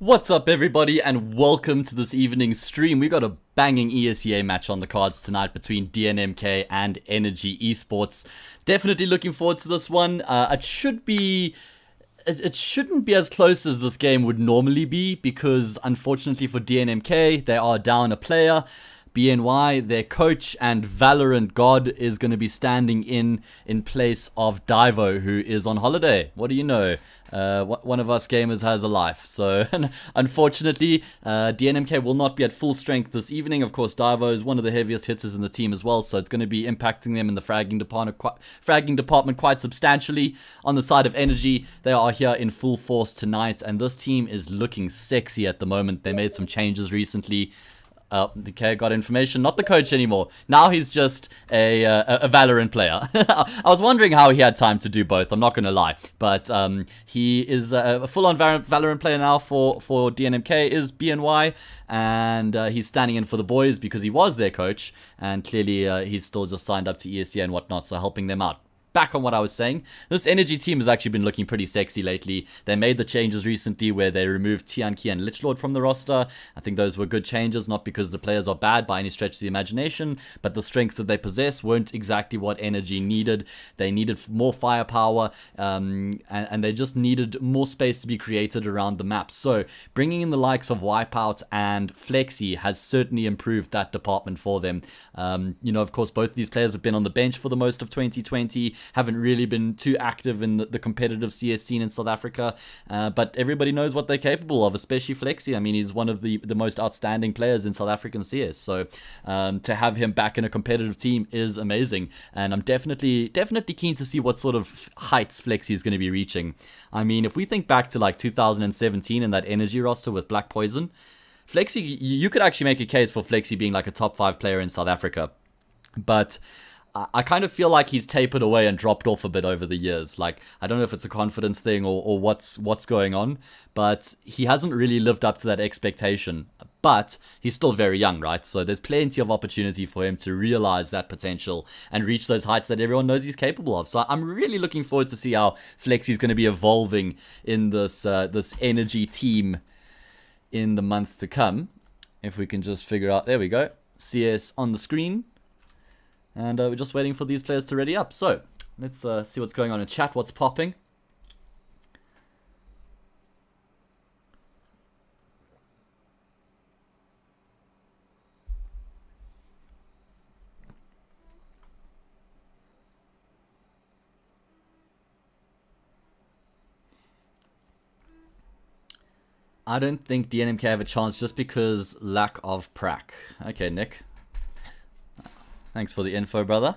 What's up everybody and welcome to this evening's stream. We got a banging ESEA match on the cards tonight between DNMK and Energy Esports. Definitely looking forward to this one. It shouldn't be as close as this game would normally be because unfortunately for DNMK, they are down a player. BNY, their coach and Valorant god, is going to be standing in place of Divo, who is on holiday. What do you know? One of us gamers has a life. So, unfortunately, DNMK will not be at full strength this evening. Of course, Divo is one of the heaviest hitters in the team as well, so it's going to be impacting them in the fragging department quite substantially. On the side of Energy, they are here in full force tonight, and this team is looking sexy at the moment. They made some changes recently. Okay, got information. Not the coach anymore. Now he's just a Valorant player. I was wondering how he had time to do both. I'm not going to lie. But he is a full-on Valorant player now for DNMK, is BNY. And he's standing in for the boys because he was their coach. And clearly he's still just signed up to ESEA and whatnot, so helping them out. Back on what I was saying, this Energy team has actually been looking pretty sexy lately. They made the changes recently where they removed Tianqi and Lichlord from the roster. I think those were good changes, not because the players are bad by any stretch of the imagination, but the strengths that they possess weren't exactly what Energy needed. They needed more firepower, and they just needed more space to be created around the map. So bringing in the likes of Wipeout and Flexi has certainly improved that department for them. Of course, both of these players have been on the bench for the most of 2020. Haven't really been too active in the competitive CS scene in South Africa, but everybody knows what they're capable of, especially Flexi. I mean, he's one of the most outstanding players in South African CS, so to have him back in a competitive team is amazing, and I'm definitely keen to see what sort of heights Flexi is going to be reaching. I mean, if we think back to like 2017 and that Energy roster with Black Poison, Flexi, you could actually make a case for Flexi being like a top 5 player in South Africa, but I kind of feel like he's tapered away and dropped off a bit over the years. Like, I don't know if it's a confidence thing or what's going on, but he hasn't really lived up to that expectation. But he's still very young, right? So there's plenty of opportunity for him to realize that potential and reach those heights that everyone knows he's capable of. So I'm really looking forward to see how Flexi's going to be evolving in this Energy team in the months to come. If we can just figure out, there we go, CS on the screen. And we're just waiting for these players to ready up. So, let's see what's going on in chat, what's popping. I don't think DNMK have a chance just because lack of prac. Okay, Nick. Thanks for the info, brother.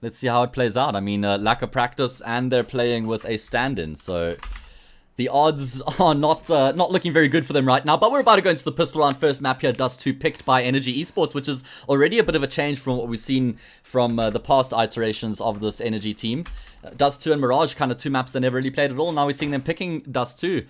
Let's see how it plays out. I mean, lack of practice, and they're playing with a stand-in, so the odds are not looking very good for them right now. But we're about to go into the pistol round. First map here, Dust 2, picked by Energy Esports, which is already a bit of a change from what we've seen from the past iterations of this Energy team. Dust 2 and Mirage, kind of two maps they never really played at all. Now we're seeing them picking Dust 2.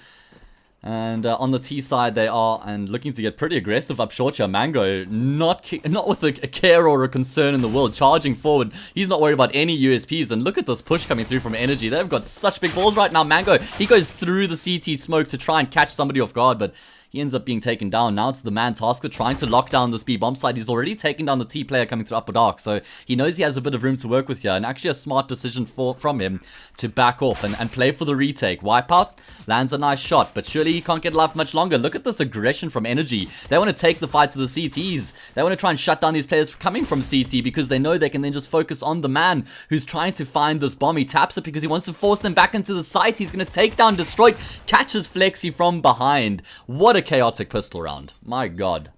And on the T side, they are and looking to get pretty aggressive up short here. Mango, not with a care or a concern in the world, charging forward. He's not worried about any USPs. And look at this push coming through from Energy. They've got such big balls right now. Mango, he goes through the CT smoke to try and catch somebody off guard, but he ends up being taken down. Now it's the man Tasker trying to lock down this B bomb side. He's already taken down the T player coming through upper dark, so he knows he has a bit of room to work with here, and actually a smart decision from him to back off and play for the retake. Wipeout lands a nice shot, but surely he can't get life much longer. Look at this aggression from Energy. They want to take the fight to the CTs. They want to try and shut down these players coming from CT because they know they can then just focus on the man who's trying to find this bomb. He taps it because he wants to force them back into the site. He's going to take down Destroyed, catches Flexi from behind. What a chaotic pistol round. My god.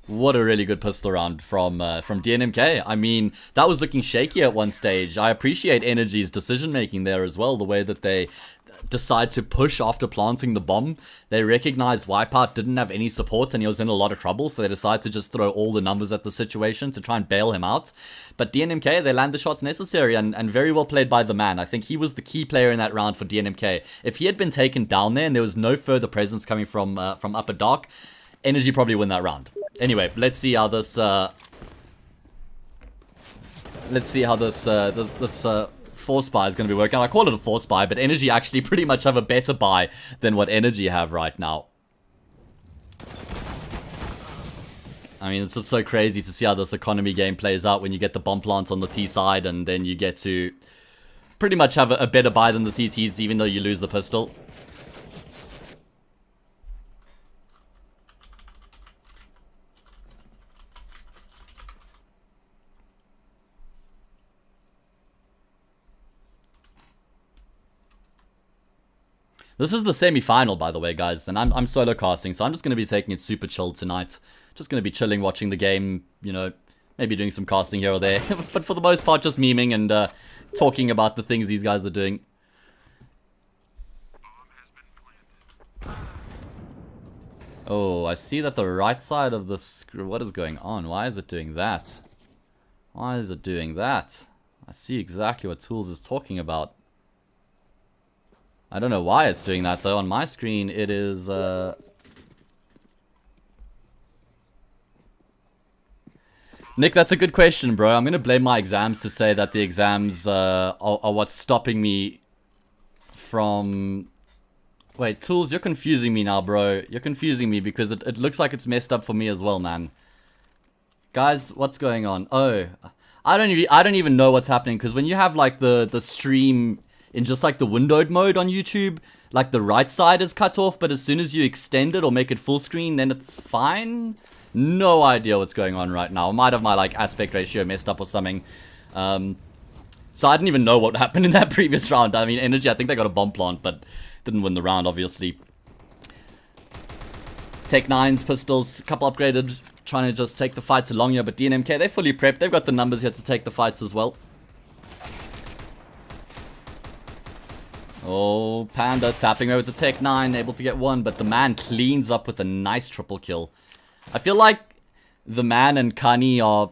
What a really good pistol round from DNMK. I mean, that was looking shaky at one stage. I appreciate Energy's decision making there as well, the way that they decide to push after planting the bomb. They recognized Wipeout didn't have any support and he was in a lot of trouble, so they decided to just throw all the numbers at the situation to try and bail him out. But DNMK, they land the shots necessary, and very well played by the man. I think he was the key player in that round for DNMK. If he had been taken down there and there was no further presence coming from upper dark, Energy probably win that round. Anyway, let's see how this force buy is going to be working. I call it a force buy, but Energy actually pretty much have a better buy than what Energy have right now. I mean, it's just so crazy to see how this economy game plays out when you get the bomb plant on the T side and then you get to pretty much have a better buy than the CTs even though you lose the pistol. This is the semi-final, by the way, guys, and I'm solo casting, so I'm just going to be taking it super chill tonight. Just going to be chilling, watching the game, you know, maybe doing some casting here or there. But for the most part, just memeing and talking about the things these guys are doing. Oh, I see that the right side of the screen... What is going on? Why is it doing that? Why is it doing that? I see exactly what Tools is talking about. I don't know why it's doing that, though. On my screen, it is... Nick, that's a good question, bro. I'm going to blame my exams to say that the exams are what's stopping me from... Wait, Tools, you're confusing me now, bro. You're confusing me because it looks like it's messed up for me as well, man. Guys, what's going on? Oh, I don't even know what's happening because when you have like the stream... in just like the windowed mode on YouTube, like the right side is cut off, but as soon as you extend it or make it full screen, then it's fine. No idea what's going on right now. I might have my like aspect ratio messed up or something. So I didn't even know what happened in that previous round. I mean, Energy, I think they got a bomb plant, but didn't win the round, obviously. Tech 9's pistols, a couple upgraded, trying to just take the fights along here, but DNMK, they're fully prepped. They've got the numbers here to take the fights as well. Oh, Panda tapping over the Tech 9, able to get one, but the man cleans up with a nice triple kill. I feel like the man and Kani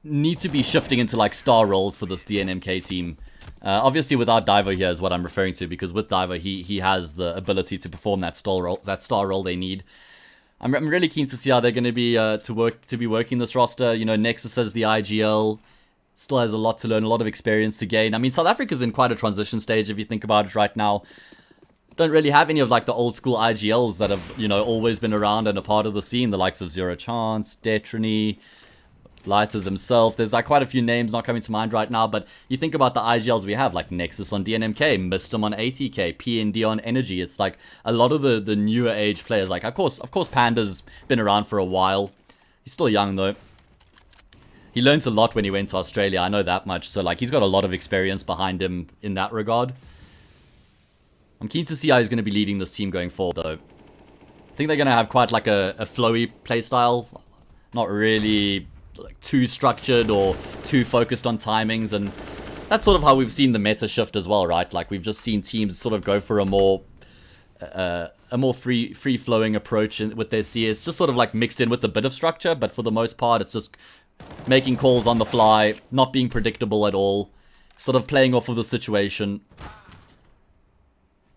need to be shifting into like star roles for this DNMK team. Obviously without Divo here is what I'm referring to, because with Divo he has the ability to perform that star role they need. I'm really keen to see how they're going to be to be working this roster. You know, Nexus as the IGL. Still has a lot to learn, a lot of experience to gain. I mean, South Africa's in quite a transition stage if you think about it right now. Don't really have any of like the old school IGLs that have, you know, always been around and a part of the scene. The likes of Zero Chance, Detrony, Lighters himself. There's like quite a few names not coming to mind right now, but you think about the IGLs we have, like Nexus on DNMK, Mistum on ATK, PND on Energy. It's like a lot of the newer age players. Like, of course, Panda's been around for a while. He's still young though. He learned a lot when he went to Australia, I know that much. So, like, he's got a lot of experience behind him in that regard. I'm keen to see how he's going to be leading this team going forward, though. I think they're going to have quite, like, a flowy playstyle. Not really, like, too structured or too focused on timings. And that's sort of how we've seen the meta shift as well, right? Like, we've just seen teams sort of go for a more free-flowing approach with their CS. Just sort of, like, mixed in with a bit of structure. But for the most part, it's just... making calls on the fly, not being predictable at all, sort of playing off of the situation.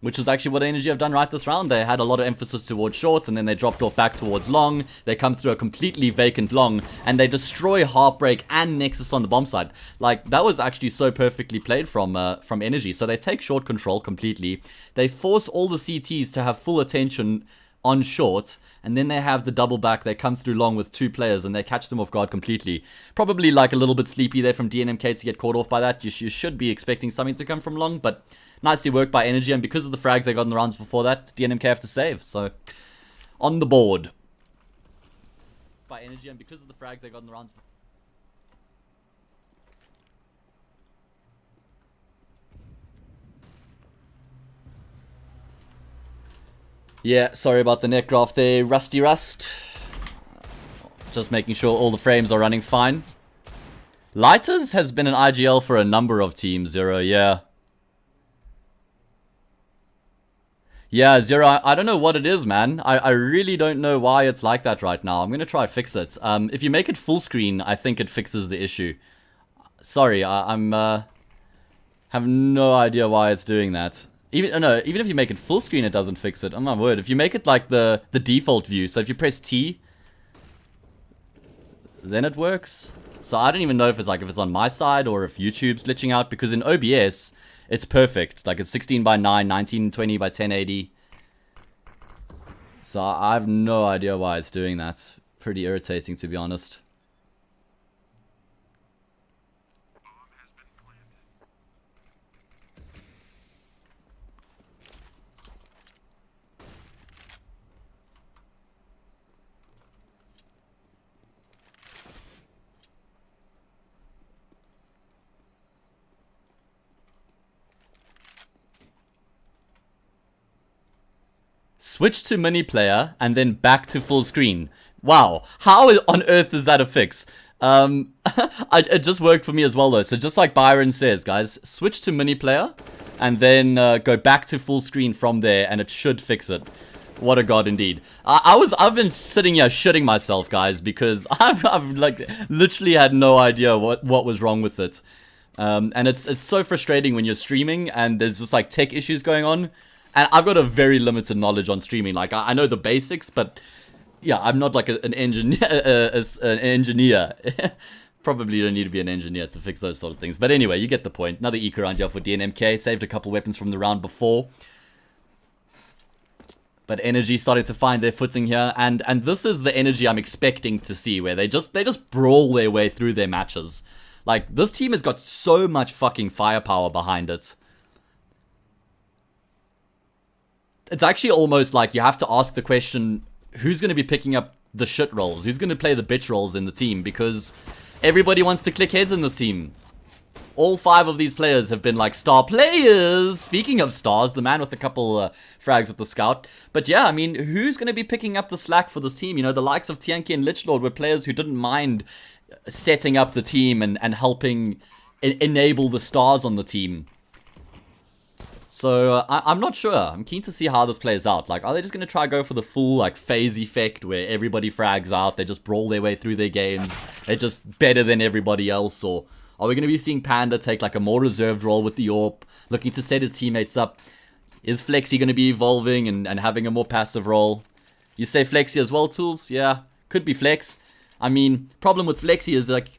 Which is actually what Energy have done right this round. They had a lot of emphasis towards short, and then they dropped off back towards long. They come through a completely vacant long, and they destroy Heartbreak and Nexus on the bomb side. Like, that was actually so perfectly played from Energy. So they take short control completely. They force all the CTs to have full attention on short, and then they have the double back. They come through long with two players and they catch them off guard completely. Probably like a little bit sleepy there from DNMK to get caught off by that. You should be expecting something to come from long, but nicely worked by Energy, and because of the frags they got in the rounds before that, DNMK have to save. So, on the board. By Energy, and because of the frags they got in the rounds before. Yeah, sorry about the net graph there, Rusty Rust. Just making sure all the frames are running fine. Lighters has been an IGL for a number of teams, Zero, yeah. Yeah, Zero, I don't know what it is, man. I really don't know why it's like that right now. I'm going to try fix it. If you make it full screen, I think it fixes the issue. Sorry, I'm have no idea why it's doing that. Even if you make it full screen, it doesn't fix it. Oh my word. If you make it like the default view, so if you press T, then it works. So I don't even know if it's like if it's on my side or if YouTube's glitching out, because in OBS it's perfect. Like it's 16 by 9, 1920 by 1080. So I have no idea why it's doing that. Pretty irritating, to be honest. Switch to mini player and then back to full screen. Wow, how on earth is that a fix? It just worked for me as well though. So just like Byron says, guys, switch to mini player and then go back to full screen from there, and it should fix it. What a god indeed. I've been sitting here shitting myself, guys, because I've like literally had no idea what was wrong with it. And it's so frustrating when you're streaming and there's just like tech issues going on. And I've got a very limited knowledge on streaming. Like I know the basics, but yeah, I'm not like an engineer. Probably don't need to be an engineer to fix those sort of things. But anyway, you get the point. Another eco round here for DNMK. Saved a couple weapons from the round before. But Energy started to find their footing here. And this is the Energy I'm expecting to see, where they just brawl their way through their matches. Like, this team has got so much fucking firepower behind it. It's actually almost like you have to ask the question, who's going to be picking up the shit roles? Who's going to play the bitch roles in the team? Because everybody wants to click heads in this team. All 5 of these players have been like star players. Speaking of stars, the man with a couple frags with the scout. But yeah, I mean, who's going to be picking up the slack for this team? You know, the likes of Tianki and Lichlord were players who didn't mind setting up the team and helping enable the stars on the team. So, I'm not sure. I'm keen to see how this plays out. Like, are they just going to try go for the full, like, phase effect where everybody frags out, they just brawl their way through their games, they're just better than everybody else? Or are we going to be seeing Panda take, like, a more reserved role with the AWP, looking to set his teammates up? Is Flexi going to be evolving and having a more passive role? You say Flexi as well, Tools? Yeah, could be Flex. I mean, problem with Flexi is, like,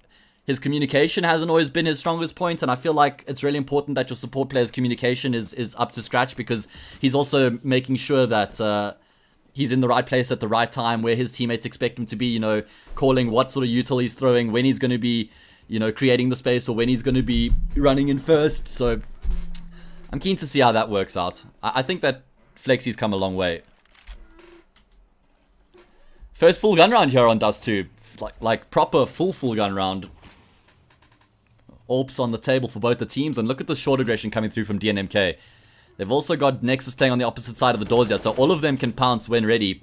his communication hasn't always been his strongest point, and I feel like it's really important that your support player's communication is up to scratch, because he's also making sure that he's in the right place at the right time, where his teammates expect him to be, you know, calling what sort of util he's throwing, when he's going to be, you know, creating the space, or when he's going to be running in first. So I'm keen to see how that works out. I think that Flexi's come a long way. First full gun round here on Dust 2. Like proper full gun round. AWPs on the table for both the teams, and look at the short aggression coming through from DNMK. They've also got Nexus playing on the opposite side of the doors here, so all of them can pounce when ready.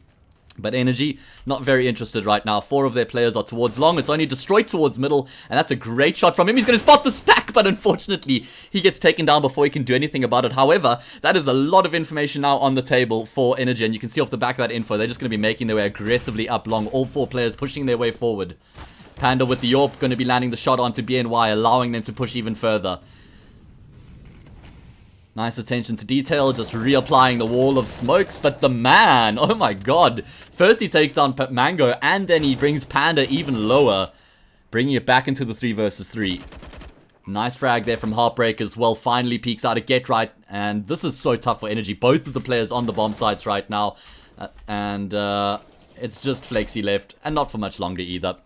But Energy, not very interested right now. 4 of their players are towards long. It's only Destroyed towards middle, and that's a great shot from him. He's going to spot the stack, but unfortunately, he gets taken down before he can do anything about it. However, that is a lot of information now on the table for Energy, and you can see off the back of that info, they're just going to be making their way aggressively up long. All 4 players pushing their way forward. Panda with the AWP going to be landing the shot onto BNY, allowing them to push even further. Nice attention to detail, just reapplying the wall of smokes. But the man, oh my god. First he takes down Mango, and then he brings Panda even lower, bringing it back into the 3 versus 3. Nice frag there from Heartbreak as well. Finally peeks out a get right, and this is so tough for Energy. Both of the players on the bomb sites right now. It's just Flexi left, and not for much longer either.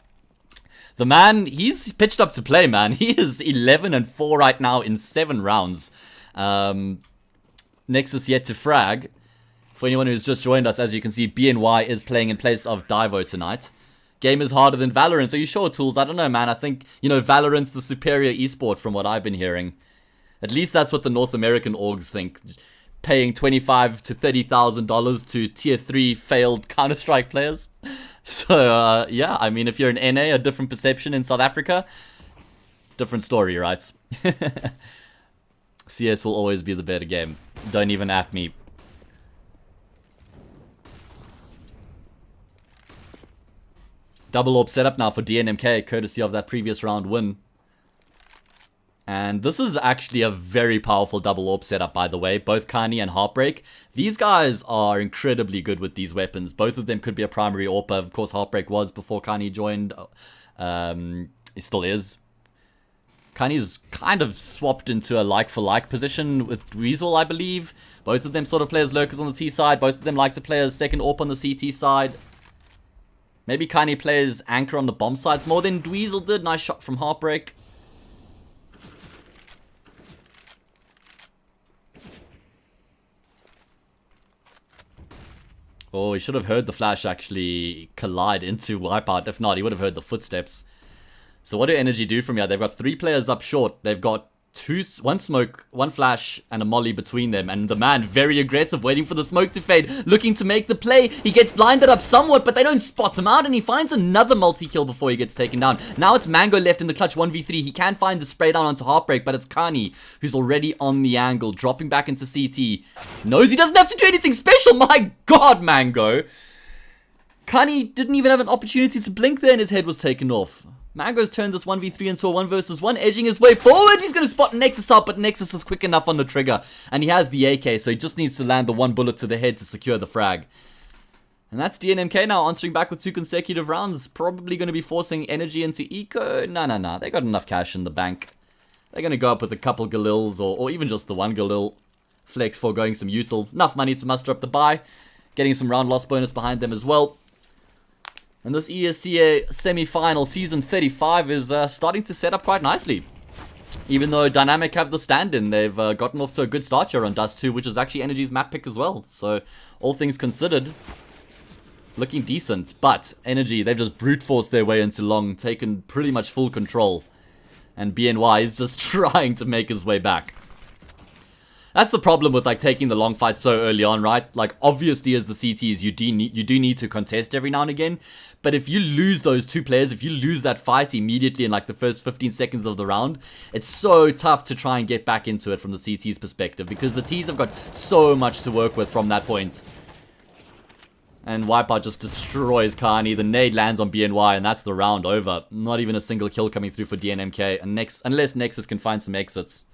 The man, he's pitched up to play, man. He is 11-4 right now in 7 rounds. Nexus yet to frag. For anyone who's just joined us, as you can see, BNY is playing in place of Divo tonight. Game is harder than Valorant. Are you sure, Tools? I don't know, man. I think, you know, Valorant's the superior esport from what I've been hearing. At least that's what the North American orgs think. Paying $25,000 to $30,000 to tier 3 failed Counter-Strike players. So, yeah, I mean, if you're an NA, a different perception in South Africa, different story, right? CS will always be the better game. Don't even at me. Double AWP setup now for DNMK, courtesy of that previous round win. And this is actually a very powerful double AWP setup, by the way. Both Kani and Heartbreak. These guys are incredibly good with these weapons. Both of them could be a primary AWPer. Of course, Heartbreak was before Kani joined. He still is. Kani's kind of swapped into a like-for-like position with Dweezil, I believe. Both of them sort of play as lurkers on the T side. Both of them like to play as second AWP on the CT side. Maybe Kani plays anchor on the bomb sides more than Dweezil did. Nice shot from Heartbreak. Oh, he should have heard the flash actually collide into Wipeout. If not, he would have heard the footsteps. So what do Energy do from here? They've got 3 players up short. They've got one smoke, 1 flash, and a molly between them. And the man, very aggressive, waiting for the smoke to fade, looking to make the play. He gets blinded up somewhat, but they don't spot him out, and he finds another multi-kill before he gets taken down. Now it's Mango left in the clutch 1v3. He can find the spray down onto Heartbreak, but it's Kani, who's already on the angle, dropping back into CT. Knows he doesn't have to do anything special. My God, Mango. Kani didn't even have an opportunity to blink there, and his head was taken off. Mango's turned this 1v3 into a 1 versus 1, edging his way forward. He's going to spot Nexus out, but Nexus is quick enough on the trigger. And he has the AK, so he just needs to land the 1 bullet to the head to secure the frag. And that's DNMK now answering back with 2 consecutive rounds. Probably going to be forcing Energy into Eco. No. They got enough cash in the bank. They're going to go up with a couple Galils, or even just the 1 Galil. Flex for going some util. Enough money to muster up the buy. Getting some round loss bonus behind them as well. And this ESEA semi-final season 35 is starting to set up quite nicely. Even though DNMK have the stand-in, they've gotten off to a good start here on Dust 2, which is actually Energy's map pick as well. So, all things considered, looking decent. But Energy, they've just brute forced their way into long, taken pretty much full control. And BNY is just trying to make his way back. That's the problem with like taking the long fight so early on, right? Like obviously as the CTs, you do need to contest every now and again. But if you lose those 2 players, if you lose that fight immediately in like the first 15 seconds of the round, it's so tough to try and get back into it from the CT's perspective because the Ts have got so much to work with from that point. And Wipeout just destroys Kani. The nade lands on BNY and that's the round over. Not even a single kill coming through for DNMK unless Nexus can find some exits.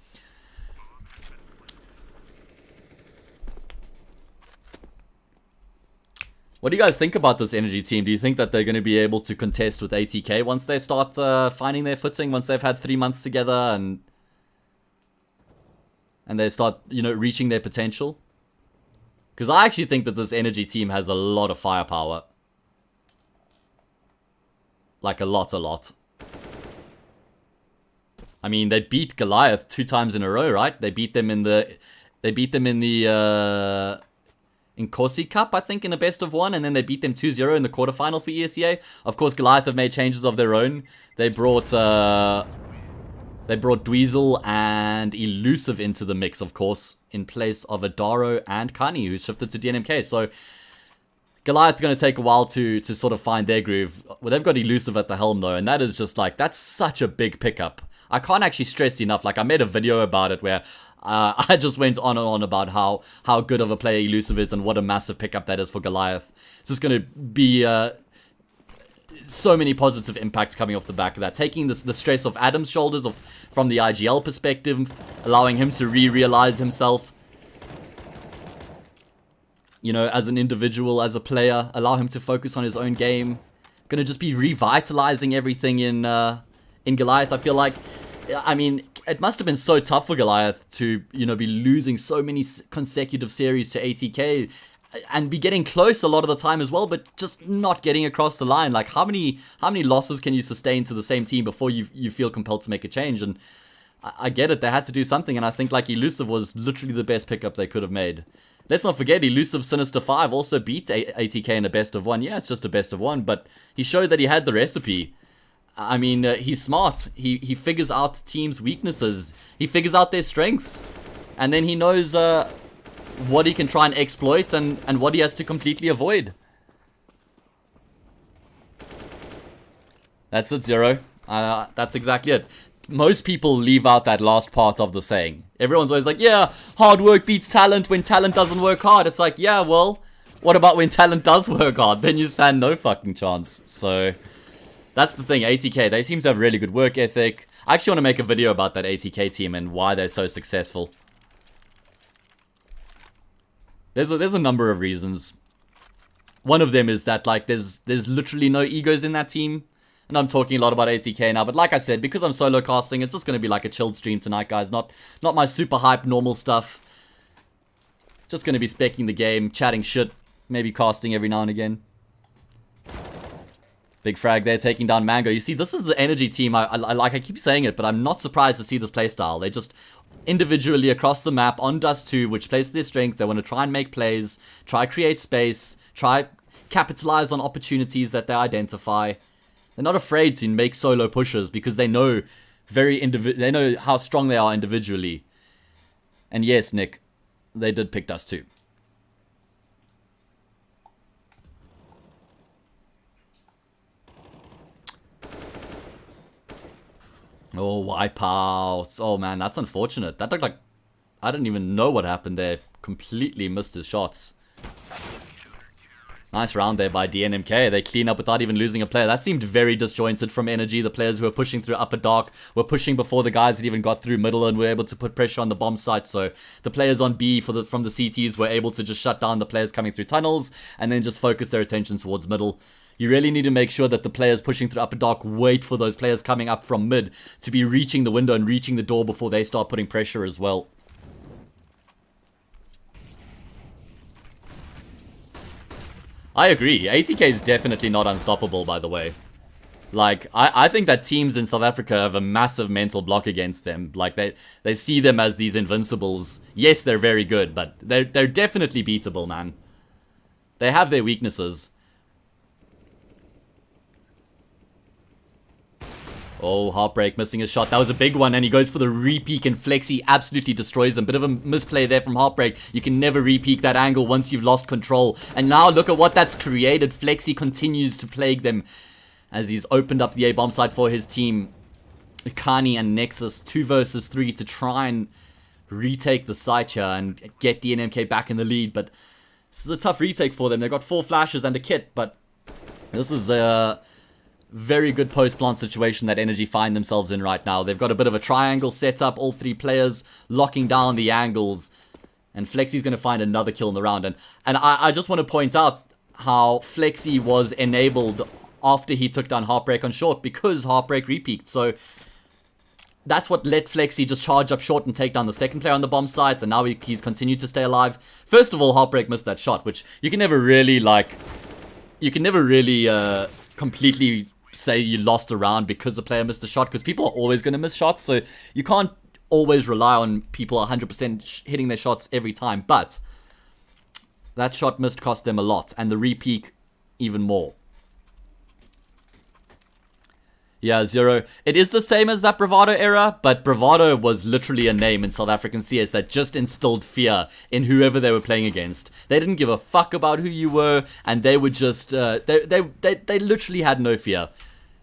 What do you guys think about this Energy team? Do you think that they're going to be able to contest with ATK once they start finding their footing, once they've had 3 months together and they start, reaching their potential? Because I actually think that this Energy team has a lot of firepower. Like a lot. I mean, they beat Goliath 2 times in a row, right? They beat them in the in Corsi Cup, I think, in a best of 1, and then they beat them 2-0 in the quarterfinal for ESEA. Of course, Goliath have made changes of their own. They brought Dweezil and Elusive into the mix, of course, in place of Adaro and Kani, who shifted to DNMK. So Goliath are going to take a while to sort of find their groove. Well, they've got Elusive at the helm, though, and that is just like, that's such a big pickup. I can't actually stress enough. Like, I made a video about it where I just went on and on about how good of a player Elusive is and what a massive pickup that is for Goliath. It's just going to be so many positive impacts coming off the back of that. Taking the stress off Adam's shoulders from the IGL perspective, allowing him to realize himself, as an individual, as a player, allow him to focus on his own game. Going to just be revitalizing everything in Goliath. I feel like, I mean, it must have been so tough for Goliath to, be losing so many consecutive series to ATK and be getting close a lot of the time as well, but just not getting across the line. Like, how many losses can you sustain to the same team before you feel compelled to make a change? And I get it, they had to do something, and I think like Elusive was literally the best pickup they could have made. Let's not forget, Elusive Sinister 5 also beat ATK in a best of 1. Yeah, it's just a best of 1, but he showed that he had the recipe. I mean, he's smart. He figures out teams' weaknesses. He figures out their strengths. And then he knows what he can try and exploit and what he has to completely avoid. That's it, Zero. That's exactly it. Most people leave out that last part of the saying. Everyone's always like, yeah, hard work beats talent when talent doesn't work hard. It's like, yeah, well, what about when talent does work hard? Then you stand no fucking chance. So that's the thing, ATK, they seem to have really good work ethic. I actually want to make a video about that ATK team and why they're so successful. There's a number of reasons. One of them is that, like, there's literally no egos in that team. And I'm talking a lot about ATK now, but like I said, because I'm solo casting, it's just going to be like a chilled stream tonight, guys. Not my super hype normal stuff. Just going to be specking the game, chatting shit, maybe casting every now and again. Big frag there, taking down Mango. You see, this is the energy team. I keep saying it, but I'm not surprised to see this playstyle. They just individually across the map on Dust 2, which plays to their strength. They want to try and make plays, try create space, try capitalize on opportunities that they identify. They're not afraid to make solo pushes because they know they know how strong they are individually. And yes, Nick, they did pick Dust 2. Oh, wipeouts. Oh man, that's unfortunate. That looked like I didn't even know what happened there. Completely missed his shots. Nice round there by DNMK. They clean up without even losing a player. That seemed very disjointed from Energy. The players who were pushing through upper dark were pushing before the guys that even got through middle and were able to put pressure on the bomb site. So the players on B from the CTs were able to just shut down the players coming through tunnels and then just focus their attention towards middle. You really need to make sure that the players pushing through upper dark wait for those players coming up from mid to be reaching the window and reaching the door before they start putting pressure as well. I agree. ATK is definitely not unstoppable, by the way. Like, I think that teams in South Africa have a massive mental block against them. Like, they see them as these invincibles. Yes, they're very good, but they're definitely beatable, man. They have their weaknesses. Oh, Heartbreak missing his shot. That was a big one, and he goes for the re-peek, and Flexi absolutely destroys him. Bit of a misplay there from Heartbreak. You can never re-peek that angle once you've lost control. And now look at what that's created. Flexi continues to plague them as he's opened up the A-bomb site for his team. Ikani and Nexus, 2 versus 3 to try and retake the site here and get DNMK back in the lead. But this is a tough retake for them. They've got 4 flashes and a kit, but this is a very good post-plant situation that Energy find themselves in right now. They've got a bit of a triangle set up, all 3 players locking down the angles, and Flexi's going to find another kill in the round. And I just want to point out how Flexi was enabled after he took down Heartbreak on short, because Heartbreak repeaked. So that's what let Flexi just charge up short and take down the second player on the bomb site, and now he's continued to stay alive. First of all, Heartbreak missed that shot, which you can never really, completely say you lost a round because the player missed a shot, because people are always going to miss shots, so you can't always rely on people 100% hitting their shots every time. But that shot missed cost them a lot, and the re-peak even more. Yeah, Zero. It is the same as that Bravado era, but Bravado was literally a name in South African CS that just instilled fear in whoever they were playing against. They didn't give a fuck about who you were, and they would just, they literally had no fear.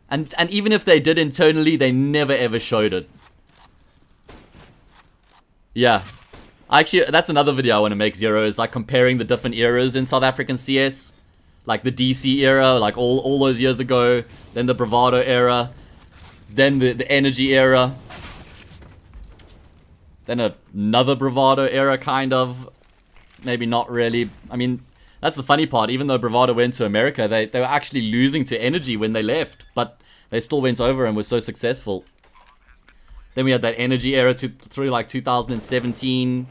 And even if they did internally, they never ever showed it. Yeah. Actually, that's another video I want to make, Zero, is like comparing the different eras in South African CS. Like the DC era, like all those years ago, then the Bravado era, then the Energy era, then another Bravado era, kind of. Maybe not really. I mean, that's the funny part. Even though Bravado went to America, they were actually losing to Energy when they left, but they still went over and were so successful. Then we had that Energy era through like 2017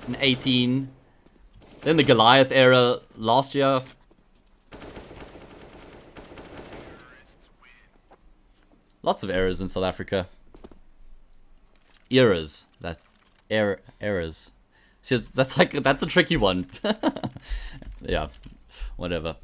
and 18. Then the Goliath era last year. Lots of errors in South Africa. Eras. Errors. See, that's a tricky one. Yeah, whatever.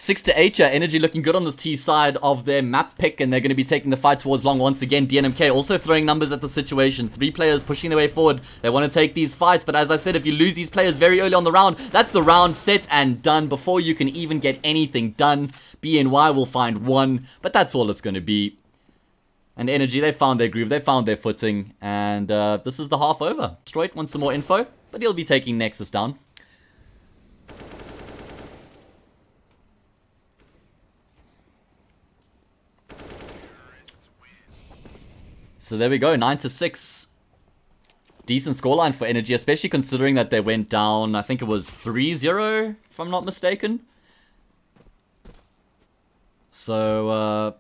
Six to 8, Energy looking good on this T side of their map pick, and they're going to be taking the fight towards long once again. DNMK also throwing numbers at the situation. 3 players pushing their way forward. They want to take these fights, but as I said, if you lose these players very early on the round, that's the round set and done before you can even get anything done. BNY will find 1, but that's all it's going to be. And Energy, they found their groove, they found their footing, and this is the half over. Stroit wants some more info, but he'll be taking Nexus down. So there we go, 9 to 6. decent scoreline for Energy, especially considering that they went down, I think it was 3-0, if I'm not mistaken. So,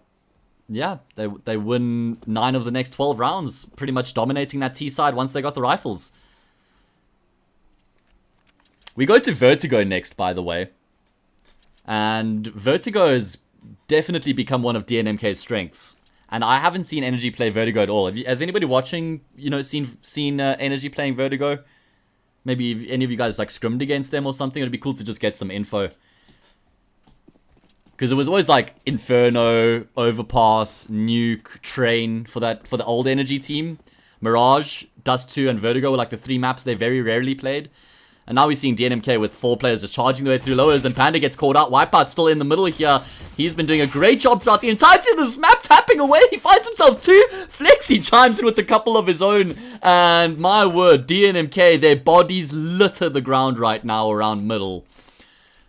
yeah, they win 9 of the next 12 rounds, pretty much dominating that T side once they got the rifles. We go to Vertigo next, by the way. And Vertigo has definitely become one of DNMK's strengths. And I haven't seen Energy play Vertigo at all. Has anybody watching, seen Energy playing Vertigo? Maybe if any of you guys like scrimmed against them or something. It'd be cool to just get some info. Because it was always like Inferno, Overpass, Nuke, Train for the old Energy team. Mirage, Dust 2, and Vertigo were like the 3 maps they very rarely played. And now we're seeing DNMK with 4 players just charging their way through lowers, and Panda gets caught out. Wipeout's still in the middle here. He's been doing a great job throughout the entirety of this map, tapping away. He finds himself 2. Flexi chimes in with a couple of his own. And my word, DNMK, their bodies litter the ground right now around middle.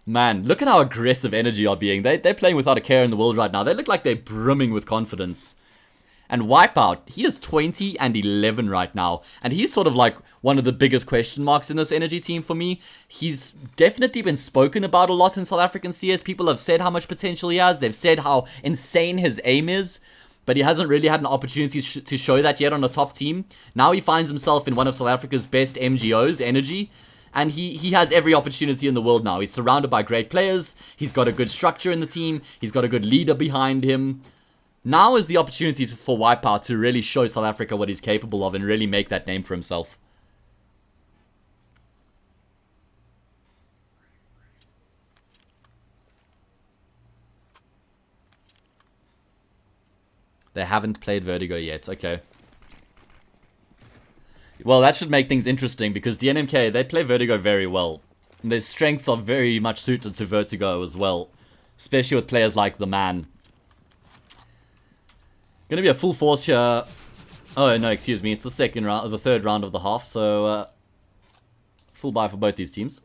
Man, look at how aggressive Energy are being. They're playing without a care in the world right now. They look like they're brimming with confidence. And Wipeout, he is 20 and 11 right now. And he's sort of like one of the biggest question marks in this Energy team for me. He's definitely been spoken about a lot in South African CS. People have said how much potential he has. They've said how insane his aim is. But he hasn't really had an opportunity to show that yet on a top team. Now he finds himself in one of South Africa's best MGOs, Energy. And he has every opportunity in the world now. He's surrounded by great players. He's got a good structure in the team. He's got a good leader behind him. Now is the opportunity for Wipeout to really show South Africa what he's capable of and really make that name for himself. They haven't played Vertigo yet. Okay. Well, that should make things interesting because DNMK, they play Vertigo very well. And their strengths are very much suited to Vertigo as well. Especially with players like the Man. Gonna be a full force here. Oh, no, excuse me. It's the second round, the third round of the half. So, full buy for both these teams.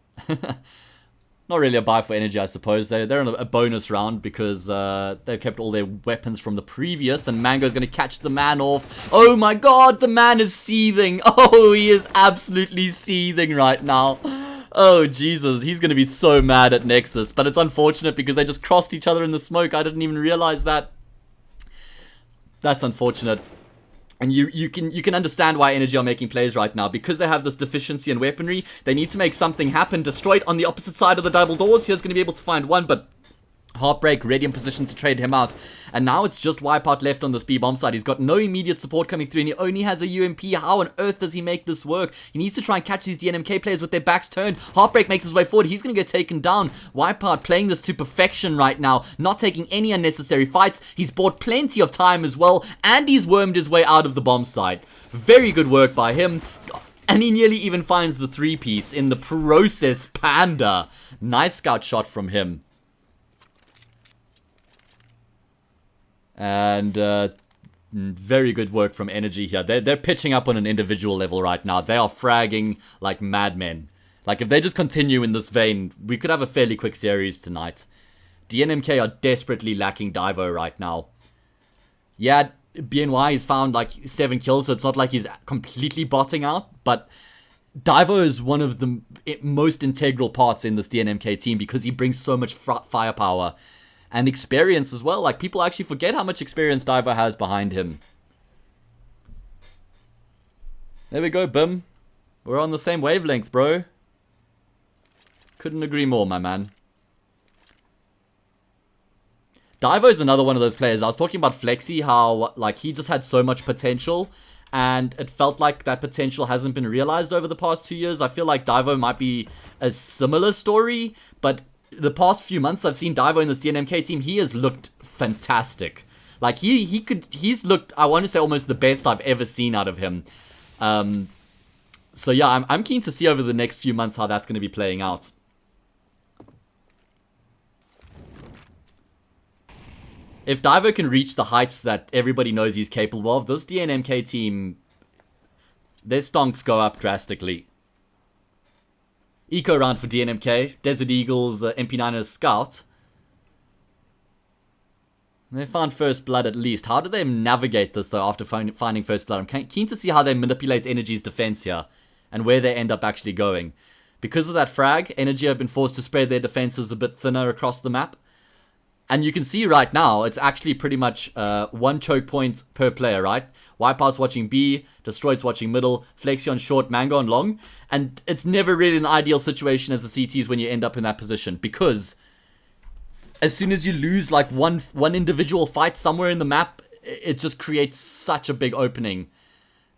Not really a buy for Energy, I suppose. They're in a bonus round because they've kept all their weapons from the previous. And Mango's going to catch the Man off. Oh my god, the Man is seething. Oh, he is absolutely seething right now. Oh, Jesus. He's going to be so mad at Nexus. But it's unfortunate because they just crossed each other in the smoke. I didn't even realize that. That's unfortunate. And you can understand why Energy are making plays right now. Because they have this deficiency in weaponry, they need to make something happen. Destroyed on the opposite side of the double doors. Here's going to be able to find one, but Heartbreak ready in position to trade him out. And now it's just Wipeout left on this B-bomb side. He's got no immediate support coming through, and he only has a UMP. How on earth does he make this work? He needs to try and catch these DNMK players with their backs turned. Heartbreak makes his way forward. He's going to get taken down. Wipeout playing this to perfection right now, not taking any unnecessary fights. He's bought plenty of time as well, and he's wormed his way out of the bomb site. Very good work by him. And he nearly even finds the 3-piece in the process. Panda. Nice scout shot from him. And very good work from Energy here. They're pitching up on an individual level right now. They are fragging like madmen. Like, if they just continue in this vein, we could have a fairly quick series tonight. DNMK are desperately lacking Divo right now. Yeah, BNY has found like 7 kills, so it's not like he's completely botting out. But Divo is one of the most integral parts in this DNMK team because he brings so much firepower. And experience as well. Like, people actually forget how much experience Divo has behind him. There we go, Bim. We're on the same wavelength, bro. Couldn't agree more, my man. Divo is another one of those players. I was talking about Flexi, how, like, he just had so much potential. And it felt like that potential hasn't been realized over the past 2 years. I feel like Divo might be a similar story, but the past few months I've seen Divo in this DNMK team, he has looked fantastic. Like, he's looked, I want to say, almost the best I've ever seen out of him. So yeah, I'm keen to see over the next few months how that's going to be playing out. If Divo can reach the heights that everybody knows he's capable of, this DNMK team, their stonks go up drastically. Eco round for DNMK. Desert Eagles, MP9 as Scout. They found first blood at least. How do they navigate this, though, after finding first blood? I'm keen to see how they manipulate Energy's defense here and where they end up actually going. Because of that frag, Energy have been forced to spread their defenses a bit thinner across the map. And you can see right now, it's actually pretty much one choke point per player, right? Wipeout's watching B, Destroyed's watching middle, Flexi on short, Mango on long. And it's never really an ideal situation as the CTs when you end up in that position. Because as soon as you lose like one individual fight somewhere in the map, it just creates such a big opening.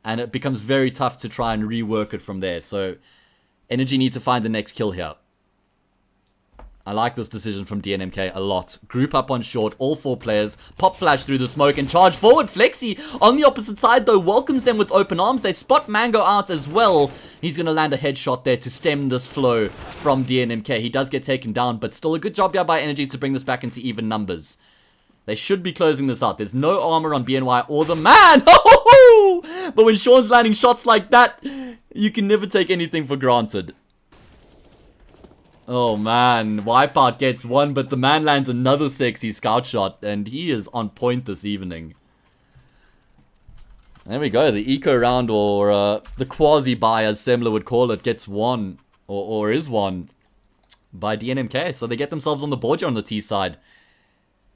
And it becomes very tough to try and rework it from there. So Energy need to find the next kill here. I like this decision from DNMK a lot. Group up on short, all 4 players, pop flash through the smoke and charge forward. Flexi on the opposite side though welcomes them with open arms. They spot Mango out as well. He's going to land a headshot there to stem this flow from DNMK. He does get taken down, but still a good job here by Energy to bring this back into even numbers. They should be closing this out. There's no armor on BNY or the man. But when Sean's landing shots like that, you can never take anything for granted. Oh man, Wipeout gets one, but the man lands another sexy scout shot, and he is on point this evening. There we go, the eco round, or the quasi-buy as Semler would call it, gets won, or is won by DNMK. So they get themselves on the board here on the T side.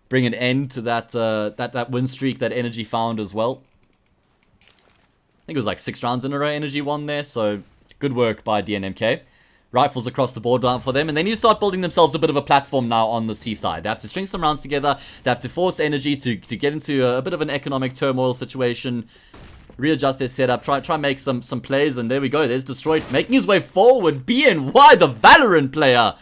Bring an end to that win streak that Energy found as well. I think it was like 6 rounds in a row Energy won there, so good work by DNMK. Rifles across the board for them, and they need to start building themselves a bit of a platform now on this T side. They have to string some rounds together. They have to force Energy to get into a bit of an economic turmoil situation, readjust their setup, try and make some plays, and there we go. There's Destroyed making his way forward. BNY, the Valorant player,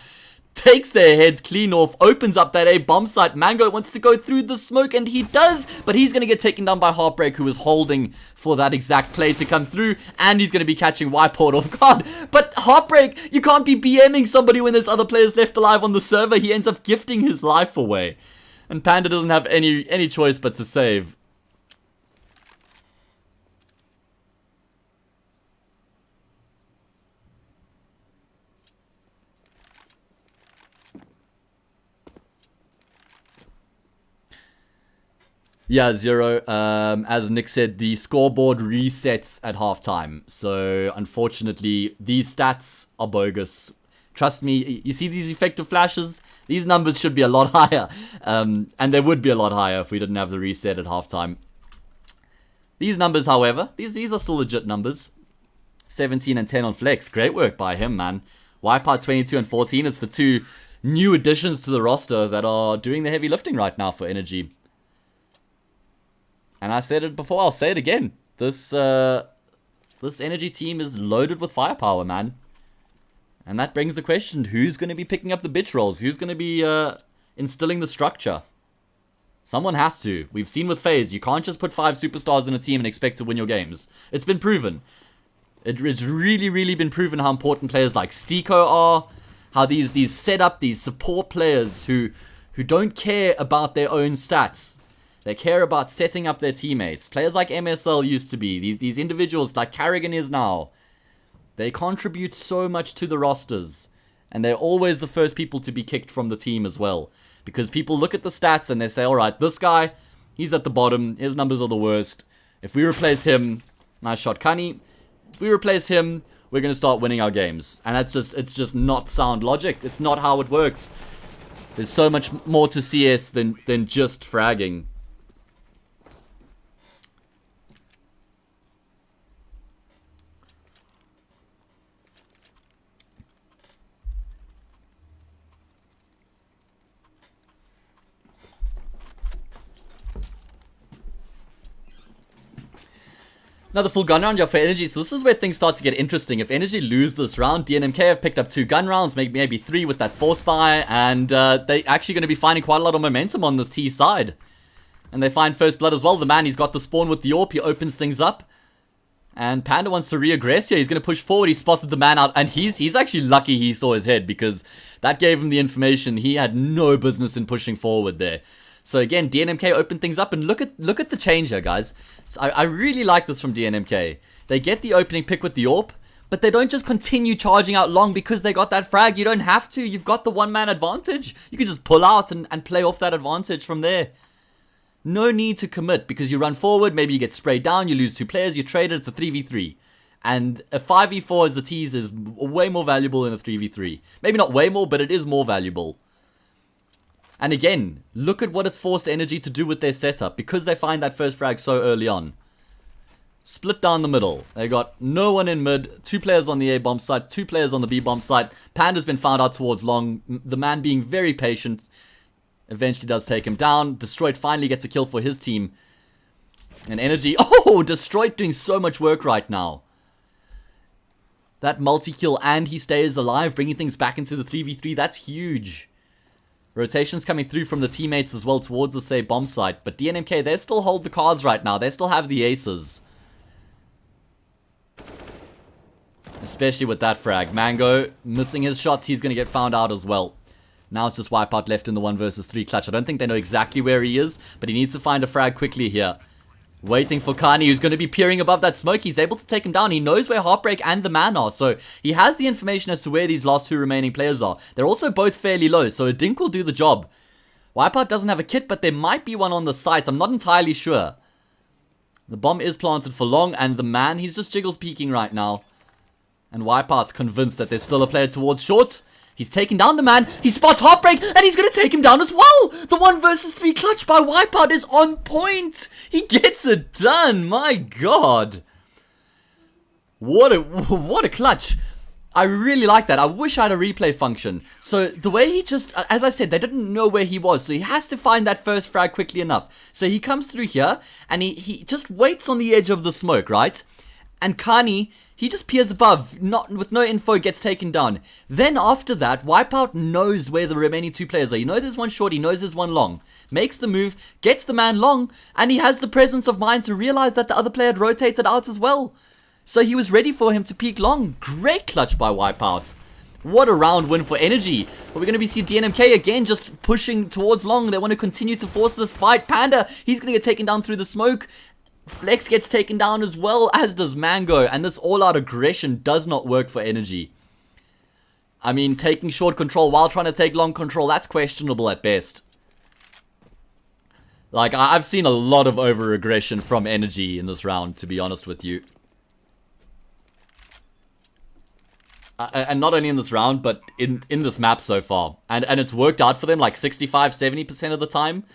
takes their heads clean off, opens up that A bomb site. Mango wants to go through the smoke, and he does, but he's going to get taken down by Heartbreak, who was holding for that exact play to come through, and he's going to be catching Wipeout off guard. But Heartbreak, you can't be BMing somebody when there's other players left alive on the server. He ends up gifting his life away, and Panda doesn't have any choice but to save. Yeah, Zero. As Nick said, the scoreboard resets at halftime. So, unfortunately, these stats are bogus. Trust me, you see these effective flashes? These numbers should be a lot higher. And they would be a lot higher if we didn't have the reset at halftime. These numbers, however, these are still legit numbers. 17 and 10 on Flex. Great work by him, man. Wipeout 22 and 14. It's the 2 new additions to the roster that are doing the heavy lifting right now for Energy. And I said it before, I'll say it again. This Energy team is loaded with firepower, man. And that brings the question, who's going to be picking up the bitch roles? Who's going to be instilling the structure? Someone has to. We've seen with FaZe, you can't just put 5 superstars in a team and expect to win your games. It's been proven. It's really been proven how important players like Stiko are. How these setup, these support players who don't care about their own stats. They care about setting up their teammates. Players like MSL used to be. These individuals like Carrigan is now. They contribute so much to the rosters. And they're always the first people to be kicked from the team as well. Because people look at the stats and they say, alright, this guy, he's at the bottom. His numbers are the worst. If we replace him, nice shot, Kani. If we replace him, we're going to start winning our games. And it's just not sound logic. It's not how it works. There's so much more to CS than just fragging. Another full gun round here for Energy, so this is where things start to get interesting. If Energy lose this round, DNMK have picked up 2 gun rounds, maybe 3 with that force buy, and they're actually going to be finding quite a lot of momentum on this T side. And they find first blood as well. The man, he's got the spawn with the AWP, he opens things up. And Panda wants to re-aggress here, he's going to push forward, he spotted the man out, and he's actually lucky he saw his head, because that gave him the information. He had no business in pushing forward there. So again, DNMK open things up, and look at the change here, guys. So I really like this from DNMK. They get the opening pick with the AWP, but they don't just continue charging out long because they got that frag. You don't have to. You've got the one-man advantage. You can just pull out and play off that advantage from there. No need to commit because you run forward, maybe you get sprayed down, you lose 2 players, you trade it, it's a 3v3. And a 5v4 as the tease is way more valuable than a 3v3. Maybe not way more, but it is more valuable. And again, look at what it's forced Energy to do with their setup because they find that first frag so early on. Split down the middle. They got no one in mid, 2 players on the A bomb site, 2 players on the B bomb site. Panda's been found out towards long, the man being very patient. Eventually does take him down. Destroyed finally gets a kill for his team. And Energy, oh, Destroyed doing so much work right now. That multi-kill and he stays alive, bringing things back into the 3v3, that's huge. Rotations coming through from the teammates as well towards the, say, bomb site. But DNMK, they still hold the cards right now. They still have the aces. Especially with that frag. Mango missing his shots. He's going to get found out as well. Now it's just Wipeout left in the 1 versus 3 clutch. I don't think they know exactly where he is, but he needs to find a frag quickly here. Waiting for Kani, who's going to be peering above that smoke. He's able to take him down. He knows where Heartbreak and the man are, so he has the information as to where these last 2 remaining players are. They're also both fairly low, so a dink will do the job. Wipeout doesn't have a kit, but there might be one on the site. I'm not entirely sure. The bomb is planted for long, and the man, he's just jiggles peeking right now. And Wipeout's convinced that there's still a player towards short. He's taking down the man. He spots Heartbreak, and he's going to take him down as well. The 1 versus 3 clutch by Wipeout is on point. He gets it done. My God. What a clutch. I really like that. I wish I had a replay function. So the way he just, as I said, they didn't know where he was. So he has to find that first frag quickly enough. So he comes through here, and he just waits on the edge of the smoke, right? And Kani, he just peers above, with no info, gets taken down. Then after that, Wipeout knows where the remaining 2 players are. You know there's one short, he knows there's one long. Makes the move, gets the man long, and he has the presence of mind to realize that the other player had rotated out as well. So he was ready for him to peek long. Great clutch by Wipeout. What a round win for Energy. But we're going to be seeing DNMK again just pushing towards long. They want to continue to force this fight. Panda, he's going to get taken down through the smoke. Flex gets taken down as well, as does Mango, and this all-out aggression does not work for Energy. I mean, taking short control while trying to take long control, that's questionable at best. Like, I've seen a lot of over-aggression from Energy in this round, to be honest with you. And not only in this round, but in this map so far. And it's worked out for them like 65-70% of the time.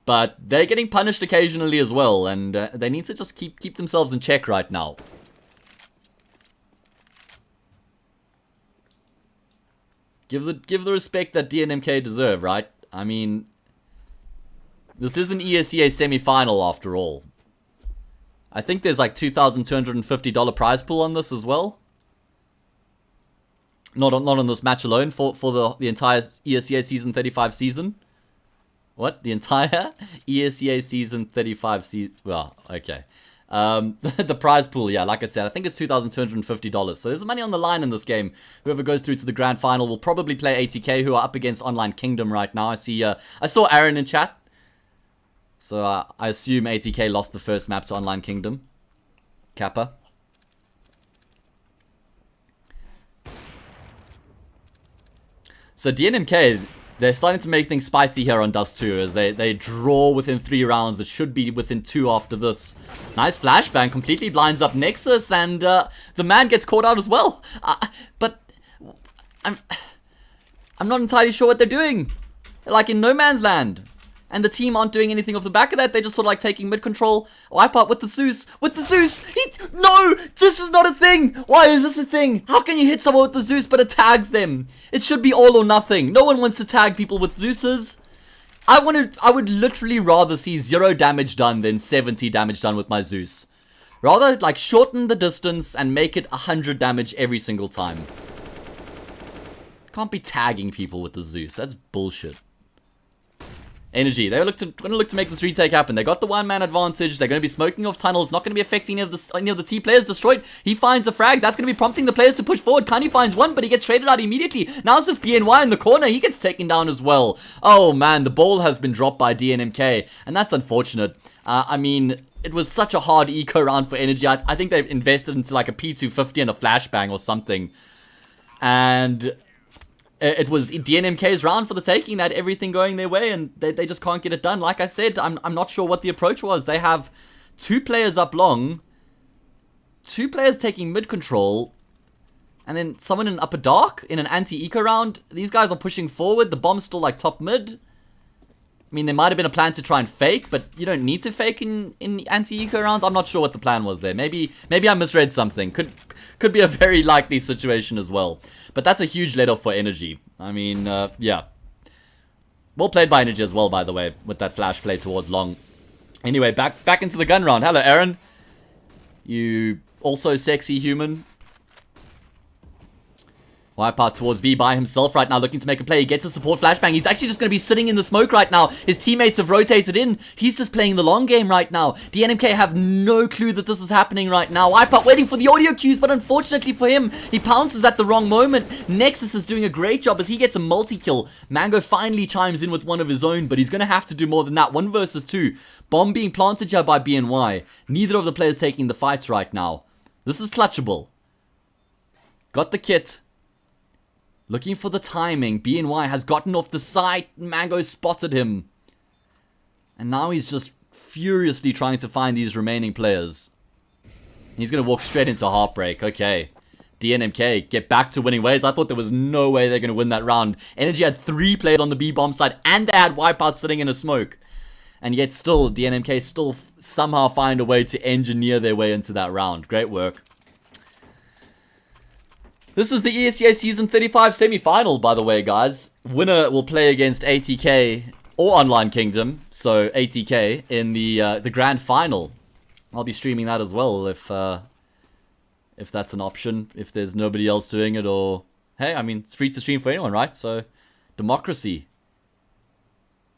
But they're getting punished occasionally as well, and they need to just keep themselves in check right now. Give the respect that DNMK deserve, right? I mean, this is an ESEA semi-final after all. I think there's like $2,250 prize pool on this as well. Not on this match alone, for the entire ESEA Season 35 season. What? The entire ESEA Season 35 season? Well, okay. The prize pool, yeah, like I said, I think it's $2,250. So there's money on the line in this game. Whoever goes through to the grand final will probably play ATK, who are up against Online Kingdom right now. I saw Aaron in chat. So I assume ATK lost the first map to Online Kingdom. Kappa. So DNMK, they're starting to make things spicy here on Dust 2 as they draw within 3 rounds. It should be within 2 after this. Nice flashbang, completely blinds up Nexus, and the man gets caught out as well. But I'm not entirely sure what they're doing. They're like in no man's land. And the team aren't doing anything off the back of that. They're just sort of like taking mid-control. Wipeout with the Zeus. With the Zeus! No! This is not a thing! Why is this a thing? How can you hit someone with the Zeus but it tags them? It should be all or nothing. No one wants to tag people with Zeuses. I would literally rather see 0 damage done than 70 damage done with my Zeus. Rather, like, shorten the distance and make it 100 damage every single time. Can't be tagging people with the Zeus. That's bullshit. Energy, they're going to look to make this retake happen. They got the 1-man advantage. They're going to be smoking off tunnels. Not going to be affecting any of the T players. Destroyed. He finds a frag. That's going to be prompting the players to push forward. Kani finds one, but he gets traded out immediately. Now it's just BNY in the corner. He gets taken down as well. Oh man, the ball has been dropped by DNMK, and that's unfortunate. I mean, it was such a hard eco round for Energy. I think they've invested into like a P250 and a flashbang or something. And it was DNMK's round for the taking. They had everything going their way, and they just can't get it done. Like I said, I'm not sure what the approach was. They have 2 players up long, 2 players taking mid control, and then someone in upper dark in an anti-eco round. These guys are pushing forward. The bomb's still like top mid. I mean, there might have been a plan to try and fake, but you don't need to fake in anti-eco rounds. I'm not sure what the plan was there. Maybe I misread something. Could be a very likely situation as well. But that's a huge let-off for Energy. I mean, yeah. Well played by Energy as well, by the way, with that flash play towards long. Anyway, back into the gun round. Hello, Aaron. You also sexy human. Wipeout towards B by himself right now, looking to make a play. He gets a support flashbang. He's actually just going to be sitting in the smoke right now. His teammates have rotated in. He's just playing the long game right now. DNMK have no clue that this is happening right now. Wipeout waiting for the audio cues, but unfortunately for him, he pounces at the wrong moment. Nexus is doing a great job as he gets a multi-kill. Mango finally chimes in with one of his own, but he's going to have to do more than that. 1 versus 2. Bomb being planted here by BNY. Neither of the players taking the fights right now. This is clutchable. Got the kit. Looking for the timing. BNY has gotten off the side. Mango spotted him. And now he's just furiously trying to find these remaining players. He's going to walk straight into Heartbreak. Okay. DNMK, get back to winning ways. I thought there was no way they're going to win that round. Energy had 3 players on the B-bomb side, and they had Wipeout sitting in a smoke. And yet still, DNMK still somehow find a way to engineer their way into that round. Great work. This is the ESEA Season 35 semi-final, by the way, guys. Winner will play against ATK or Online Kingdom, so ATK, in the grand final. I'll be streaming that as well if that's an option, if there's nobody else doing it, or... Hey, I mean, it's free to stream for anyone, right? So, democracy.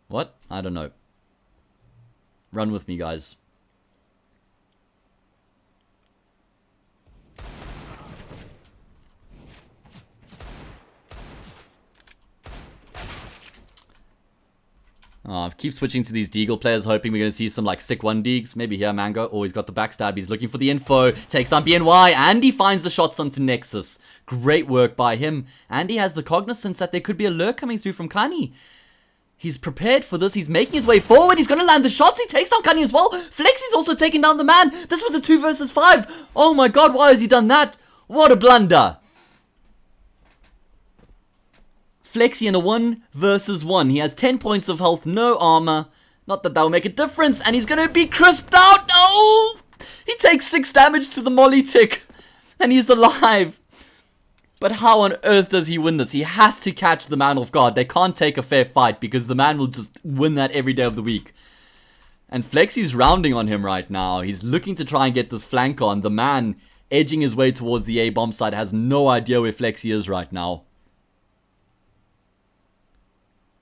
What? I don't know. Run with me, guys. Oh, keep switching to these Deagle players, hoping we're going to see some like sick 1 Deags. Maybe here, Mango. Oh, he's got the backstab. He's looking for the info. Takes down BNY, and he finds the shots onto Nexus. Great work by him. And he has the cognizance that there could be a lurk coming through from Kani. He's prepared for this. He's making his way forward. He's going to land the shots. He takes down Kani as well. Flexy's also taking down the man. This was a 2 versus 5. Oh my god, why has he done that? What a blunder. Flexy in a 1 versus 1. He has 10 points of health, no armor. Not that will make a difference. And he's going to be crisped out. Oh! He takes 6 damage to the molly tick. And he's alive. But how on earth does he win this? He has to catch the man off guard. They can't take a fair fight because the man will just win that every day of the week. And Flexy's rounding on him right now. He's looking to try and get this flank on. The man edging his way towards the A bomb side has no idea where Flexy is right now.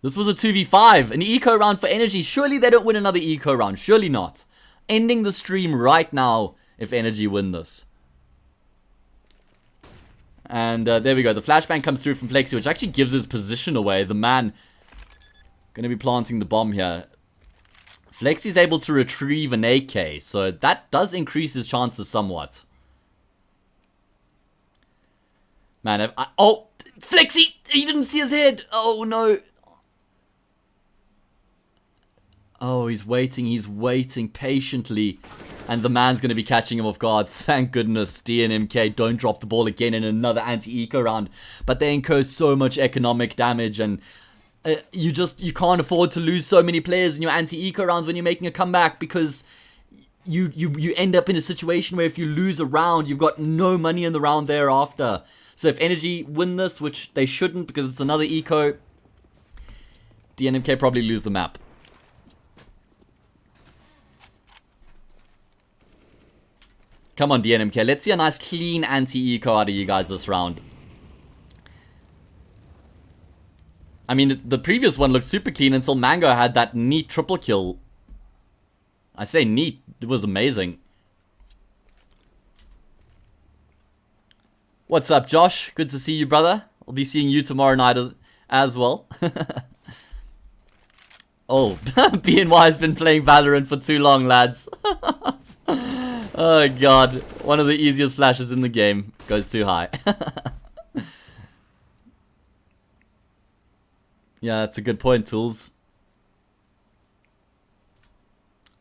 This was a 2v5, an eco round for Energy. Surely they don't win another eco round. Surely not. Ending the stream right now if Energy win this. And there we go. The flashbang comes through from Flexy, which actually gives his position away. The man going to be planting the bomb here. Flexy's able to retrieve an AK, so that does increase his chances somewhat. Man, oh, Flexy! He didn't see his head! Oh no! Oh, he's waiting patiently. And the man's going to be catching him off guard. Thank goodness DNMK don't drop the ball again in another anti-eco round. But they incur so much economic damage, and you can't afford to lose so many players in your anti-eco rounds when you're making a comeback, because you end up in a situation where if you lose a round, you've got no money in the round thereafter. So if Energy win this, which they shouldn't because it's another eco, DNMK probably lose the map. Come on, DNMK. Let's see a nice clean anti-eco out of you guys this round. I mean, the previous one looked super clean until Mango had that neat triple kill. I say neat. It was amazing. What's up, Josh? Good to see you, brother. I'll be seeing you tomorrow night as well. Oh, BNY has been playing Valorant for too long, lads. Oh god, one of the easiest flashes in the game goes too high. Yeah, that's a good point, Tools.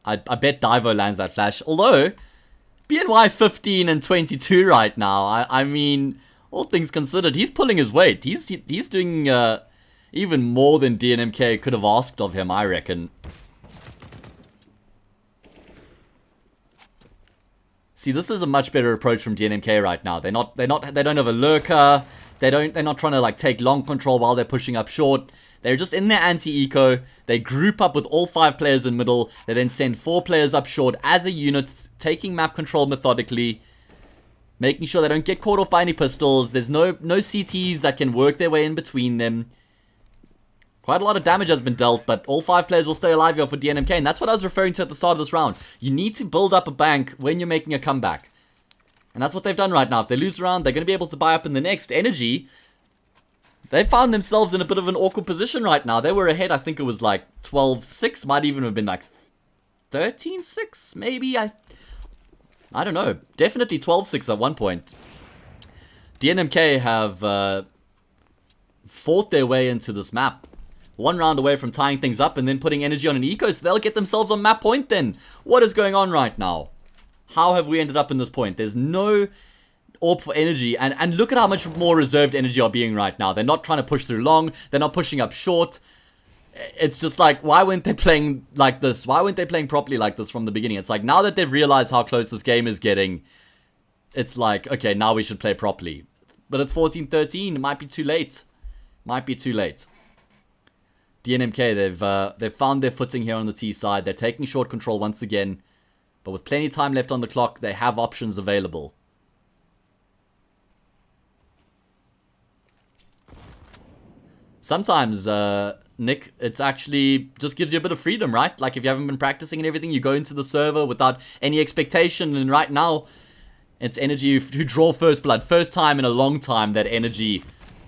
I bet Divo lands that flash. Although, BNY 15 and 22 right now. I mean, all things considered, he's pulling his weight. He's doing even more than DNMK could have asked of him, I reckon. See, this is a much better approach from DNMK right now. They don't have a lurker. They're not trying to like take long control while they're pushing up short. They're just in their anti-eco. They group up with all 5 players in middle. They then send 4 players up short as a unit, taking map control methodically, making sure they don't get caught off by any pistols. There's no CTs that can work their way in between them. Quite a lot of damage has been dealt, but all 5 players will stay alive here for DNMK, and that's what I was referring to at the start of this round. You need to build up a bank when you're making a comeback. And that's what they've done right now. If they lose a round, they're going to be able to buy up in the next. Energy, they found themselves in a bit of an awkward position right now. They were ahead, I think it was like 12-6, might even have been like 13-6, maybe? I don't know. Definitely 12-6 at one point. DNMK have fought their way into this map. 1 round away from tying things up and then putting energy on an eco, so they'll get themselves on map point then. What is going on right now? How have we ended up in this point? There's no AWP for energy, and look at how much more reserved energy are being right now. They're not trying to push through long, they're not pushing up short. It's just like, why weren't they playing like this? Why weren't they playing properly like this from the beginning? It's like, now that they've realized how close this game is getting, it's like, okay, now we should play properly. But it's 14-13, it might be too late. Might be too late. DNMK, they've found their footing here on the T side. They're taking short control once again. But with plenty of time left on the clock, they have options available. Sometimes, Nick, it's actually just gives you a bit of freedom, right? Like if you haven't been practicing and everything, you go into the server without any expectation. And right now, it's Energy who draw first blood. First time in a long time that Energy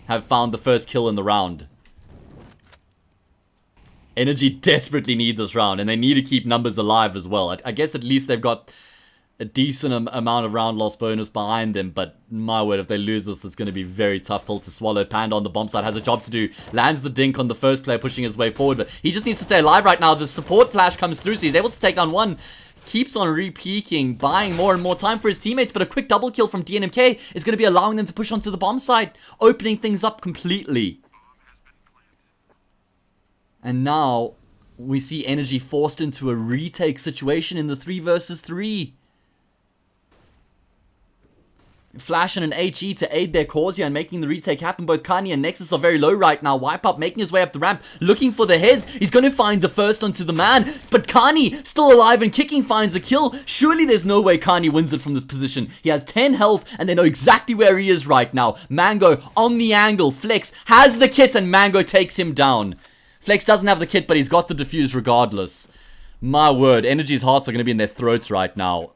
have found the first kill in the round. Energy desperately need this round, and they need to keep numbers alive as well. I guess at least they've got a decent amount of round loss bonus behind them, but my word, if they lose this, it's going to be very tough pill to swallow. Panda on the bomb side has a job to do. Lands the dink on the first player, pushing his way forward, but he just needs to stay alive right now. The support flash comes through, so he's able to take down one. Keeps on re-peeking, buying more and more time for his teammates, but a quick double kill from DNMK is going to be allowing them to push onto the bomb site, opening things up completely. And now, we see Energy forced into a retake situation in the 3 versus 3. Flash and an HE to aid their cause here and making the retake happen. Both Kani and Nexus are very low right now. Wipeout making his way up the ramp, looking for the heads. He's going to find the first onto the man, but Kani still alive and kicking finds a kill. Surely there's no way Kani wins it from this position. He has 10 health and they know exactly where he is right now. Mango on the angle. Flex has the kit and Mango takes him down. Flex doesn't have the kit, but he's got the defuse regardless. My word, Energy's hearts are going to be in their throats right now.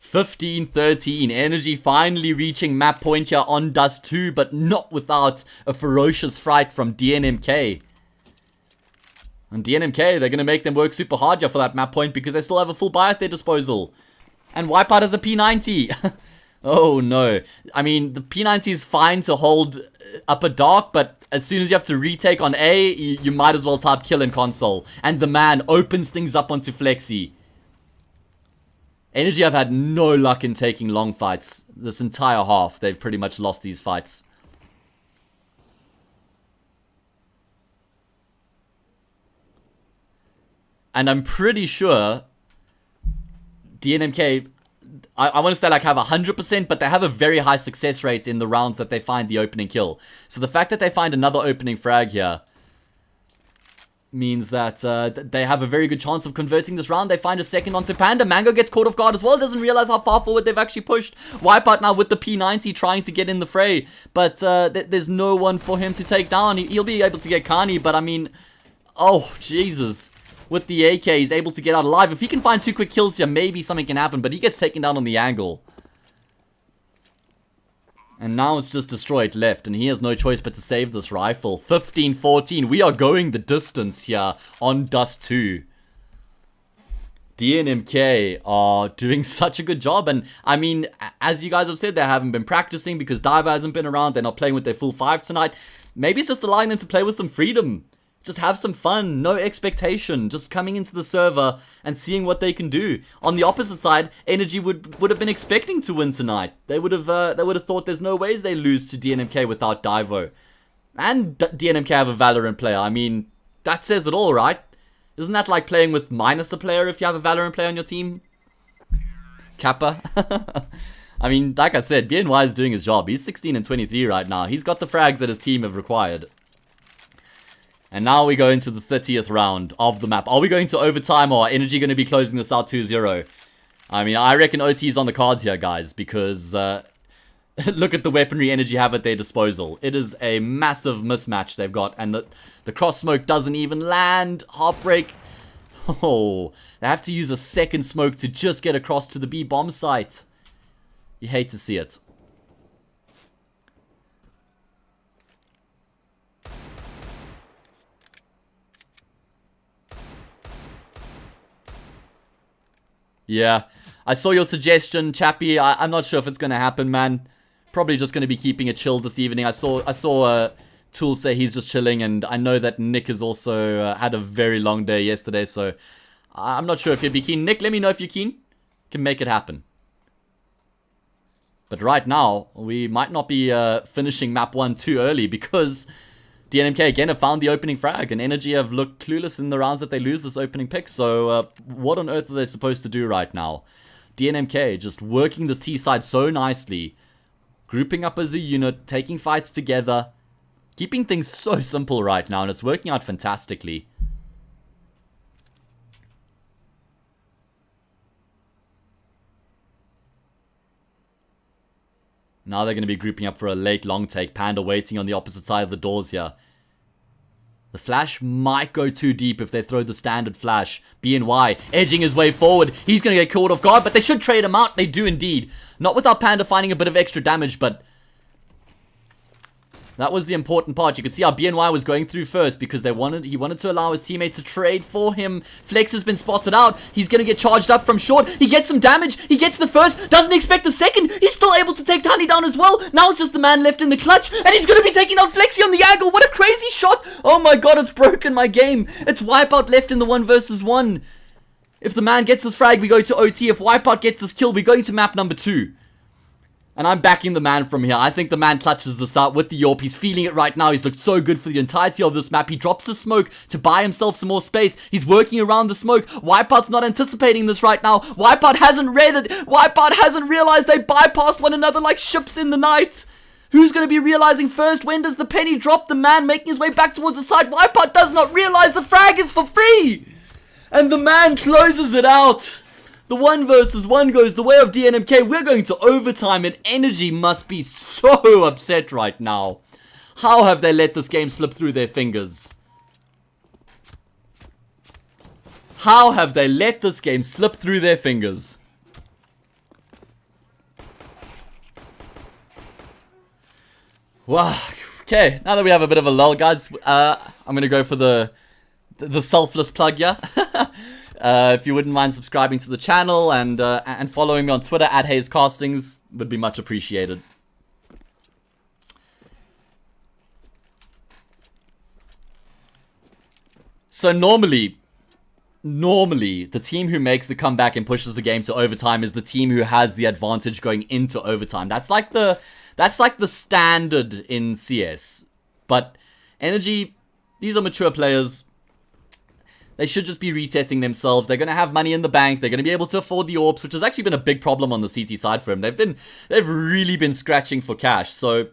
(15-13), Energy finally reaching map point here on Dust 2, but not without a ferocious fright from DNMK. And DNMK, they're going to make them work super hard here for that map point because they still have a full buy at their disposal. And Wipeout has a P90. Oh no. I mean, the P90 is fine to hold upper dark, but as soon as you have to retake on A, you might as well type kill in console. And the man opens things up onto Flexi. Energy have had no luck in taking long fights. This entire half, they've pretty much lost these fights. And I'm pretty sure DNMK, I want to say like have 100%, but they have a very high success rate in the rounds that they find the opening kill. So the fact that they find another opening frag here means that they have a very good chance of converting this round. They find a second onto Panda. Mango gets caught off guard as well. Doesn't realize how far forward they've actually pushed. Wipeout now with the P90 trying to get in the fray. But there's no one for him to take down. He'll be able to get Kani, but I mean, oh, Jesus. With the AK, he's able to get out alive. If he can find 2 quick kills here, maybe something can happen. But he gets taken down on the angle. And now it's just Destroyed left. And he has no choice but to save this rifle. 15-14. We are going the distance here on Dust 2. DNMK are doing such a good job. And I mean, as you guys have said, they haven't been practicing because Diver hasn't been around. They're not playing with their full 5 tonight. Maybe it's just allowing them to play with some freedom. Just have some fun, no expectation. Just coming into the server and seeing what they can do. On the opposite side, Energy would have been expecting to win tonight. They would have thought there's no ways they lose to DNMK without Divo. And DNMK have a Valorant player. I mean, that says it all, right? Isn't that like playing with minus a player if you have a Valorant player on your team? Kappa. I mean, like I said, BNY is doing his job. He's 16 and 23 right now. He's got the frags that his team have required. And now we go into the 30th round of the map. Are we going to overtime or are Energy going to be closing this out 2-0? I mean, I reckon OT is on the cards here, guys, because look at the weaponry Energy have at their disposal. It is a massive mismatch they've got, and the cross smoke doesn't even land. Heartbreak. Oh, they have to use a second smoke to just get across to the B bomb site. You hate to see it. Yeah, I saw your suggestion, Chappie. I'm not sure if it's going to happen, man. Probably just going to be keeping it chill this evening. I saw Tool say he's just chilling, and I know that Nick has also had a very long day yesterday, so I'm not sure if you'd be keen. Nick, let me know if you're keen. Can make it happen. But right now, we might not be finishing map 1 too early because DNMK again have found the opening frag, and Energy have looked clueless in the rounds that they lose this opening pick. So what on earth are they supposed to do right now? DNMK just working this T side so nicely, grouping up as a unit, taking fights together, keeping things so simple right now, and it's working out fantastically. Now they're going to be grouping up for a late long take. Panda waiting on the opposite side of the doors here. The flash might go too deep if they throw the standard flash. BNY edging his way forward. He's going to get caught off guard, but they should trade him out. They do indeed. Not without Panda finding a bit of extra damage, but that was the important part. You could see how BNY was going through first because he wanted to allow his teammates to trade for him. Flex has been spotted out. He's going to get charged up from short. He gets some damage. He gets the first. Doesn't expect the second. He's still able to take Tiny down as well. Now it's just the man left in the clutch. And he's going to be taking out Flexi on the angle. What a crazy shot. Oh my god, it's broken my game. It's Wipeout left in the 1 versus 1. If the man gets this frag, we go to OT. If Wipeout gets this kill, we go to map number 2. And I'm backing the man from here. I think the man clutches this out with the Yorp. He's feeling it right now. He's looked so good for the entirety of this map. He drops his smoke to buy himself some more space. He's working around the smoke. Wipeout's not anticipating this right now. Wipeout hasn't read it. Wipeout hasn't realized they bypassed one another like ships in the night. Who's going to be realizing first? When does the penny drop? The man making his way back towards the side. Wipeout does not realize the frag is for free. And the man closes it out. The 1 versus 1 goes the way of DNMK. We're going to overtime, and Energy must be so upset right now. How have they let this game slip through their fingers? How have they let this game slip through their fingers? Wow. Okay, now that we have a bit of a lull, guys, I'm going to go for the selfless plug here. If you wouldn't mind subscribing to the channel and following me on Twitter at HAzE Castings, would be much appreciated. So normally the team who makes the comeback and pushes the game to overtime is the team who has the advantage going into overtime. That's like the standard in CS. But Energy, these are mature players. They should just be resetting themselves. They're going to have money in the bank. They're going to be able to afford the AWPs, which has actually been a big problem on the CT side for them. They've really been scratching for cash. So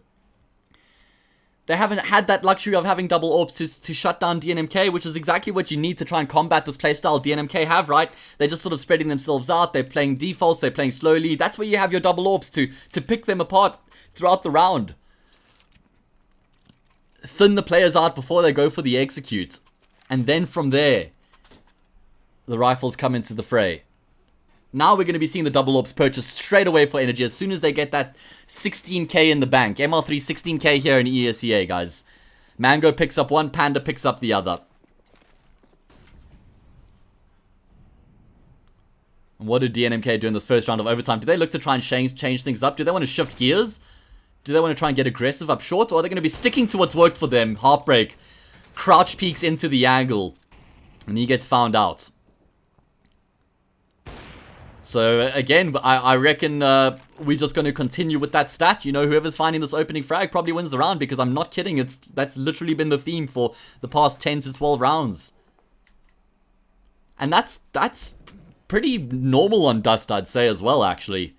they haven't had that luxury of having double AWPs to shut down DNMK, which is exactly what you need to try and combat this playstyle DNMK have, right? They're just sort of spreading themselves out. They're playing defaults. They're playing slowly. That's where you have your double AWPs to pick them apart throughout the round. Thin the players out before they go for the execute. And then from there, the rifles come into the fray. Now we're going to be seeing the double AWPs purchased straight away for Energy as soon as they get that 16k in the bank. ML3 16k here in ESEA, guys. Mango picks up one, Panda picks up the other. What do DNMK do in this first round of overtime? Do they look to try and change things up? Do they want to shift gears? Do they want to try and get aggressive up short? Or are they going to be sticking to what's worked for them? Heartbreak. Crouch peeks into the angle. And he gets found out. So, again, I reckon we're just going to continue with that stat. You know, whoever's finding this opening frag probably wins the round, because I'm not kidding. That's literally been the theme for the past 10 to 12 rounds. And that's pretty normal on Dust, I'd say, as well, actually.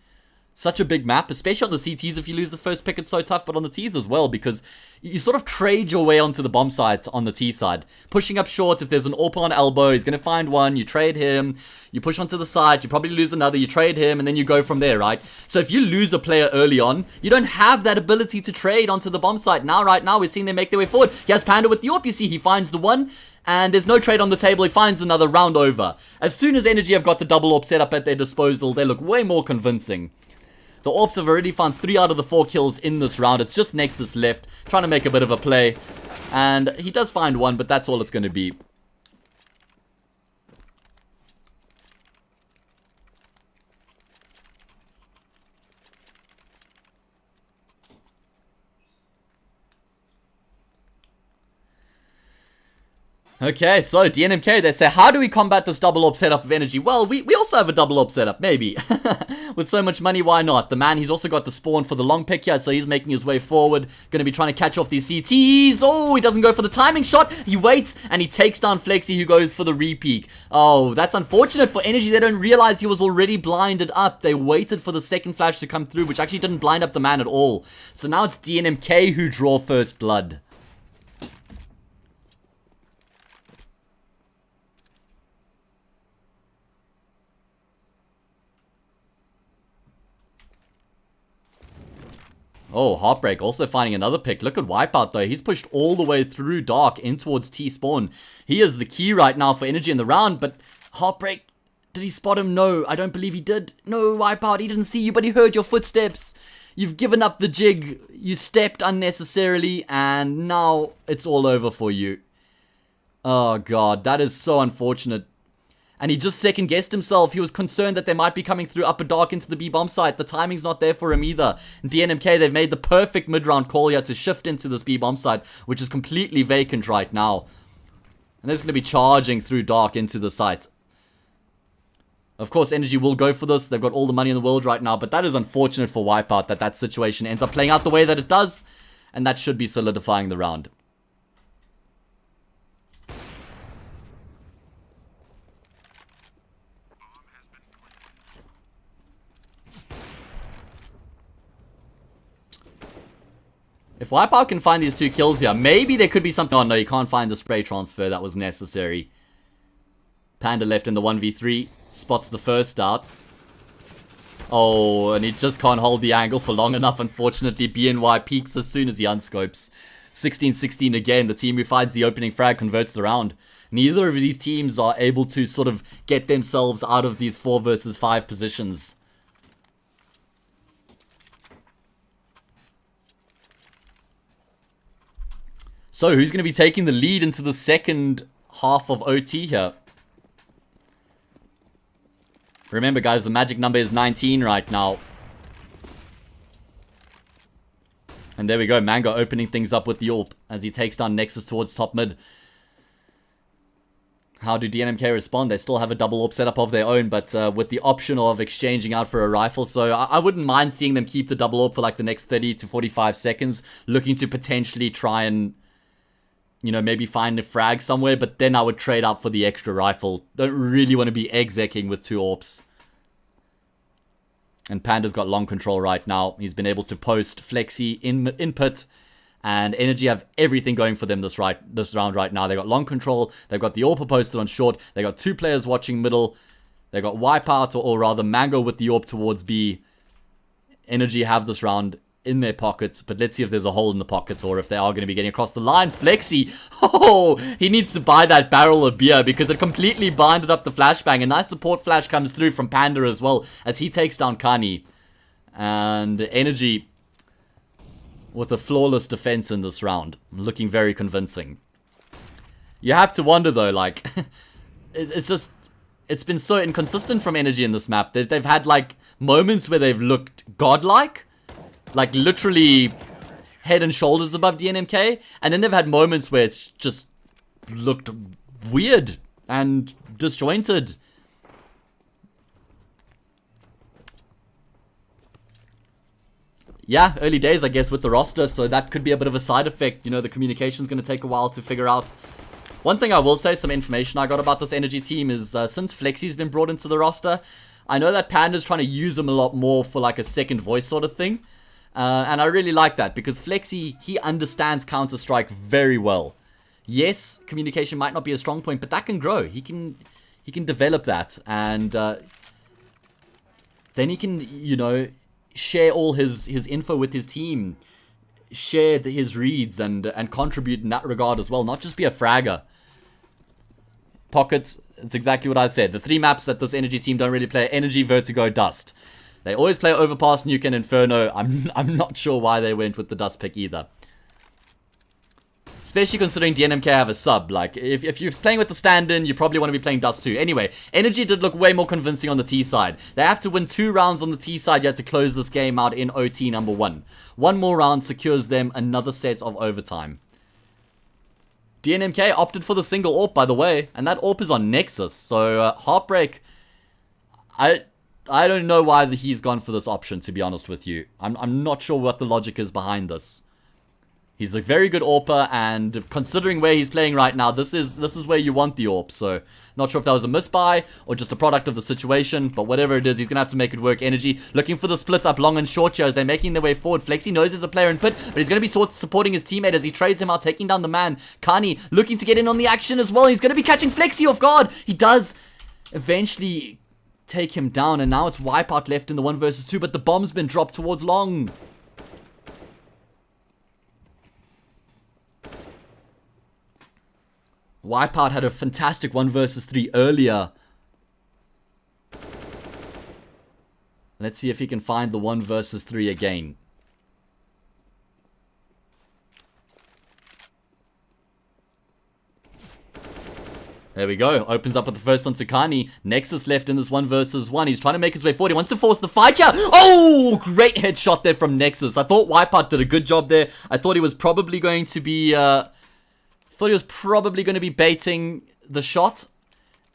Such a big map, especially on the CTs. If you lose the first pick, it's so tough, but on the Ts as well, because you sort of trade your way onto the bomb site on the T side. Pushing up short, if there's an AWP on elbow, he's going to find one, you trade him, you push onto the side, you probably lose another, you trade him, and then you go from there, right? So if you lose a player early on, you don't have that ability to trade onto the bomb site. Now, right now, we're seeing them make their way forward. He has Panda with the AWP, you see, he finds the one, and there's no trade on the table. He finds another, round over. As soon as Energy have got the double AWP set up at their disposal, they look way more convincing. The AWPs have already found 3 out of the 4 kills in this round. It's just Nexus left, trying to make a bit of a play. And he does find one, but that's all it's going to be. Okay, so DNMK, they say, how do we combat this double AWP setup of Energy? Well, we also have a double AWP setup, maybe. With so much money, why not? The man, he's also got the spawn for the long pick here, so he's making his way forward. Going to be trying to catch off these CTs. Oh, he doesn't go for the timing shot. He waits, and he takes down Flexi, who goes for the re-peek. Oh, that's unfortunate for Energy. They don't realize he was already blinded up. They waited for the second flash to come through, which actually didn't blind up the man at all. So now it's DNMK who draw first blood. Oh, Heartbreak also finding another pick. Look at Wipeout, though. He's pushed all the way through Dark in towards T-Spawn. He is the key right now for Energy in the round, but Heartbreak, did he spot him? No, I don't believe he did. No, Wipeout, he didn't see you, but he heard your footsteps. You've given up the jig. You stepped unnecessarily, and now it's all over for you. Oh, God, that is so unfortunate. And he just second-guessed himself. He was concerned that they might be coming through upper dark into the B-bomb site. The timing's not there for him either. And DNMK, they've made the perfect mid-round call here to shift into this B-bomb site, which is completely vacant right now. And they're just going to be charging through dark into the site. Of course, Energy will go for this. They've got all the money in the world right now, but that is unfortunate for Wipeout that situation ends up playing out the way that it does, and that should be solidifying the round. If Wipeout can find these 2 kills here, maybe there could be something. Oh no, you can't find the spray transfer that was necessary. Panda left in the 1v3. Spots the first out. Oh, and he just can't hold the angle for long enough, unfortunately. BNY peaks as soon as he unscopes. 16-16 again. The team who finds the opening frag converts the round. Neither of these teams are able to sort of get themselves out of these 4 versus 5 positions. So, who's going to be taking the lead into the second half of OT here? Remember, guys, the magic number is 19 right now. And there we go, Mango opening things up with the AWP as he takes down Nexus towards top mid. How do DNMK respond? They still have a double AWP setup of their own, but with the option of exchanging out for a rifle. So I wouldn't mind seeing them keep the double AWP for like the next 30 to 45 seconds, looking to potentially try and, you know, maybe find a frag somewhere, but then I would trade up for the extra rifle. Don't really want to be execing with 2 AWPs. And Panda's got long control right now. He's been able to post Flexi in pit. And Energy have everything going for them this round right now. They got long control. They've got the AWP posted on short. They got 2 players watching middle. They got Wipeout, or rather Mango with the AWP towards B. Energy have this round in their pockets, but let's see if there's a hole in the pockets or if they are going to be getting across the line. Flexi, oh, he needs to buy that barrel of beer because it completely binded up the flashbang. A nice support flash comes through from Panda as well as he takes down Kani. And Energy with a flawless defense in this round, looking very convincing. You have to wonder though, like, it's just, it's been so inconsistent from Energy in this map. They've had like moments where they've looked godlike, like literally head and shoulders above DNMK, and then they've had moments where it's just looked weird and disjointed. Yeah, early days, I guess, with the roster, so that could be a bit of a side effect. You know, the communication's going to take a while to figure out. One thing I will say, some information I got about this Energy team is since Flexi's been brought into the roster, I know that Panda's trying to use him a lot more for like a second voice sort of thing. And I really like that because Flexi, he understands Counter-Strike very well. Yes, communication might not be a strong point, but that can grow. He can develop that, and then he can, you know, share all his info with his team, share his reads, and contribute in that regard as well, not just be a fragger. Pockets, it's exactly what I said. The three maps that this Energy team don't really play: Energy, Vertigo, Dust. They always play Overpass, Nuke, and Inferno. I'm not sure why they went with the Dust pick either. Especially considering DNMK have a sub. Like, if you're playing with the stand-in, you probably want to be playing Dust too. Anyway, Energy did look way more convincing on the T side. They have to win 2 rounds on the T side. You have to close this game out in OT number 1. 1 more round secures them another set of overtime. DNMK opted for the single AWP, by the way. And that AWP is on Nexus. So, Heartbreak, I don't know why he's gone for this option, to be honest with you. I'm not sure what the logic is behind this. He's a very good AWPer, and considering where he's playing right now, this is where you want the AWP. So, not sure if that was a misbuy or just a product of the situation, but whatever it is, he's going to have to make it work. Energy looking for the split up long and short here as they're making their way forward. Flexi knows there's a player in pit, but he's going to be supporting his teammate as he trades him out, taking down the man. Kani looking to get in on the action as well. He's going to be catching Flexi off guard. He does eventually take him down, and now it's Wipeout left in the 1 versus 2, but the bomb's been dropped towards long. Wipeout had a fantastic 1 versus 3 earlier. Let's see if he can find the 1 versus 3 again. There we go. Opens up with the first on Tukani. Nexus left in this 1 versus 1. He's trying to make his way forward. He wants to force the fight here. Oh, great headshot there from Nexus. I thought Wipeout did a good job there. I thought he was probably going to be... baiting the shot,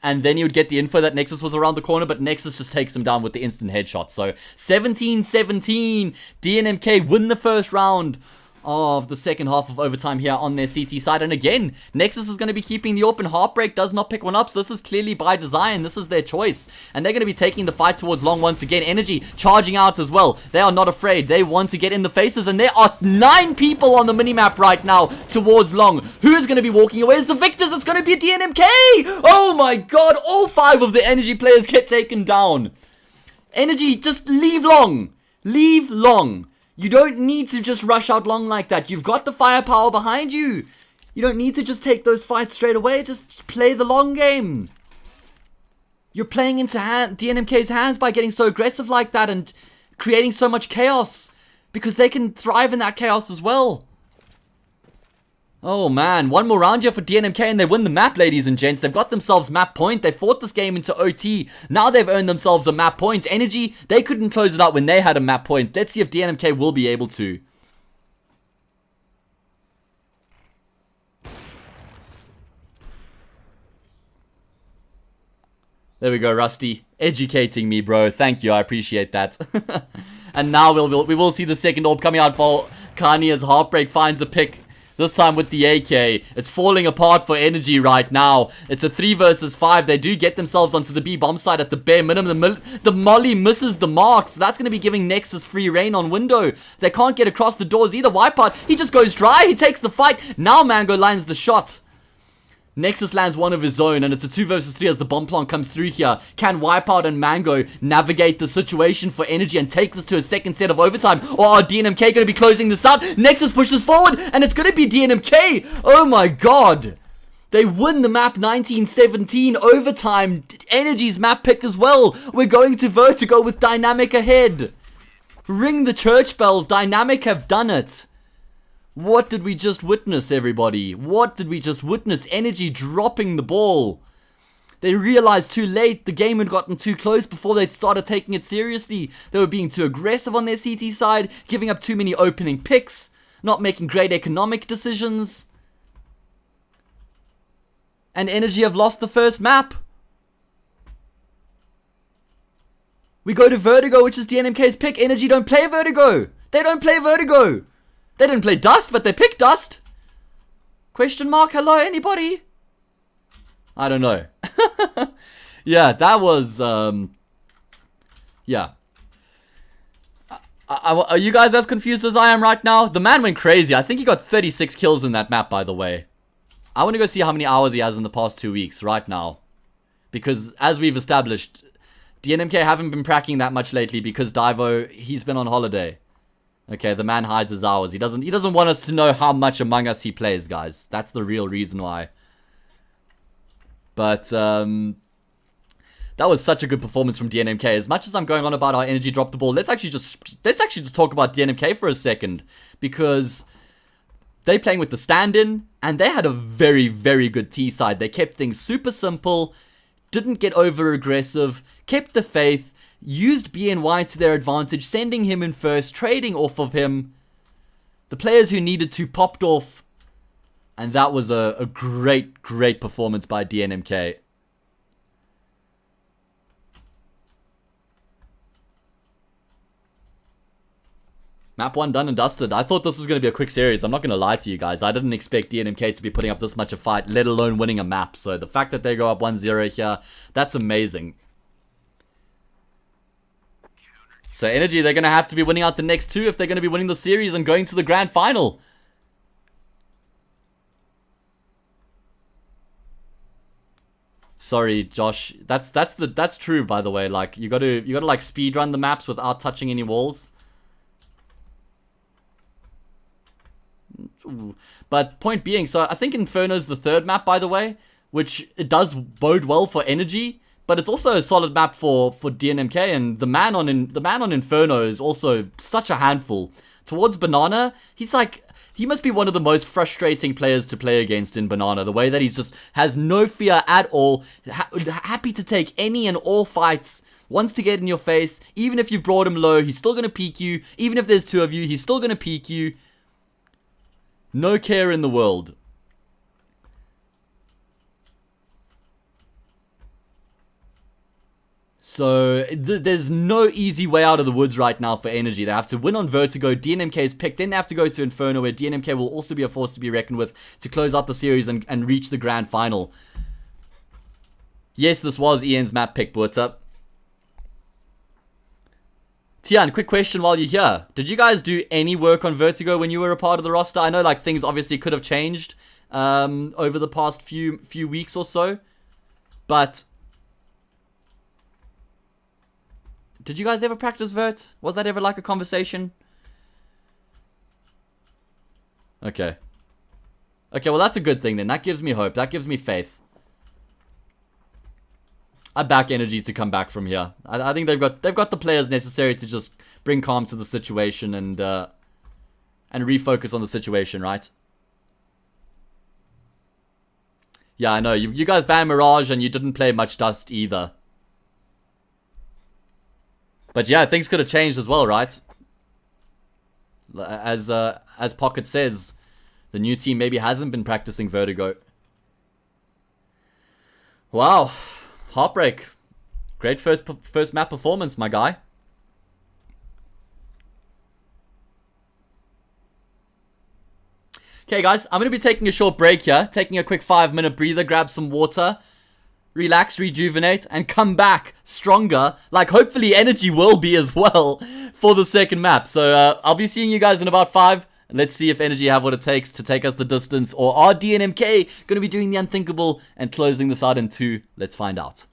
and then he would get the info that Nexus was around the corner, but Nexus just takes him down with the instant headshot. So 17-17, DNMK win the first round of the second half of overtime here on their CT side. And again, Nexus is going to be keeping the open. Heartbreak does not pick one up, so this is clearly by design. This is their choice, and they're going to be taking the fight towards long once again. Energy charging out as well. They are not afraid. They want to get in the faces, and there are 9 people on the minimap right now towards long. Who is going to be walking away as the victors? It's going to be a DNMK! Oh my god, all 5 of the Energy players get taken down. Energy, just leave long. Leave long. You don't need to just rush out long like that. You've got the firepower behind you. You don't need to just take those fights straight away. Just play the long game. You're playing into DNMK's hands by getting so aggressive like that and creating so much chaos, because they can thrive in that chaos as well. Oh man, 1 more round here for DNMK and they win the map, ladies and gents. They've got themselves map point. They fought this game into OT. Now they've earned themselves a map point. Energy, they couldn't close it out when they had a map point. Let's see if DNMK will be able to. There we go, Rusty. Educating me, bro. Thank you, I appreciate that. And now we will see the second orb coming out for Kani as Heartbreak finds a pick. This time with the AK. It's falling apart for Energy right now. It's a 3 versus 5. They do get themselves onto the B bomb side at the bare minimum. The molly misses the mark, so that's going to be giving Nexus free reign on window. They can't get across the doors either. Wipeout, he just goes dry. He takes the fight. Now Mango lands the shot. Nexus lands one of his own, and it's a 2 versus 3 as the bomb plant comes through here. Can Wipeout and Mango navigate the situation for Energy and take this to a second set of overtime? Or are DNMK going to be closing this out? Nexus pushes forward, and it's going to be DNMK. Oh my god. They win the map 19-17 overtime. Energy's map pick as well. We're going to Vertigo with Dynamic ahead. Ring the church bells. Dynamic have done it. What did we just witness, everybody? What did we just witness? Energy dropping the ball. They realized too late the game had gotten too close before they'd started taking it seriously. They were being too aggressive on their CT side, giving up too many opening picks, not making great economic decisions. And Energy have lost the first map. We go to Vertigo, which is DNMK's pick. Energy don't play Vertigo. They don't play Vertigo. They didn't play Dust, but they picked Dust. Question mark? Hello, anybody? I don't know. Yeah, that was, yeah. Are you guys as confused as I am right now? The man went crazy. I think he got 36 kills in that map, by the way. I want to go see how many hours he has in the past 2 weeks right now. Because, as we've established, DNMK haven't been pracking that much lately because Divo, he's been on holiday. Okay, the man hides his hours. He doesn't want us to know how much Among Us he plays, guys. That's the real reason why. But, that was such a good performance from DNMK. As much as I'm going on about how Energy dropped the ball, let's actually just talk about DNMK for a second. Because they playing with the stand-in, and they had a very, very good T side. They kept things super simple, didn't get over-aggressive, kept the faith, used BNY to their advantage, sending him in first, trading off of him. The players who needed to popped off. And that was a great, great performance by DNMK. Map 1 done and dusted. I thought this was going to be a quick series. I'm not going to lie to you guys. I didn't expect DNMK to be putting up this much a fight, let alone winning a map. So the fact that they go up 1-0 here, that's amazing. So Energy, they're going to have to be winning out the next two if they're going to be winning the series and going to the grand final. Sorry, Josh. That's true, by the way. Like you got to like speed run the maps without touching any walls. But point being, so I think Inferno's the third map, by the way, which it does bode well for Energy, but it's also a solid map for DNMK, and the man on Inferno is also such a handful. Towards Banana, he must be one of the most frustrating players to play against in Banana. The way that he's just has no fear at all, happy to take any and all fights, wants to get in your face. Even if you've brought him low, he's still going to peek you. Even if there's two of you, he's still going to peek you. No care in the world. So, there's no easy way out of the woods right now for Energy. They have to win on Vertigo. DNMK's picked. Then they have to go to Inferno, where DNMK will also be a force to be reckoned with to close out the series and reach the grand final. Yes, this was Ian's map pick, but what's up? Tian, quick question while you're here. Did you guys do any work on Vertigo when you were a part of the roster? I know like things obviously could have changed over the past few weeks or so. But did you guys ever practice Vert? Was that ever like a conversation? Okay. Okay, well that's a good thing then. That gives me hope. That gives me faith. I back Energy to come back from here. I think they've got the players necessary to just bring calm to the situation and refocus on the situation, right? Yeah, I know. You guys banned Mirage and you didn't play much Dust either. But yeah, things could have changed as well, right? As Pocket says, the new team maybe hasn't been practicing Vertigo. Wow. Heartbreak. Great first map performance, my guy. Okay, guys, I'm going to be taking a short break here. Taking a quick 5-minute breather, grab some water, relax, rejuvenate, and come back stronger. Like, hopefully Energy will be as well for the second map. So, I'll be seeing you guys in about 5. Let's see if Energy have what it takes to take us the distance, or are DNMK going to be doing the unthinkable and closing this out in 2? Let's find out.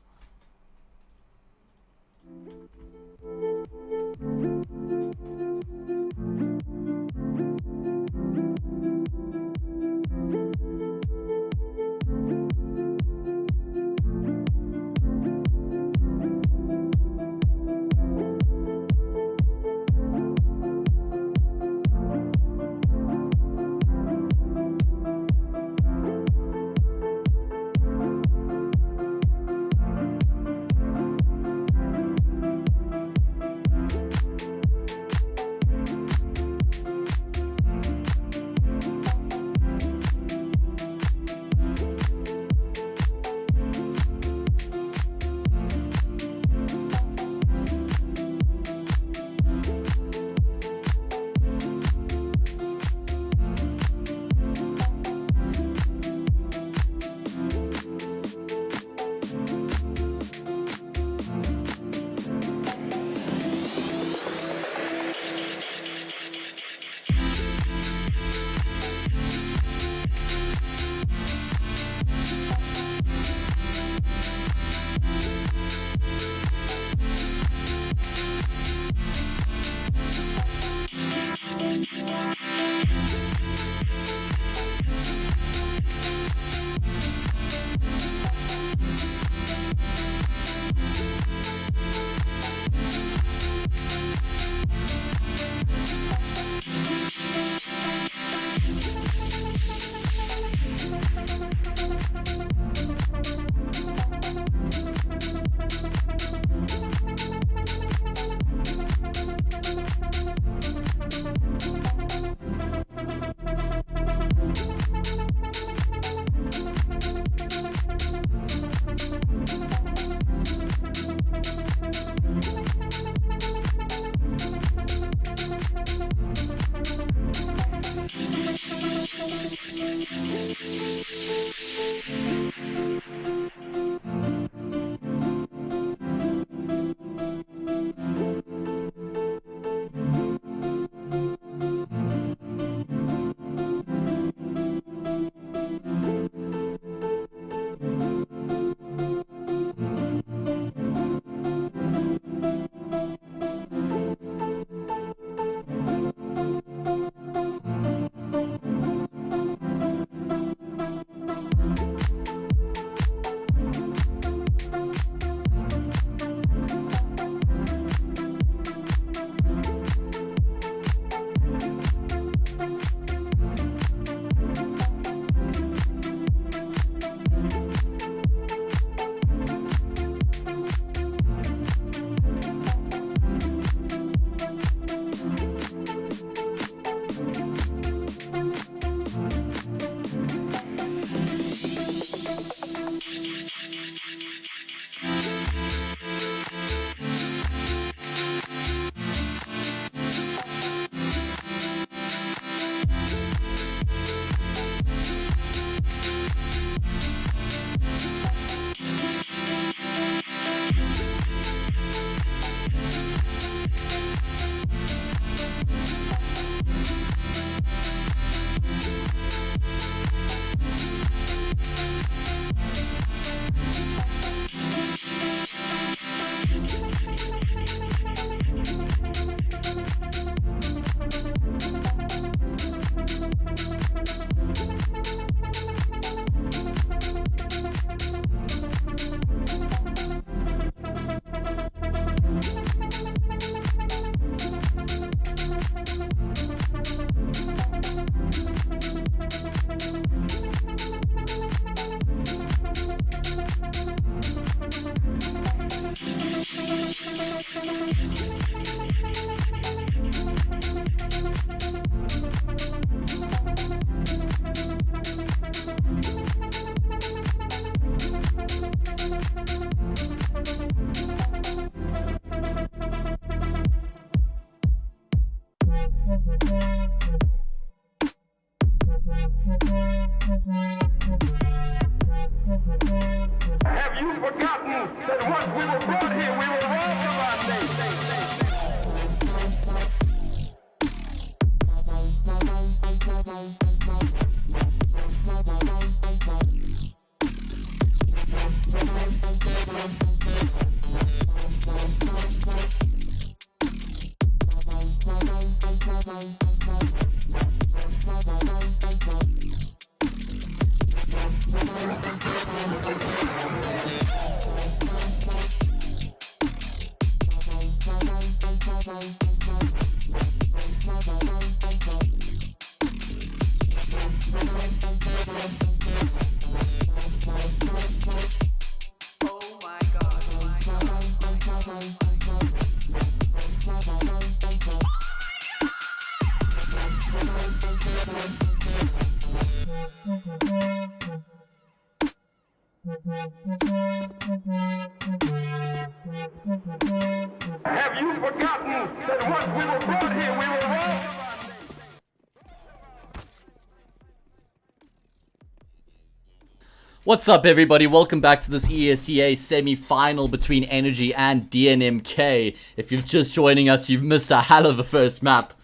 What's up, everybody? Welcome back to this ESEA semi-final between Energy and DNMK. If you're just joining us, you've missed a hell of a first map.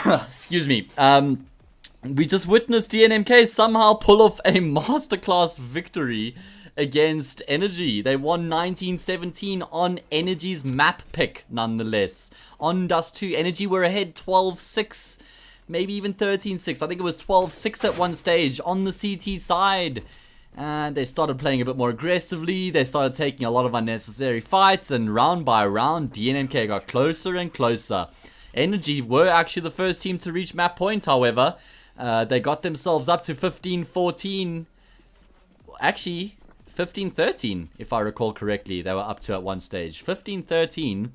Excuse me. We just witnessed DNMK somehow pull off a masterclass victory against Energy. They won 19-17 on Energy's map pick, nonetheless. On Dust 2, Energy were ahead 12-6. Maybe even 13-6. I think it was 12-6 at one stage on the CT side. And they started playing a bit more aggressively. They started taking a lot of unnecessary fights. And round by round, DNMK got closer and closer. Energy were actually the first team to reach map point, however. They got themselves up to 15-14. Actually, 15-13, if I recall correctly. They were up to at one stage. 15-13.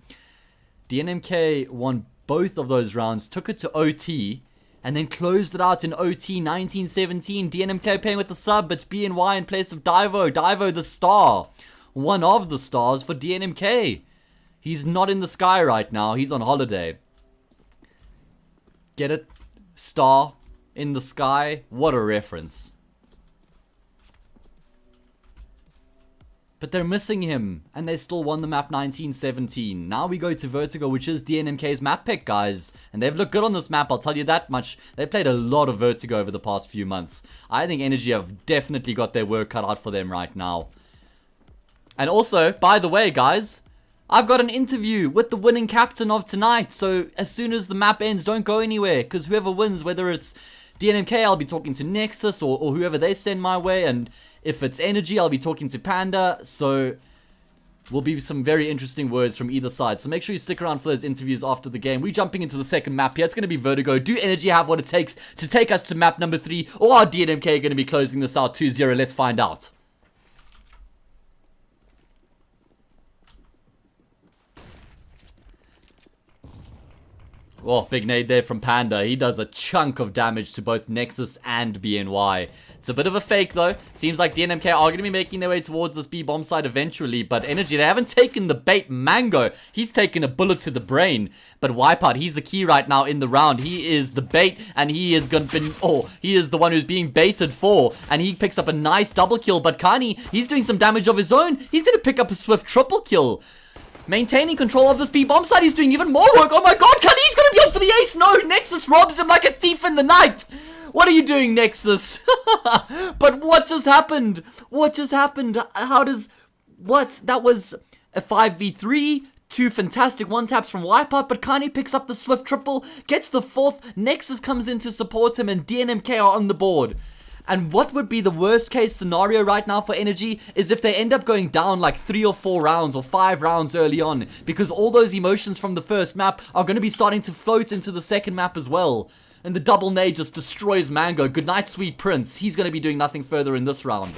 DNMK won both of those rounds, took it to OT, and then closed it out in OT 19-17. DNMK playing with the sub, it's BNY in place of Divo. Divo the star. One of the stars for DNMK. He's not in the sky right now, he's on holiday. Get it? Star in the sky. What a reference. But they're missing him, and they still won the map 19-17. Now we go to Vertigo, which is DNMK's map pick, guys. And they've looked good on this map, I'll tell you that much. They played a lot of Vertigo over the past few months. I think Energy have definitely got their work cut out for them right now. And also, by the way, guys, I've got an interview with the winning captain of tonight. So as soon as the map ends, don't go anywhere, because whoever wins, whether it's DNMK, I'll be talking to Nexus or whoever they send my way, and if it's Energy, I'll be talking to Panda. So will be some very interesting words from either side. So make sure you stick around for those interviews after the game. We're jumping into the second map here. It's going to be Vertigo. Do Energy have what it takes to take us to map number 3? Or are DNMK going to be closing this out 2-0? Let's find out. Oh, big nade there from Panda. He does a chunk of damage to both Nexus and BNY. It's a bit of a fake, though. Seems like DNMK are going to be making their way towards this B-bomb site eventually. But Energy, they haven't taken the bait. Mango, he's taken a bullet to the brain. But Wipeout, he's the key right now in the round. He is the bait, and he is going to be... Oh, he is the one who's being baited for. And he picks up a nice double kill. But Kani, he's doing some damage of his own. He's going to pick up a swift triple kill. Maintaining control of this B-bomb site. He's doing even more work. Oh my god, Kani's going to be up for the ace. No, Nexus robs him like a thief in the night. What are you doing, Nexus? But what just happened? What just happened? How does... What? That was a 5v3. 2 fantastic one-taps from Wipeout, but Kani picks up the swift triple, gets the 4th. Nexus comes in to support him, and DNMK are on the board. And what would be the worst case scenario right now for Energy is if they end up going down like 3 or 4 rounds or 5 rounds early on, because all those emotions from the first map are going to be starting to float into the second map as well. And the double nade just destroys Mango. Goodnight, Sweet Prince. He's going to be doing nothing further in this round.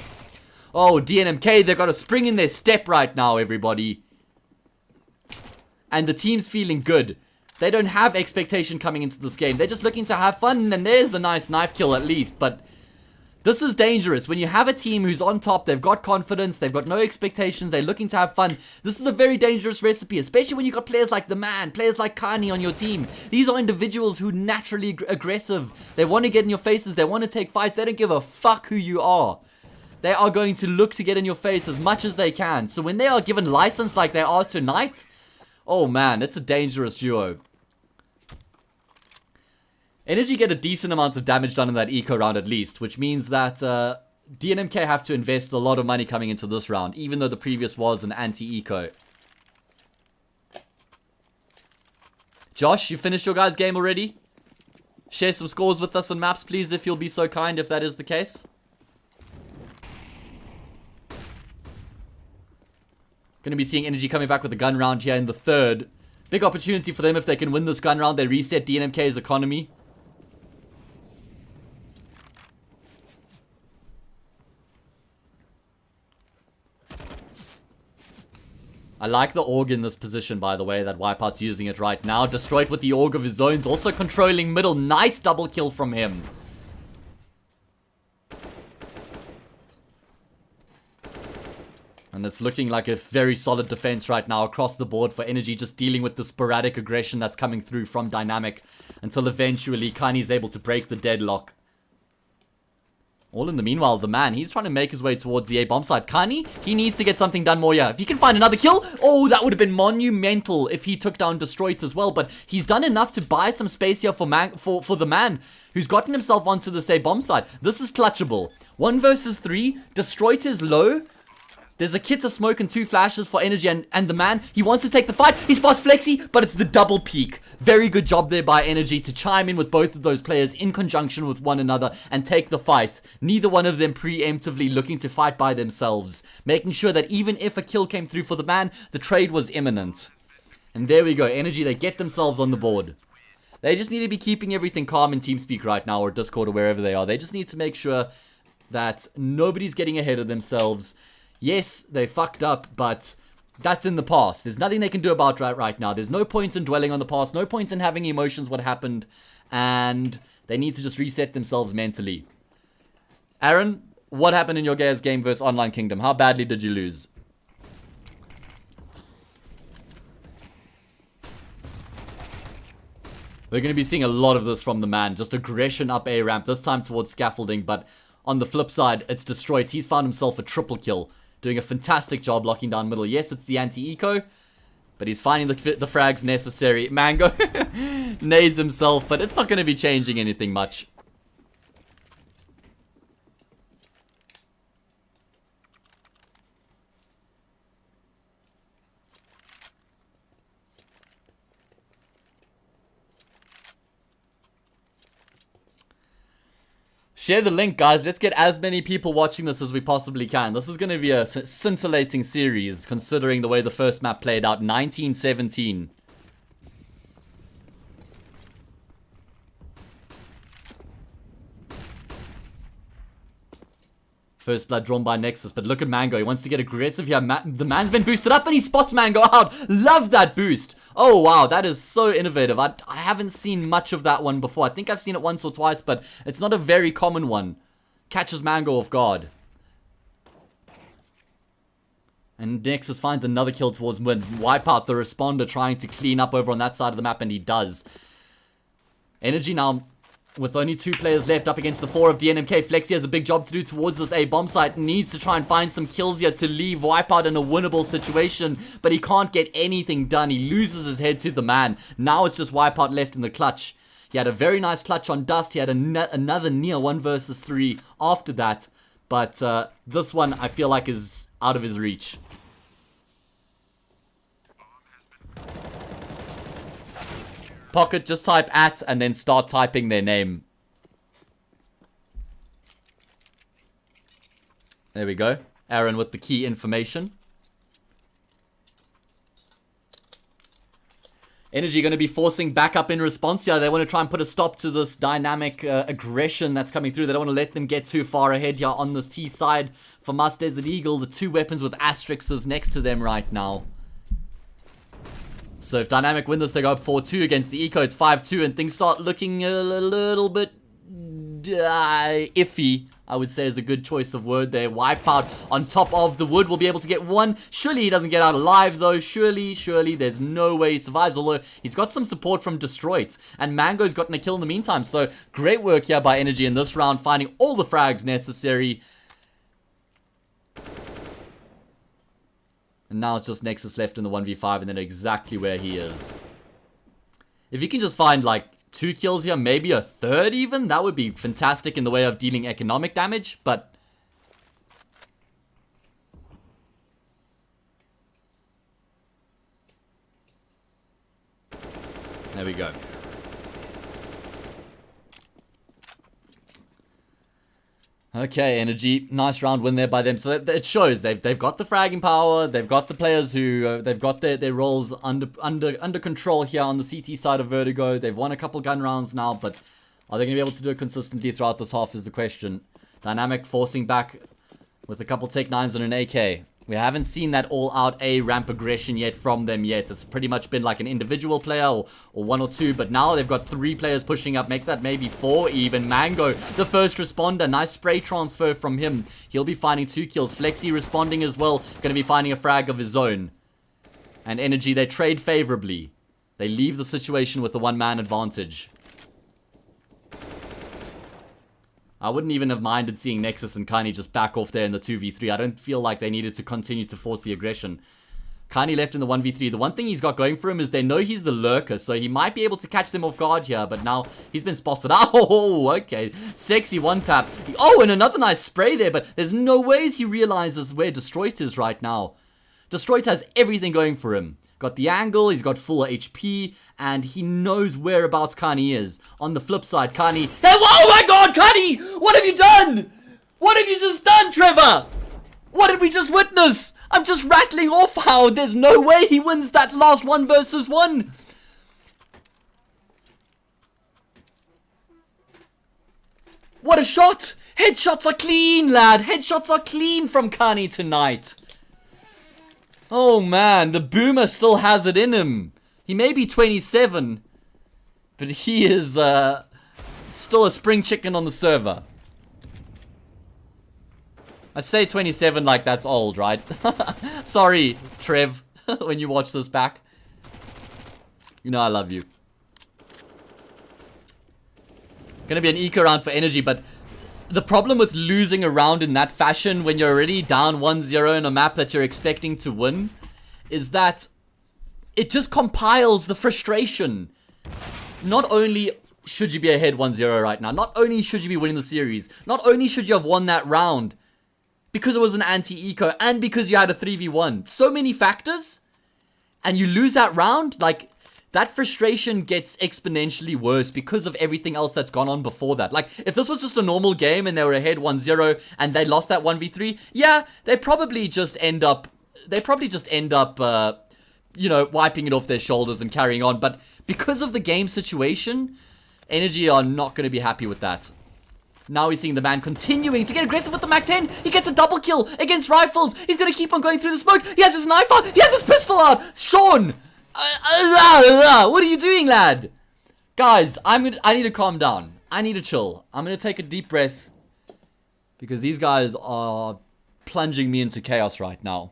Oh, DNMK, they've got a spring in their step right now, everybody. And the team's feeling good. They don't have expectation coming into this game. They're just looking to have fun, and there's a nice knife kill at least, but... This is dangerous. When you have a team who's on top, they've got confidence, they've got no expectations, they're looking to have fun. This is a very dangerous recipe, especially when you've got players like the Man, players like Kani on your team. These are individuals who are naturally aggressive. They want to get in your faces, they want to take fights, they don't give a fuck who you are. They are going to look to get in your face as much as they can. So when they are given license like they are tonight, oh man, it's a dangerous duo. Energy get a decent amount of damage done in that eco round at least, which means that DNMK have to invest a lot of money coming into this round, even though the previous was an anti-eco. Josh, you finished your guys' game already? Share some scores with us on maps, please, if you'll be so kind, if that is the case. Going to be seeing Energy coming back with a gun round here in the third. Big opportunity for them if they can win this gun round. They reset DNMK's economy. I like the Org in this position, by the way, that Wipeout's using it right now. Destroyed with the Org of his zones, also controlling middle. Nice double kill from him. And it's looking like a very solid defense right now across the board for Energy, just dealing with the sporadic aggression that's coming through from Dynamic until eventually Kani's able to break the deadlock. All in the meanwhile, the man, he's trying to make his way towards the A bomb site. Kani, he needs to get something done more here. If he can find another kill, oh, that would have been monumental if he took down Destroyed as well. But he's done enough to buy some space here for the man who's gotten himself onto this A bomb site. This is clutchable. 1 versus 3. Destroyed is low. There's a kit of smoke and 2 flashes for Energy, and the man, he wants to take the fight. He spots Flexi, but it's the double peek. Very good job there by Energy to chime in with both of those players in conjunction with one another and take the fight. Neither one of them preemptively looking to fight by themselves, making sure that even if a kill came through for the man, the trade was imminent. And there we go, Energy, they get themselves on the board. They just need to be keeping everything calm in TeamSpeak right now, or Discord, or wherever they are. They just need to make sure that nobody's getting ahead of themselves. Yes, they fucked up, but that's in the past. There's nothing they can do about it right now. There's no point in dwelling on the past, no point in having emotions what happened, and they need to just reset themselves mentally. Aaron, what happened in your guys' game versus Online Kingdom? How badly did you lose? We're going to be seeing a lot of this from the man. Just aggression up A ramp, this time towards scaffolding, but on the flip side, it's Destroyed. He's found himself a triple kill. Doing a fantastic job locking down middle. Yes, it's the anti-eco, but he's finding the frags necessary. Mango nades himself, but it's not going to be changing anything much. Share the link, guys. Let's get as many people watching this as we possibly can. This is going to be a scintillating series, considering the way the first map played out. 1917. First blood drawn by Nexus, but look at Mango. He wants to get aggressive here. The man's been boosted up and he spots Mango out. Love that boost. Oh, wow. That is so innovative. I haven't seen much of that one before. I think I've seen it once or twice, but it's not a very common one. Catches Mango off guard. And Nexus finds another kill towards mid. Wipeout, the responder, trying to clean up over on that side of the map, and he does. Energy now with only 2 players left up against the 4 of DNMK. Flexi has a big job to do towards this A bomb site. Needs to try and find some kills here to leave Wipeout in a winnable situation, but he can't get anything done. He loses his head to the man. Now it's just Wipeout left in the clutch. He had a very nice clutch on Dust. He had another near 1 versus 3 after that, but this one I feel like is out of his reach. Pocket, just type @ and then start typing their name. There we go. Aaron with the key information. Energy going to be forcing back up in response here. They want to try and put a stop to this dynamic aggression that's coming through. They don't want to let them get too far ahead here on this T side. For Must Desert Eagle, the 2 weapons with asterisks next to them right now. So if Dynamic win this, they go up 4-2 against the Eco. It's 5-2, and things start looking a little bit iffy, I would say is a good choice of word there. Wipeout on top of the wood will be able to get 1. Surely he doesn't get out alive, though. Surely, there's no way he survives, although he's got some support from Destroyed. And Mango's gotten a kill in the meantime, so great work here by Energy in this round, finding all the frags necessary. And now it's just Nexus left in the 1v5, and then exactly where he is. If you can just find, like, 2 kills here, maybe a 3rd even, that would be fantastic in the way of dealing economic damage, but there we go. Okay, Energy, nice round win there by them. So it shows they've got the fragging power. They've got the players who they've got their roles under control here on the CT side of Vertigo. They've won a couple gun rounds now, but are they going to be able to do it consistently throughout this half is the question. Dynamic forcing back with a couple take 9s and an AK. We haven't seen that all-out A ramp aggression yet from them yet. It's pretty much been like an individual player or 1 or 2. But now they've got 3 players pushing up. Make that maybe 4 even. Mango, the first responder. Nice spray transfer from him. He'll be finding 2 kills. Flexi responding as well. Going to be finding a frag of his own. And Energy, they trade favorably. They leave the situation with the 1-man advantage. I wouldn't even have minded seeing Nexus and Kani just back off there in the 2v3. I don't feel like they needed to continue to force the aggression. Kani left in the 1v3. The one thing he's got going for him is they know he's the lurker, so he might be able to catch them off guard here, but now he's been spotted. Oh, okay. Sexy one tap. Oh, and another nice spray there, but there's no ways he realizes where Destroyed is right now. Destroyed has everything going for him. Got the angle, he's got full HP, and he knows whereabouts Kani is. On the flip side, Kani... Hey, oh my god, Kani! What have you done? What have you just done, Trevor? What did we just witness? I'm just rattling off how there's no way he wins that last 1 versus 1. What a shot! Headshots are clean, lad. Headshots are clean from Kani tonight. Oh man, the boomer still has it in him. He may be 27, but he is still a spring chicken on the server. I say 27 like that's old, right? Sorry, Trev, when you watch this back. You know I love you. Gonna be an eco round for energy, but the problem with losing a round in that fashion when you're already down 1-0 in a map that you're expecting to win is that it just compiles the frustration. Not only should you be ahead 1-0 right now, not only should you be winning the series, not only should you have won that round, because it was an anti-eco, and because you had a 3v1. So many factors, and you lose that round, like, that frustration gets exponentially worse because of everything else that's gone on before that. Like, if this was just a normal game and they were ahead 1-0 and they lost that 1v3, yeah, they probably just end up, you know, wiping it off their shoulders and carrying on. But because of the game situation, Energy are not going to be happy with that. Now we're seeing the man continuing to get aggressive with the MAC-10. He gets a double kill against rifles. He's going to keep on going through the smoke. He has his knife out. He has his pistol out. Sean! What are you doing, lad? Guys, I need to calm down. I need to chill. I'm going to take a deep breath. Because these guys are plunging me into chaos right now.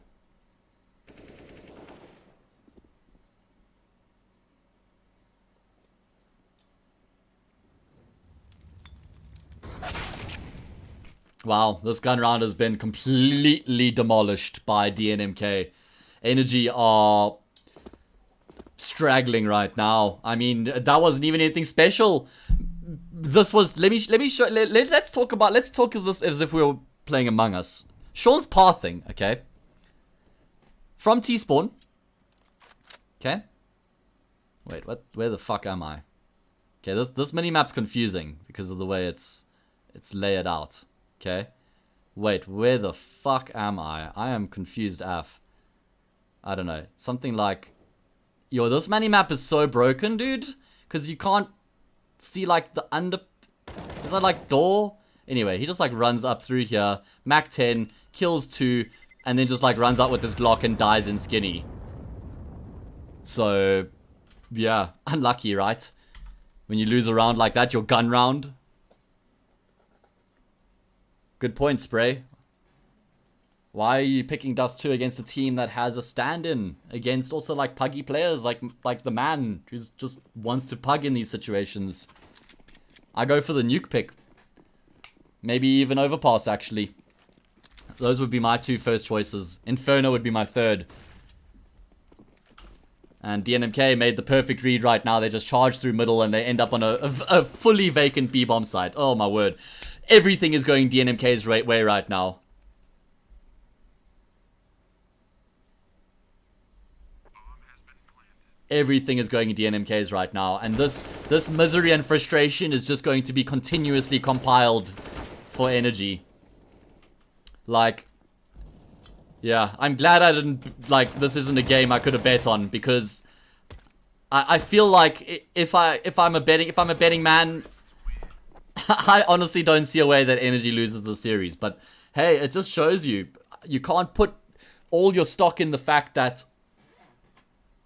Wow, this gun round has been completely demolished by DNMK. Energy are straggling right now. I mean, that wasn't even anything special. This was, let's talk as if we were playing Among Us. Sean's pathing, okay? From T-spawn. Okay? Wait, where the fuck am I? Okay, this mini-map's confusing because of the way it's layered out. Okay. Wait, where the fuck am I? I am confused AF. I don't know. Something like... Yo, this mini-map is so broken, dude. Because you can't see, like, the under... Is that, like, door? Anyway, he just, like, runs up through here. MAC-10, kills 2, and then just, like, runs out with his Glock and dies in skinny. So, yeah. Unlucky, right? When you lose a round like that, your gun round... Good point, Spray. Why are you picking Dust 2 against a team that has a stand-in against also like puggy players like the man who just wants to pug in these situations? I go for the nuke pick. Maybe even overpass, actually. Those would be my 2 first choices. Inferno would be my 3rd. And DNMK made the perfect read right now. They just charge through middle and they end up on a fully vacant B-bomb site. Oh my word. Everything is going DNMK's way right now. Everything is going DNMK's right now. And this misery and frustration is just going to be continuously compiled for Energy. Like, yeah, I'm glad I didn't, like, this isn't a game I could have bet on, because I feel like if I'm a betting man, I honestly don't see a way that Energy loses the series. But hey, it just shows you can't put all your stock in the fact that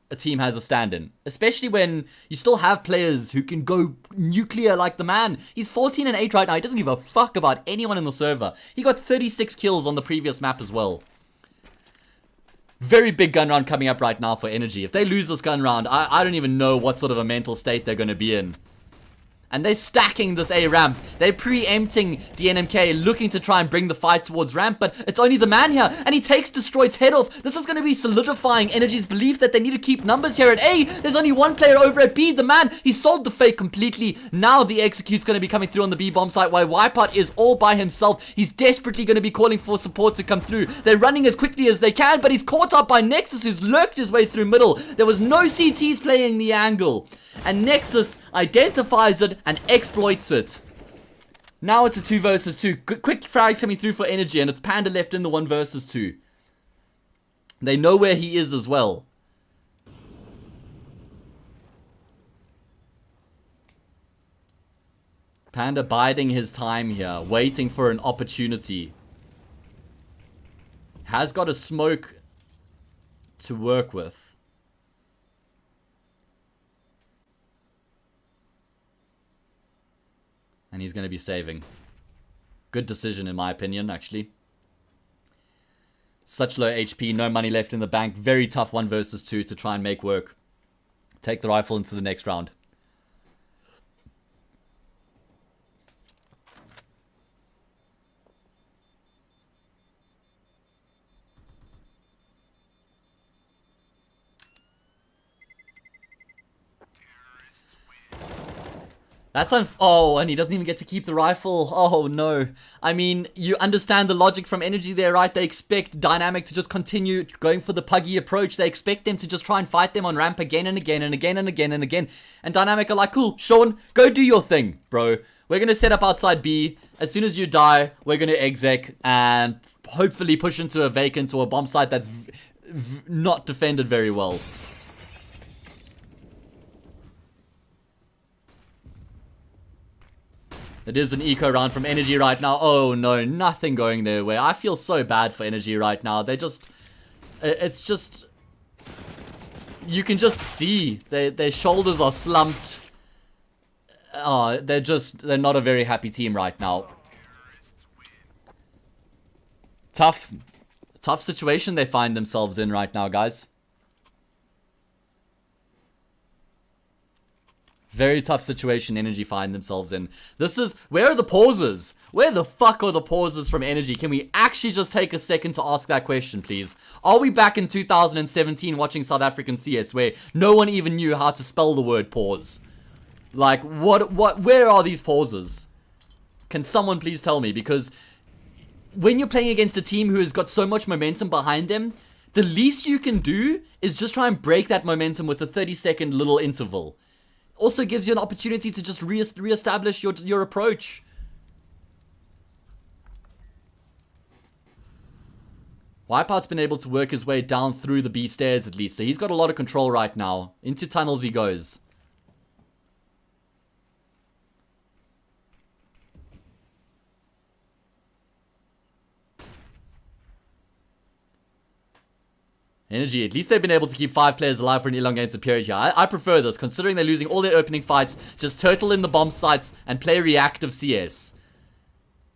a team has a stand-in, especially when you still have players who can go nuclear like the man. He's 14-8 right now. He doesn't give a fuck about anyone in the server. He got 36 kills on the previous map as well. Very big gun round coming up right now for Energy. If they lose this gun round, I don't even know what sort of a mental state they're going to be in. And they're stacking this A ramp. They're preempting DNMK, looking to try and bring the fight towards ramp, but it's only the man here, and he takes Destroyed's head off. This is going to be solidifying Energy's belief that they need to keep numbers here at A. There's only one player over at B. The man, he sold the fake completely. Now the execute's going to be coming through on the B bomb site, while Wipeout is all by himself. He's desperately going to be calling for support to come through. They're running as quickly as they can, but he's caught up by Nexus, who's lurked his way through middle. There was no CTs playing the angle, and Nexus identifies it and exploits it. Now it's a 2 versus 2. Quick frags coming through for Energy, and it's Panda left in the 1 versus 2. They know where he is as well. Panda biding his time here, waiting for an opportunity. Has got a smoke to work with. And he's going to be saving. Good decision in my opinion, actually. Such low HP, no money left in the bank. Very tough 1 versus 2 to try and make work. Take the rifle into the next round. That's oh, and he doesn't even get to keep the rifle. Oh, no. I mean, you understand the logic from Energy there, right? They expect Dynamic to just continue going for the puggy approach. They expect them to just try and fight them on ramp again and again and again and again and again. And Dynamic are like, cool, Sean, go do your thing, bro. We're going to set up outside B. As soon as you die, we're going to exec and hopefully push into a vacant or a bomb site that's not defended very well. It is an eco round from Energy right now. Oh no, nothing going their way. I feel so bad for Energy right now. They just... It's just... You can just see their shoulders are slumped. Oh, they're not a very happy team right now. Tough situation they find themselves in right now, guys. Very tough situation Energy find themselves in. This is... Where are the pauses? Where the fuck are the pauses from Energy? Can we actually just take a second to ask that question, please? Are we back in 2017 watching South African CS where no one even knew how to spell the word pause? Like, where are these pauses? Can someone please tell me? Because when you're playing against a team who has got so much momentum behind them, the least you can do is just try and break that momentum with a 30-second little interval. Also gives you an opportunity to just re-establish your approach. Wipeout's been able to work his way down through the B stairs at least, so he's got a lot of control right now. Into tunnels he goes. Energy, at least they've been able to keep 5 players alive for an elongated period here. I prefer this, considering they're losing all their opening fights. Just turtle in the bomb sites and play reactive CS.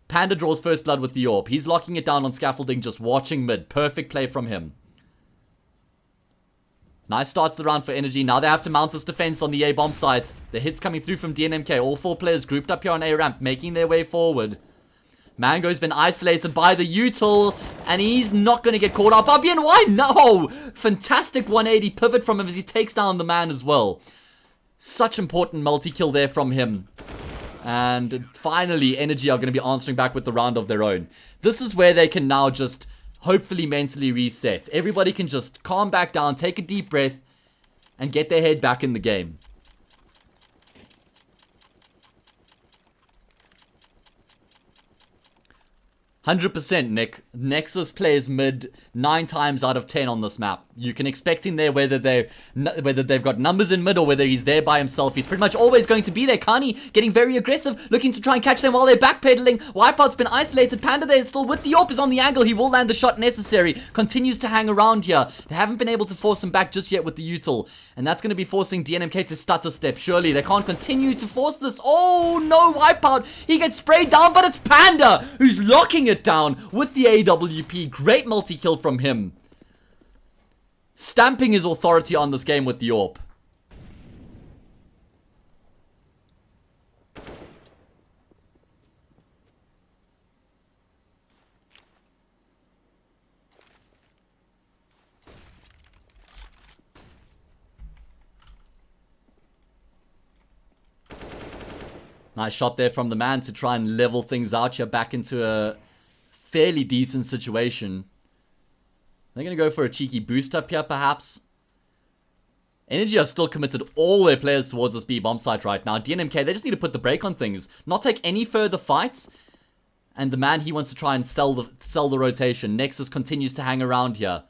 Panda draws first blood with the AWP. He's locking it down on scaffolding, just watching mid. Perfect play from him. Nice starts the round for Energy. Now they have to mount this defense on the A bomb site. The hits coming through from DNMK. All 4 players grouped up here on A ramp, making their way forward. Mango's been isolated by the util, and he's not going to get caught up. BNY, no! Fantastic 180 pivot from him as he takes down the man as well. Such important multi-kill there from him. And finally, Energy are going to be answering back with the round of their own. This is where they can now just hopefully mentally reset. Everybody can just calm back down, take a deep breath, and get their head back in the game. 100%, Nick. Nexus plays mid 9 times out of 10 on this map. You can expect him there whether they've got numbers in mid or whether he's there by himself. He's pretty much always going to be there. Kani getting very aggressive, looking to try and catch them while they're backpedaling. Wipeout's been isolated. Panda there still with the AWP is on the angle. He will land the shot necessary. Continues to hang around here. They haven't been able to force him back just yet with the util. And that's going to be forcing DNMK to stutter step. Surely they can't continue to force this. Oh no, Wipeout. He gets sprayed down, but it's Panda who's locking it down with the AWP. Great multi-kill from him. Stamping his authority on this game with the AWP. Nice shot there from the man to try and level things out here back into a fairly decent situation. They're going to go for a cheeky boost up here, perhaps. Energy have still committed all their players towards this B bomb site right now. DNMK, they just need to put the brake on things. Not take any further fights. And the man, he wants to try and sell the rotation. Nexus continues to hang around here.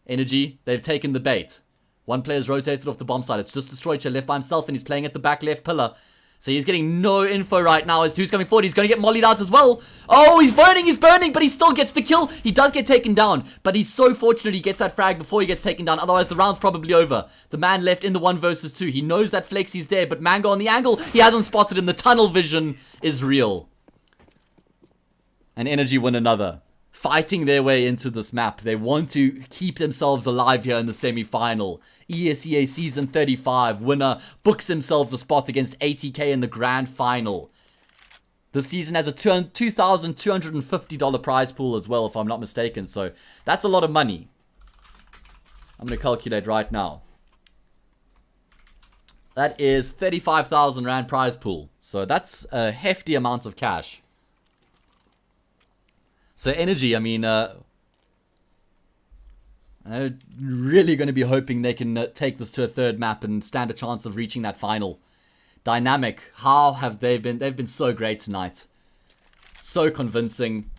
Energy, they've taken the bait. One player's rotated off the bomb site. It's just Destroyed here left by himself, and he's playing at the back left pillar. So he's getting no info right now as to who's coming forward. He's going to get mollied out as well. Oh, he's burning, but he still gets the kill. He does get taken down, but he's so fortunate he gets that frag before he gets taken down. Otherwise, the round's probably over. The man left in the 1 versus 2. He knows that Flexy's there, but Mango on the angle, he hasn't spotted him. The tunnel vision is real. And Energy win another. Fighting their way into this map. They want to keep themselves alive here in the semi-final. ESEA Season 35 winner books themselves a spot against 80k in the grand final. This season has a $2,250 prize pool as well, if I'm not mistaken. So that's a lot of money. I'm going to calculate right now. That is 35,000 Rand prize pool. So that's a hefty amount of cash. So Energy, I mean, they're really going to be hoping they can take this to a third map and stand a chance of reaching that final. Dynamic, how have they been? They've been so great tonight. So convincing.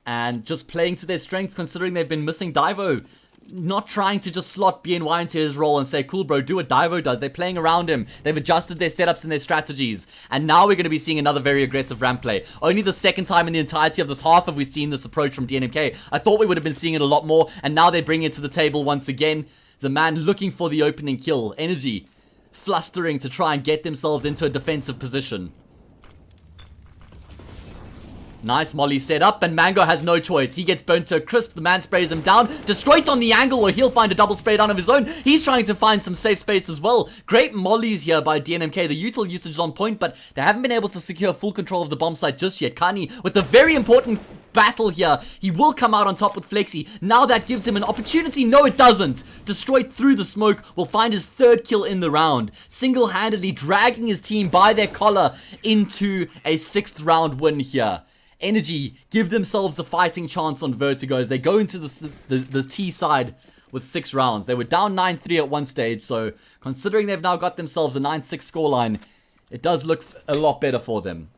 And just playing to their strength, considering they've been missing Divo. Not trying to just slot BNY into his role and say, cool bro, do what Divo does. They're playing around him. They've adjusted their setups and their strategies. And now we're going to be seeing another very aggressive ramp play. Only the second time in the entirety of this half have we seen this approach from DNMK. I thought we would have been seeing it a lot more. And now they bring it to the table once again. The man looking for the opening kill. Energy flustering to try and get themselves into a defensive position. Nice molly set up, and Mango has no choice. He gets burnt to a crisp. The man sprays him down. Destroyed on the angle, or he'll find a double spray down of his own. He's trying to find some safe space as well. Great mollies here by DNMK. The util usage is on point, but they haven't been able to secure full control of the bomb site just yet. Kani, with the very important battle here, he will come out on top with Flexy. Now that gives him an opportunity. No, it doesn't. Destroyed through the smoke will find his third kill in the round. Single-handedly dragging his team by their collar into a 6th round win here. Energy give themselves a fighting chance on Vertigo as they go into the T side with 6 rounds. They were down 9-3 at one stage, so considering they've now got themselves a 9-6 scoreline, it does look a lot better for them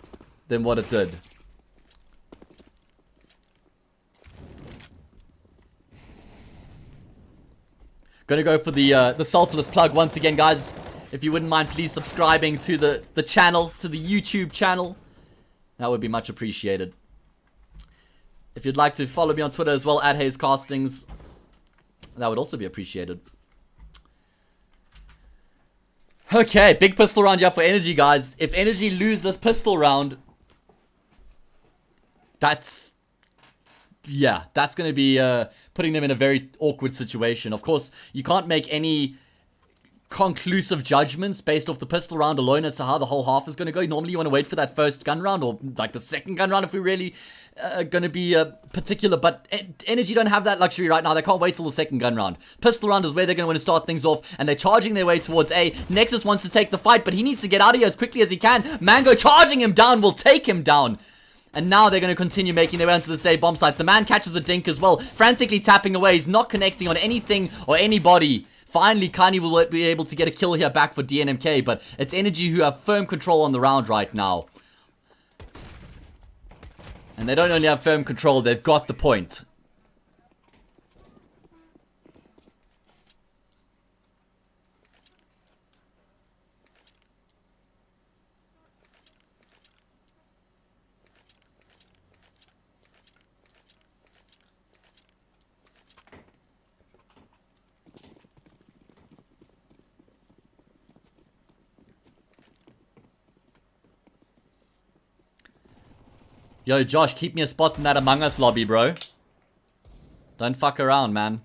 than what it did. Gonna go for the selfless plug once again, guys. If you wouldn't mind, please subscribing to the channel, to the YouTube channel. That would be much appreciated. If you'd like to follow me on Twitter as well, at HAzE Castings, that would also be appreciated. Okay, big pistol round here for Energy, guys. If Energy lose this pistol round, that's going to be putting them in a very awkward situation. Of course, you can't make any conclusive judgments based off the pistol round alone as to how the whole half is going to go. Normally you want to wait for that first gun round, or like the second gun round if we're really going to be particular, but Energy don't have that luxury right now. They can't wait till the second gun round. Pistol round is where they're going to want to start things off, and they're charging their way towards A. Nexus wants to take the fight, but he needs to get out of here as quickly as he can. Mango charging him down will take him down. And now they're going to continue making their way onto the safe bomb site. The man catches a dink as well, frantically tapping away. He's not connecting on anything or anybody. Finally, Kani will be able to get a kill here back for DNMK, but it's Energy who have firm control on the round right now. And they don't only have firm control, they've got the point. Yo, Josh, keep me a spot in that Among Us lobby, bro. Don't fuck around, man.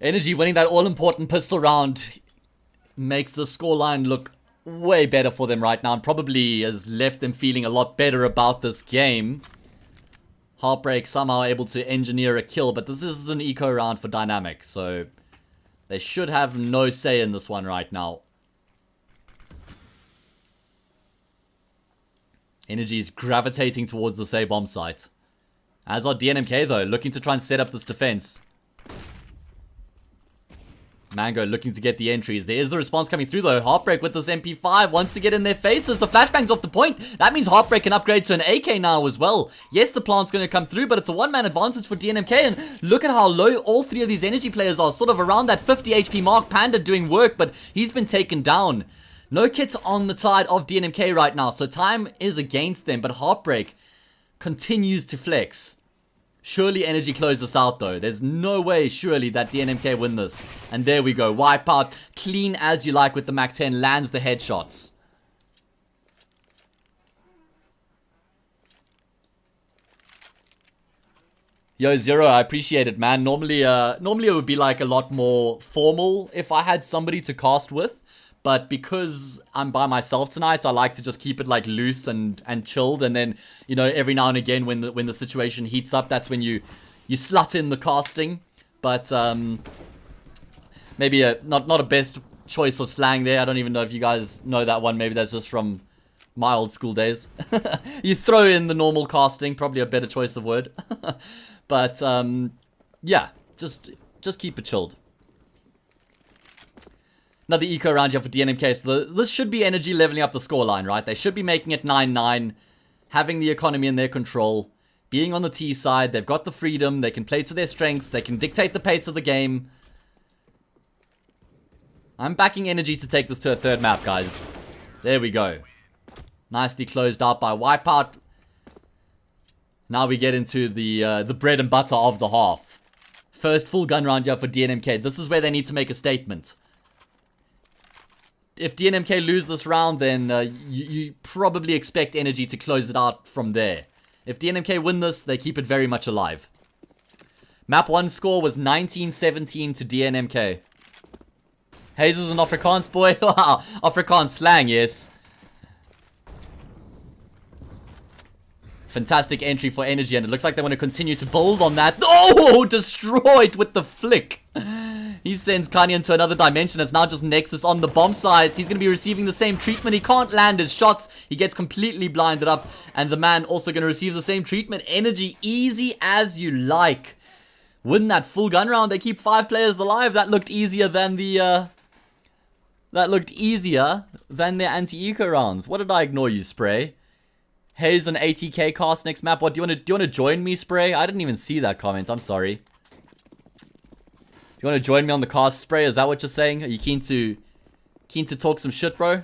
Energy winning that all-important pistol round makes the scoreline look way better for them right now, and probably has left them feeling a lot better about this game. Heartbreak somehow able to engineer a kill, but this is an eco round for Dynamic, so they should have no say in this one right now. Energy is gravitating towards this A bomb site. As are DNMK though, looking to try and set up this defense. Mango looking to get the entries. There is the response coming through though. Heartbreak with this MP5 wants to get in their faces. The flashbang's off the point. That means Heartbreak can upgrade to an AK now as well. Yes, the plant's going to come through, but it's a one-man advantage for DNMK. And look at how low all three of these energy players are. Sort of around that 50 HP mark. Panda doing work, but he's been taken down. No kit on the side of DNMK right now, so time is against them. But Heartbreak continues to flex. Surely Energy close this out though. There's no way surely that DNMK win this. And there we go. Wipeout. Clean as you like with the Mac 10. Lands the headshots. Yo, Zero, I appreciate it, man. Normally it would be like a lot more formal if I had somebody to cast with. But because I'm by myself tonight, I like to just keep it like loose and chilled. And then, you know, every now and again when the situation heats up, that's when you slut in the casting. But maybe not a best choice of slang there. I don't even know if you guys know that one. Maybe that's just from my old school days. You throw in the normal casting, probably a better choice of word. But yeah, just keep it chilled. Another eco round here for DNMK. So this should be Energy leveling up the scoreline, right? They should be making it 9-9, having the economy in their control, being on the T side. They've got the freedom. They can play to their strength. They can dictate the pace of the game. I'm backing Energy to take this to a third map, guys. There we go. Nicely closed out by Wipeout. Now we get into the bread and butter of the half. First full gun round here for DNMK. This is where they need to make a statement. If DNMK lose this round, then you probably expect Energy to close it out from there. If DNMK win this, they keep it very much alive. Map 1 score was 19-17 to DNMK. HAzE is an Afrikaans boy. Wow, Afrikaans slang, yes. Fantastic entry for Energy, and it looks like they want to continue to build on that. Oh, destroyed with the flick. He sends Kanye into another dimension. It's now just Nexus on the bomb sides. He's going to be receiving the same treatment. He can't land his shots. He gets completely blinded up. And the man also going to receive the same treatment. Energy, easy as you like. Win that full gun round. They keep 5 players alive. That looked easier than the... their anti-eco rounds. What did I ignore you, Spray? HAzE an ATK cast next map. What, do you want to join me, Spray? I didn't even see that comment. I'm sorry. You want to join me on the cast, Spray? Is that what you're saying? Are you keen to talk some shit, bro?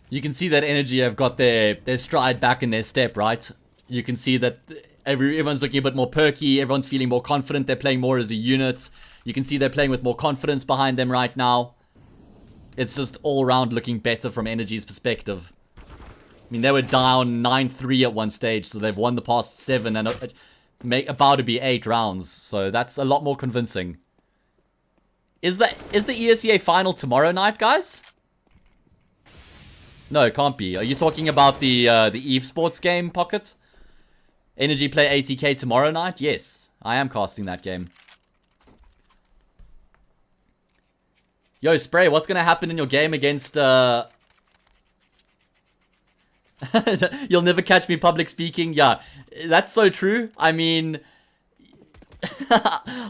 You can see that Energy have got their stride back in their step, right? You can see that everyone's looking a bit more perky. Everyone's feeling more confident. They're playing more as a unit. You can see they're playing with more confidence behind them right now. It's just all around looking better from Energy's perspective. I mean, they were down 9-3 at one stage, so they've won the past 7 and about to be 8 rounds. So that's a lot more convincing. Is the ESEA final tomorrow night, guys? No, it can't be. Are you talking about the Esports game, Pocket? Energy play ATK tomorrow night? Yes, I am casting that game. Yo, Spray, what's going to happen in your game against... You'll never catch me public speaking. Yeah, that's so true. I mean...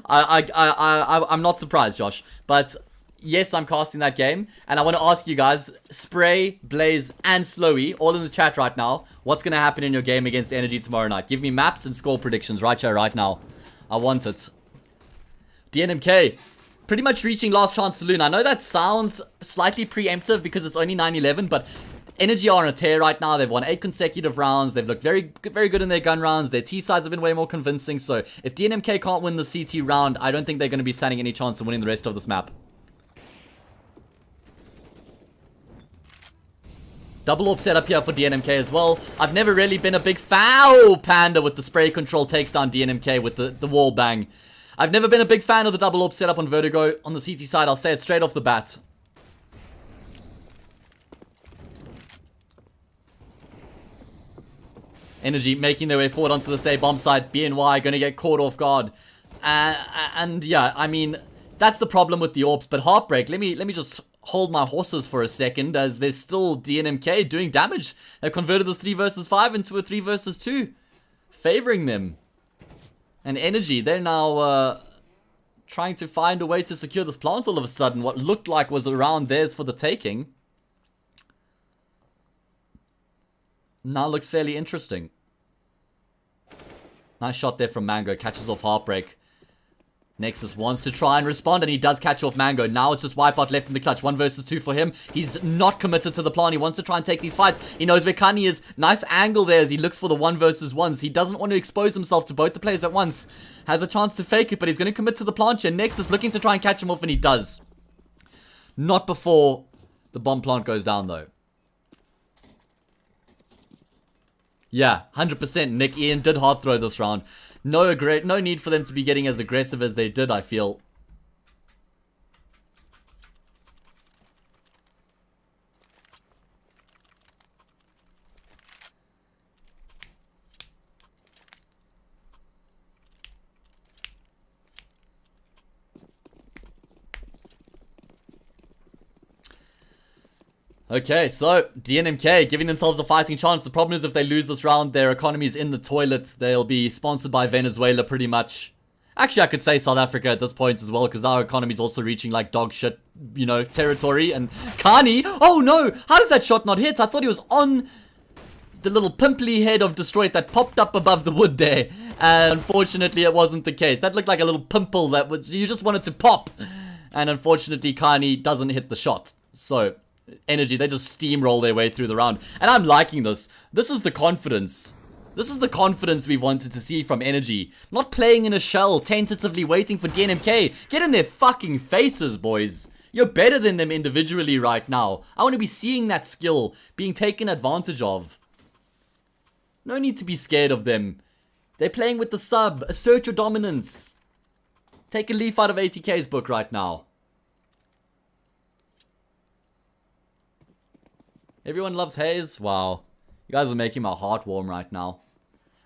I'm not surprised, Josh. But... yes, I'm casting that game, and I want to ask you guys, Spray, Blaze, and Slowy, all in the chat right now, what's going to happen in your game against Energy tomorrow night? Give me maps and score predictions right here, right now. I want it. DNMK, pretty much reaching last chance saloon. I know that sounds slightly preemptive because it's only 9-11, but Energy are on a tear right now. They've won 8 consecutive rounds. They've looked very good in their gun rounds. Their T-sides have been way more convincing. So if DNMK can't win the CT round, I don't think they're going to be standing any chance of winning the rest of this map. Double AWP setup here for DNMK as well. I've never really been a big foul panda with the spray control takes down DNMK with the wall bang. I've never been a big fan of the double AWP setup on Vertigo. On the CT side, I'll say it straight off the bat. Energy making their way forward onto the A bomb site. BNY going to get caught off guard. And yeah, I mean, that's the problem with the AWPs. But Heartbreak, let me just hold my horses for a second, as there's still DNMK doing damage. They've converted this 3 versus 5 into a 3 versus 2, favoring them. And Energy, they're now trying to find a way to secure this plant all of a sudden. What looked like was around theirs for the taking now looks fairly interesting. Nice shot there from Mango. Catches off Heartbreak. Nexus wants to try and respond, and he does catch off Mango. Now it's just Wipeout left in the clutch. 1 versus 2 for him. He's not committed to the plan. He wants to try and take these fights. He knows where Kani is. Nice angle there as he looks for the 1 versus 1s. He doesn't want to expose himself to both the players at once. Has a chance to fake it, but he's going to commit to the plant here. Nexus looking to try and catch him off, and he does. Not before the bomb plant goes down, though. Yeah, 100%. Nick Ian did hard throw this round. No need for them to be getting as aggressive as they did, I feel. Okay, so DNMK giving themselves a fighting chance. The problem is if they lose this round, their economy is in the toilet. They'll be sponsored by Venezuela pretty much. Actually, I could say South Africa at this point as well, because our economy is also reaching like dog shit, you know, territory. And Kani, oh no, how does that shot not hit? I thought he was on the little pimply head of Destroyed that popped up above the wood there. And unfortunately, it wasn't the case. That looked like a little pimple that was, you just wanted to pop. And unfortunately, Kani doesn't hit the shot. So Energy, they just steamroll their way through the round. And I'm liking this. This is the confidence. This is the confidence we've wanted to see from Energy. Not playing in a shell, tentatively waiting for DNMK. Get in their fucking faces, boys. You're better than them individually right now. I want to be seeing that skill being taken advantage of. No need to be scared of them. They're playing with the sub. Assert your dominance. Take a leaf out of ATK's book right now. Everyone loves HAzE? Wow. You guys are making my heart warm right now.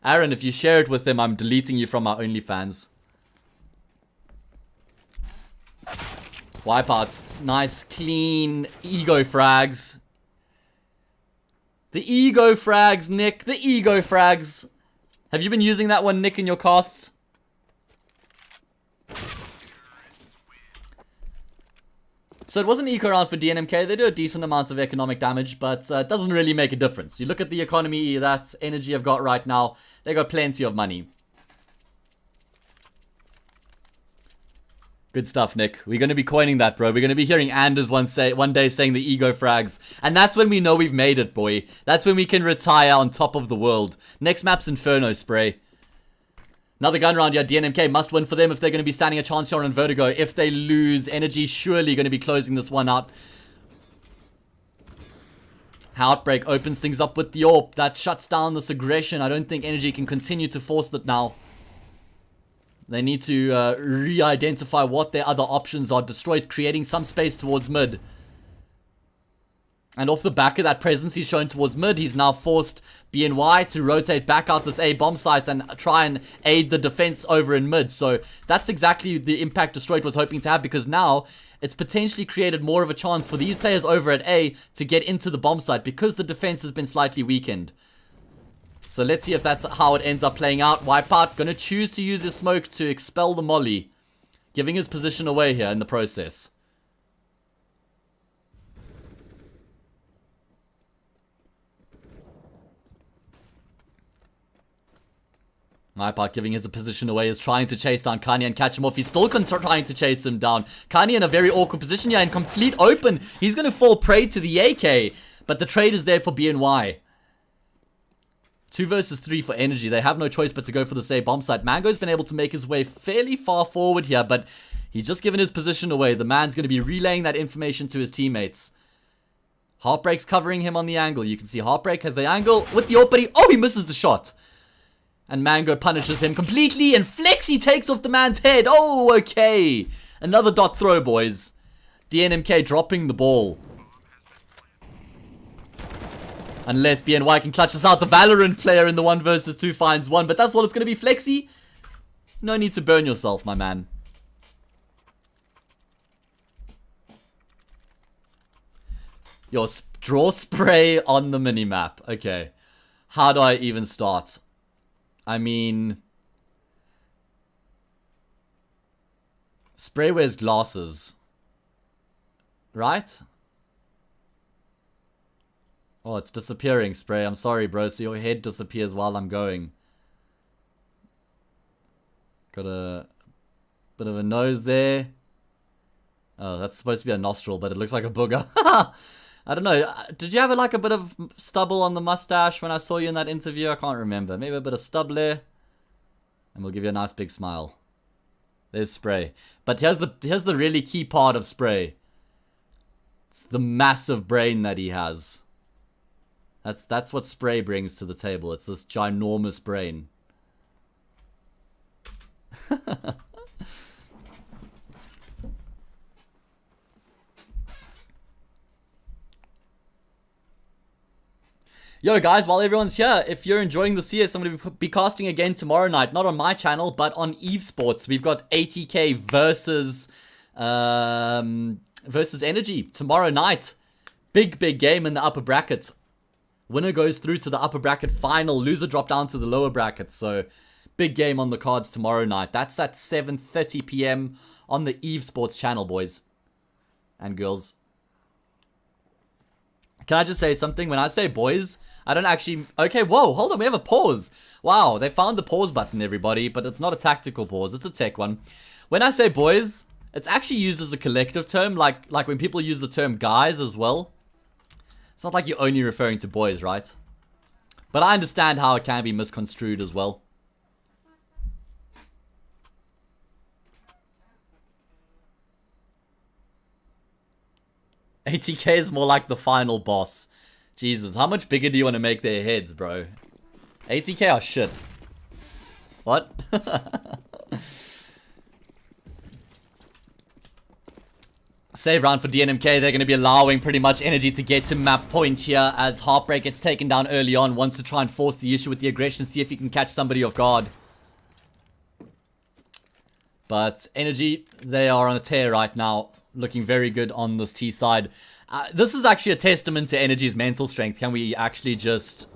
Aaron, if you share it with them, I'm deleting you from my OnlyFans. Wipeout. Nice, clean ego frags. The ego frags, Nick. The ego frags. Have you been using that one, Nick, in your casts? So it was an eco round for DNMK. They do a decent amount of economic damage, but it doesn't really make a difference. You look at the economy that Energy have got right now. They got plenty of money. Good stuff, Nick. We're going to be coining that, bro. We're going to be hearing Anders one day saying the ego frags. And that's when we know we've made it, boy. That's when we can retire on top of the world. Next map's Inferno Spray. Another gun round here. DNMK must win for them if they're going to be standing a chance here on Vertigo. If they lose, Energy surely going to be closing this one out. Outbreak opens things up with the AWP. That shuts down this aggression. I don't think Energy can continue to force that now. They need to re-identify what their other options are. Destroyed, creating some space towards mid. And off the back of that presence he's shown towards mid, he's now forced BNY to rotate back out this A bomb site and try and aid the defense over in mid. So that's exactly the impact Destroyed was hoping to have, because now it's potentially created more of a chance for these players over at A to get into the bomb site because the defense has been slightly weakened. So let's see if that's how it ends up playing out. Wipeout going to choose to use his smoke to expel the molly, giving his position away here in the process. Wipeout giving his position away, is trying to chase down Kanye and catch him off. He's still trying to chase him down. Kanye in a very awkward position here, in complete open. He's going to fall prey to the AK. But the trade is there for BNY. 2 versus 3 for Energy. They have no choice but to go for the safe bomb site. Mango's been able to make his way fairly far forward here, but he's just given his position away. The man's going to be relaying that information to his teammates. Heartbreak's covering him on the angle. You can see Heartbreak has the angle with the opening. Oh, he misses the shot. And Mango punishes him completely, and Flexi takes off the man's head. Oh, okay. Another dot throw, boys. DNMK dropping the ball. Unless BNY can clutch us out. The Valorant player in the 1 versus 2 finds 1. But that's what it's going to be, Flexi. No need to burn yourself, my man. Your draw spray on the minimap. Okay. How do I even start? I mean... Spray wears glasses. Right? Oh, it's disappearing, Spray. I'm sorry, bro. So your head disappears while I'm going. Got a bit of a nose there. Oh, that's supposed to be a nostril, but it looks like a booger. I don't know. Did you have like a bit of stubble on the mustache when I saw you in that interview? I can't remember. Maybe a bit of stubble there. And we'll give you a nice big smile. There's Spray. But here's the really key part of Spray. It's the massive brain that he has. That's what Spray brings to the table. It's this ginormous brain. Yo guys, while everyone's here, if you're enjoying the CS, I'm going to be casting again tomorrow night. Not on my channel, but on Esports. We've got ATK versus Energy tomorrow night. Big game in the upper bracket. Winner goes through to the upper bracket final. Loser drop down to the lower bracket. So, big game on the cards tomorrow night. That's at 7:30 p.m. on the Esports channel, boys and girls. Can I just say something? When I say boys, I don't actually... Okay, whoa, hold on, we have a pause. Wow, they found the pause button, everybody, but it's not a tactical pause, it's a tech one. When I say boys, it's actually used as a collective term, like when people use the term guys as well. It's not like you're only referring to boys, right? But I understand how it can be misconstrued as well. ATK is more like the final boss. Jesus, how much bigger do you want to make their heads, bro? ATK are shit. What? Save round for DNMK. They're going to be allowing pretty much Energy to get to map point here as Heartbreak gets taken down early on. Wants to try and force the issue with the aggression. See if he can catch somebody off guard. But Energy, they are on a tear right now. Looking very good on this T side. This is actually a testament to Energy's mental strength. Can we actually just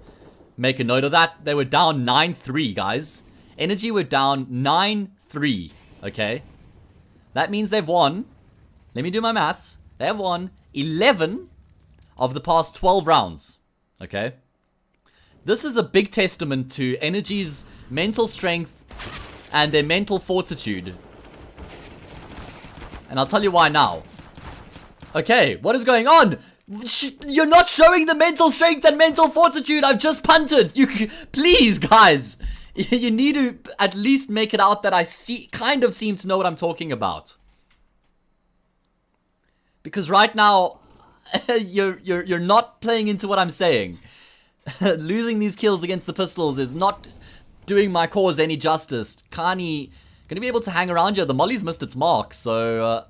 make a note of that? They were down 9-3, guys. Energy were down 9-3, okay? That means they've won. Let me do my maths. They have won 11 of the past 12 rounds, okay? This is a big testament to Energy's mental strength and their mental fortitude. And I'll tell you why now. Okay, what is going on? You're not showing the mental strength and mental fortitude. I've just punted. Please, guys. You need to at least make it out that I kind of seem to know what I'm talking about. Because right now, you're not playing into what I'm saying. Losing these kills against the pistols is not doing my cause any justice. Kani gonna be able to hang around here. The molly's missed its mark, so...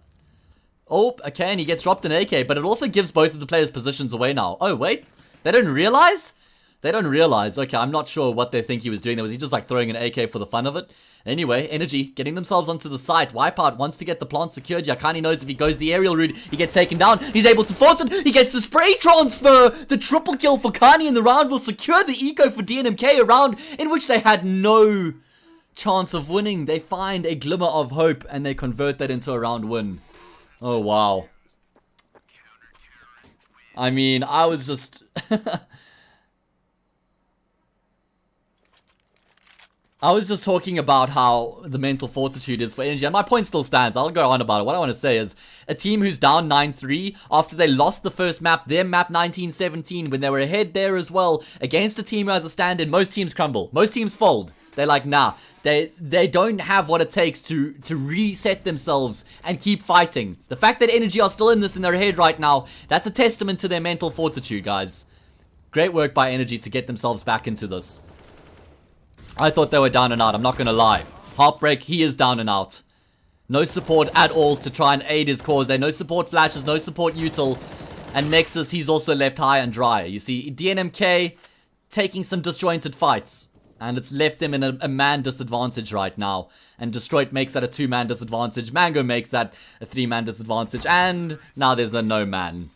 oh, okay, and he gets dropped an AK, but it also gives both of the players' positions away now. Oh, wait. They don't realize? They don't realize. Okay, I'm not sure what they think he was doing. Was he just like throwing an AK for the fun of it? Anyway, Energy getting themselves onto the site. Wipeout wants to get the plant secured. Yakani knows if he goes the aerial route, he gets taken down. He's able to force it. He gets the spray transfer. The triple kill for Kani in the round will secure the eco for DNMK, a round in which they had no chance of winning. They find a glimmer of hope and they convert that into a round win. Oh, wow. I mean, I was just... I was just talking about how the mental fortitude is for Energy, and my point still stands. I'll go on about it. What I want to say is, a team who's down 9-3 after they lost the first map, their map 1917, when they were ahead there as well, against a team who has a stand-in, most teams crumble. Most teams fold. They're like, nah. They don't have what it takes to reset themselves and keep fighting. The fact that Energy are still in this in their head right now, that's a testament to their mental fortitude, guys. Great work by Energy to get themselves back into this. I thought they were down and out, I'm not going to lie. Heartbreak, he is down and out. No support at all to try and aid his cause there. No support flashes, no support util. And Nexus, he's also left high and dry. You see, DNMK taking some disjointed fights. And it's left them in a man disadvantage right now. And Destroyed makes that a 2-man disadvantage. Mango makes that a 3-man disadvantage. And now there's a no man.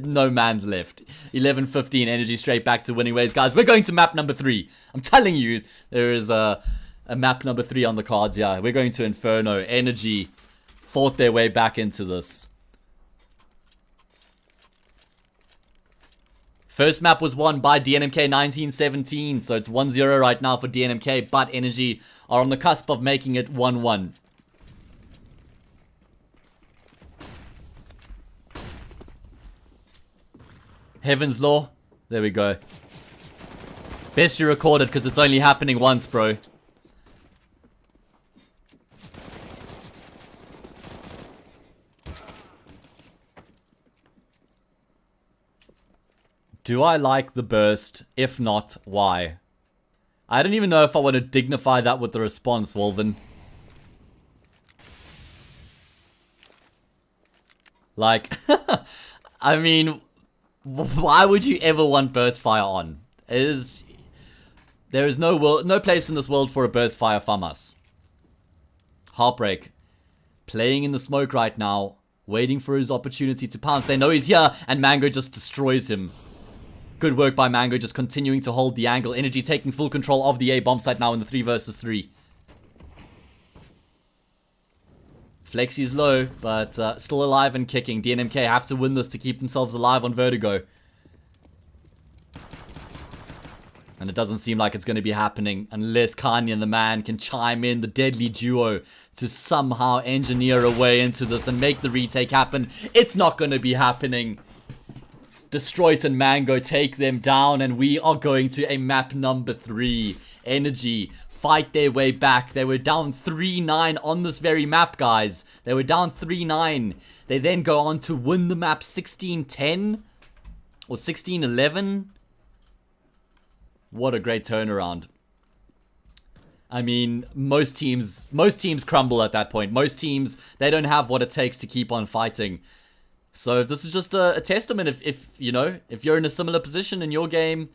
No man's left. 11-15, Energy straight back to winning ways. Guys, we're going to map number 3. I'm telling you, there is a map number 3 on the cards. Yeah, we're going to Inferno. Energy fought their way back into this. First map was won by DNMK 1917, so it's 1-0 right now for DNMK, but Energy are on the cusp of making it 1-1. Heaven's Law. There we go. Best you record it because it's only happening once, bro. Do I like the burst? If not, why? I don't even know if I want to dignify that with the response, Wolven. Like, I mean, why would you ever want burst fire on? There is no place in this world for a burst fire from us. Heartbreak. Playing in the smoke right now. Waiting for his opportunity to pounce. They know he's here and Mango just destroys him. Good work by Mango, just continuing to hold the angle. Energy taking full control of the A bomb site now in the 3 versus 3. Flexi's low, but still alive and kicking. DNMK have to win this to keep themselves alive on Vertigo. And it doesn't seem like it's going to be happening unless Kanye and the man can chime in, the deadly duo, to somehow engineer a way into this and make the retake happen. It's not going to be happening. Destroyed and Mango take them down, and we are going to a map number 3. Energy fight their way back. They were down 3-9 on this very map, guys. They were down 3-9. They then go on to win the map 16-10 or 16-11. What a great turnaround. I mean, most teams crumble at that point. Most teams, they don't have what it takes to keep on fighting. So this is just a testament. If you know, if you're in a similar position in your game,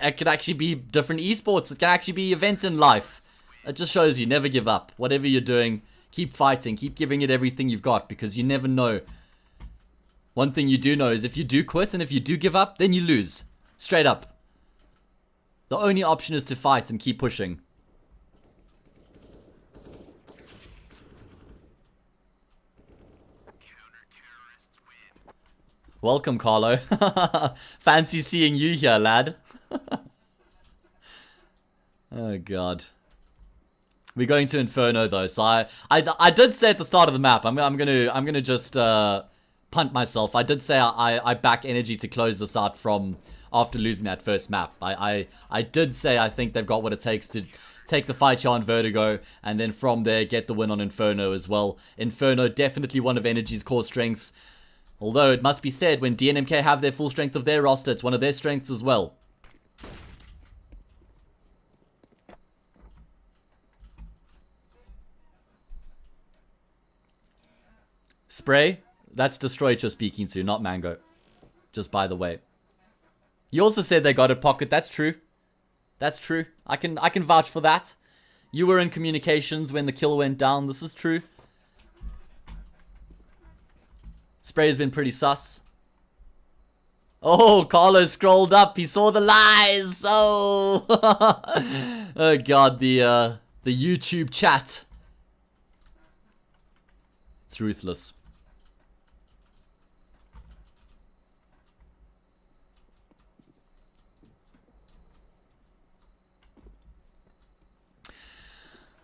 it could actually be different esports. It can actually be events in life. It just shows you never give up. Whatever you're doing, keep fighting. Keep giving it everything you've got, because you never know. One thing you do know is if you do quit and if you do give up, then you lose. Straight up. The only option is to fight and keep pushing. Welcome, Carlo. Fancy seeing you here, lad. Oh, God. We're going to Inferno, though. So I did say at the start of the map, I'm gonna just punt myself. I did say I back Energy to close this out from after losing that first map. I did say I think they've got what it takes to take the fight here on Vertigo, and then from there get the win on Inferno as well. Inferno definitely one of Energy's core strengths. Although, it must be said, when DNMK have their full strength of their roster, it's one of their strengths as well. Spray, that's Destroyed you're speaking to, not Mango. Just by the way. You also said they got a pocket, that's true. That's true. I can vouch for that. You were in communications when the kill went down, this is true. Spray's been pretty sus. Oh, Carlo scrolled up. He saw the lies. Oh, oh God, the YouTube chat. It's ruthless.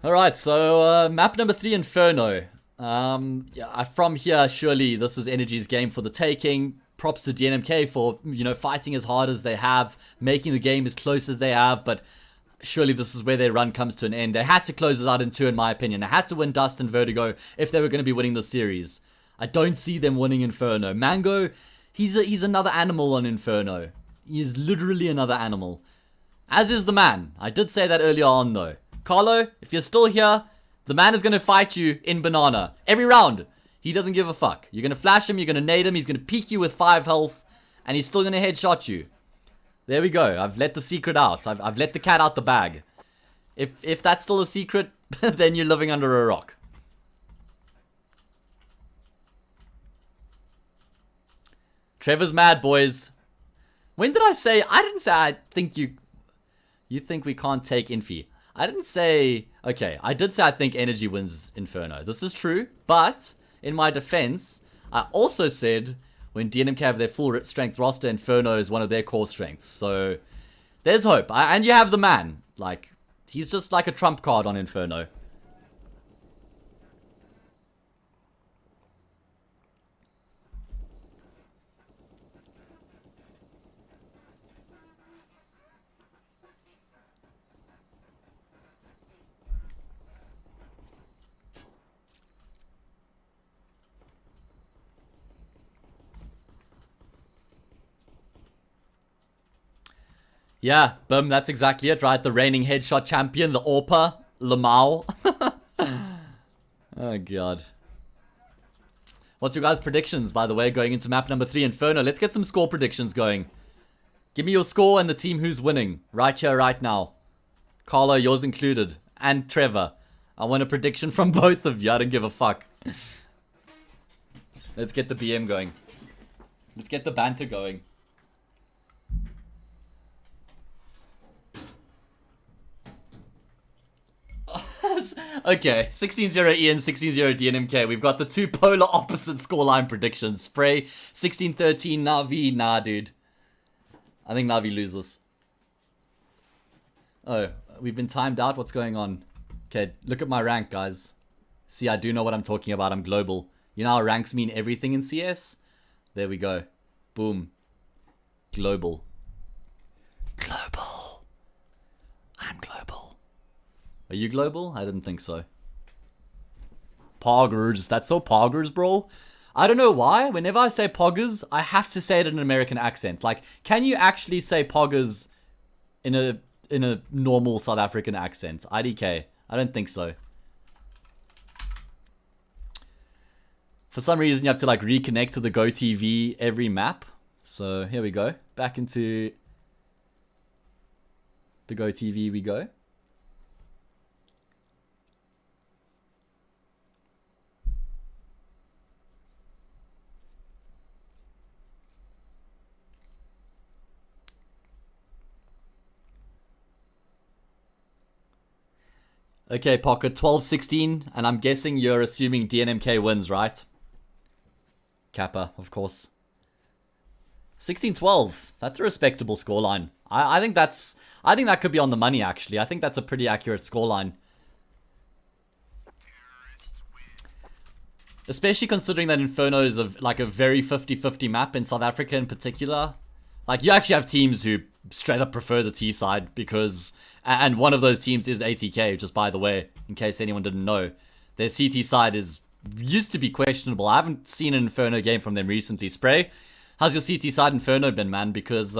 Alright, so map number 3, Inferno. Yeah, from here, surely this is Energy's game for the taking. Props to DNMK for, fighting as hard as they have, making the game as close as they have, but surely this is where their run comes to an end. They had to close it out in 2, in my opinion. They had to win Dust and Vertigo if they were going to be winning the series. I don't see them winning Inferno. Mango, he's another animal on Inferno. He is literally another animal. As is the man. I did say that earlier on, though. Carlo, if you're still here, the man is going to fight you in Banana. Every round. He doesn't give a fuck. You're going to flash him, you're going to nade him, he's going to peek you with 5 health, and he's still going to headshot you. There we go. I've let the secret out. I've let the cat out the bag. If that's still a secret, then you're living under a rock. Trevor's mad, boys. When did I say... I didn't say I think you... You think we can't take Infi. I didn't say... Okay, I did say I think Energy wins Inferno. This is true, but in my defense, I also said when DNMK have their full strength roster, Inferno is one of their core strengths. So there's hope. And you have the man. Like, he's just like a trump card on Inferno. Yeah, boom, that's exactly it, right? The reigning headshot champion, the Orpa, Lamau. Oh, God. What's your guys' predictions, by the way, going into map number 3, Inferno? Let's get some score predictions going. Give me your score and the team who's winning. Right here, right now. Carlo, yours included. And Trevor. I want a prediction from both of you. I don't give a fuck. Let's get the BM going. Let's get the banter going. Okay, 16-0 Ian, 16-0 DNMK. We've got the two polar opposite scoreline predictions. Spray, 16-13 Navi. Nah, dude. I think Navi loses. Oh, we've been timed out. What's going on? Okay, look at my rank, guys. See, I do know what I'm talking about. I'm global. You know how ranks mean everything in CS? There we go. Boom. Global. Global. I'm global. Are you global? I didn't think so. Poggers. That's so poggers, bro. I don't know why. Whenever I say poggers, I have to say it in an American accent. Like, can you actually say poggers in a normal South African accent? IDK. I don't think so. For some reason, you have to like reconnect to the GoTV every map. So here we go. Back into the GoTV we go. Okay, Pocket, 12-16, and I'm guessing you're assuming DNMK wins, right? Kappa, of course. 16-12, that's a respectable scoreline. I think that could be on the money, actually. I think that's a pretty accurate scoreline. Especially considering that Inferno is like a very 50-50 map in South Africa in particular. Like, you actually have teams who straight up prefer the T side because... And one of those teams is ATK, just by the way, in case anyone didn't know. Their CT side used to be questionable. I haven't seen an Inferno game from them recently. Spray, how's your CT side Inferno been, man? Because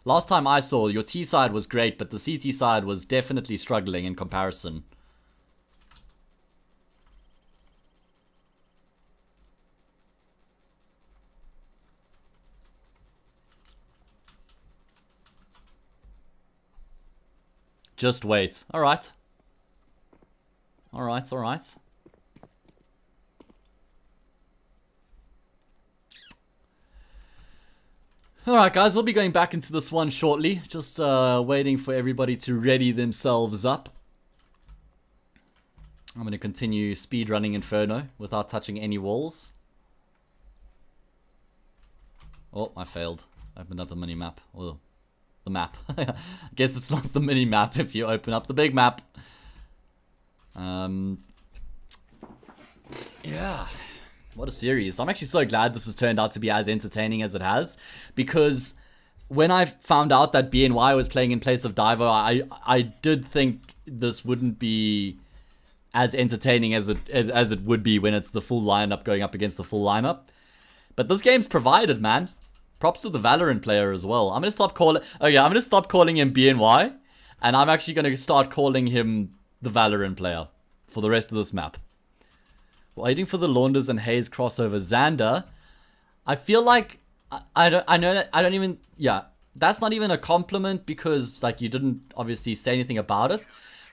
last time I saw, your T side was great, but the CT side was definitely struggling in comparison. Just wait. Alright. Alright, alright. Alright guys, we'll be going back into this one shortly. Just waiting for everybody to ready themselves up. I'm going to continue speedrunning Inferno without touching any walls. Oh, I failed. Opened up the mini-map. Oh. The map. I guess it's not the mini-map if you open up the big map. Yeah. What a series. I'm actually so glad this has turned out to be as entertaining as it has, because when I found out that BNY was playing in place of Divo, I did think this wouldn't be as entertaining as it would be when it's the full lineup going up against the full lineup. But this game's provided, man. Props to the Valorant player as well. I'm gonna stop calling him BNY, and I'm actually gonna start calling him the Valorant player for the rest of this map. Waiting for the Launders and HAzE crossover. Xander, I feel like that's not even a compliment, because like you didn't obviously say anything about it.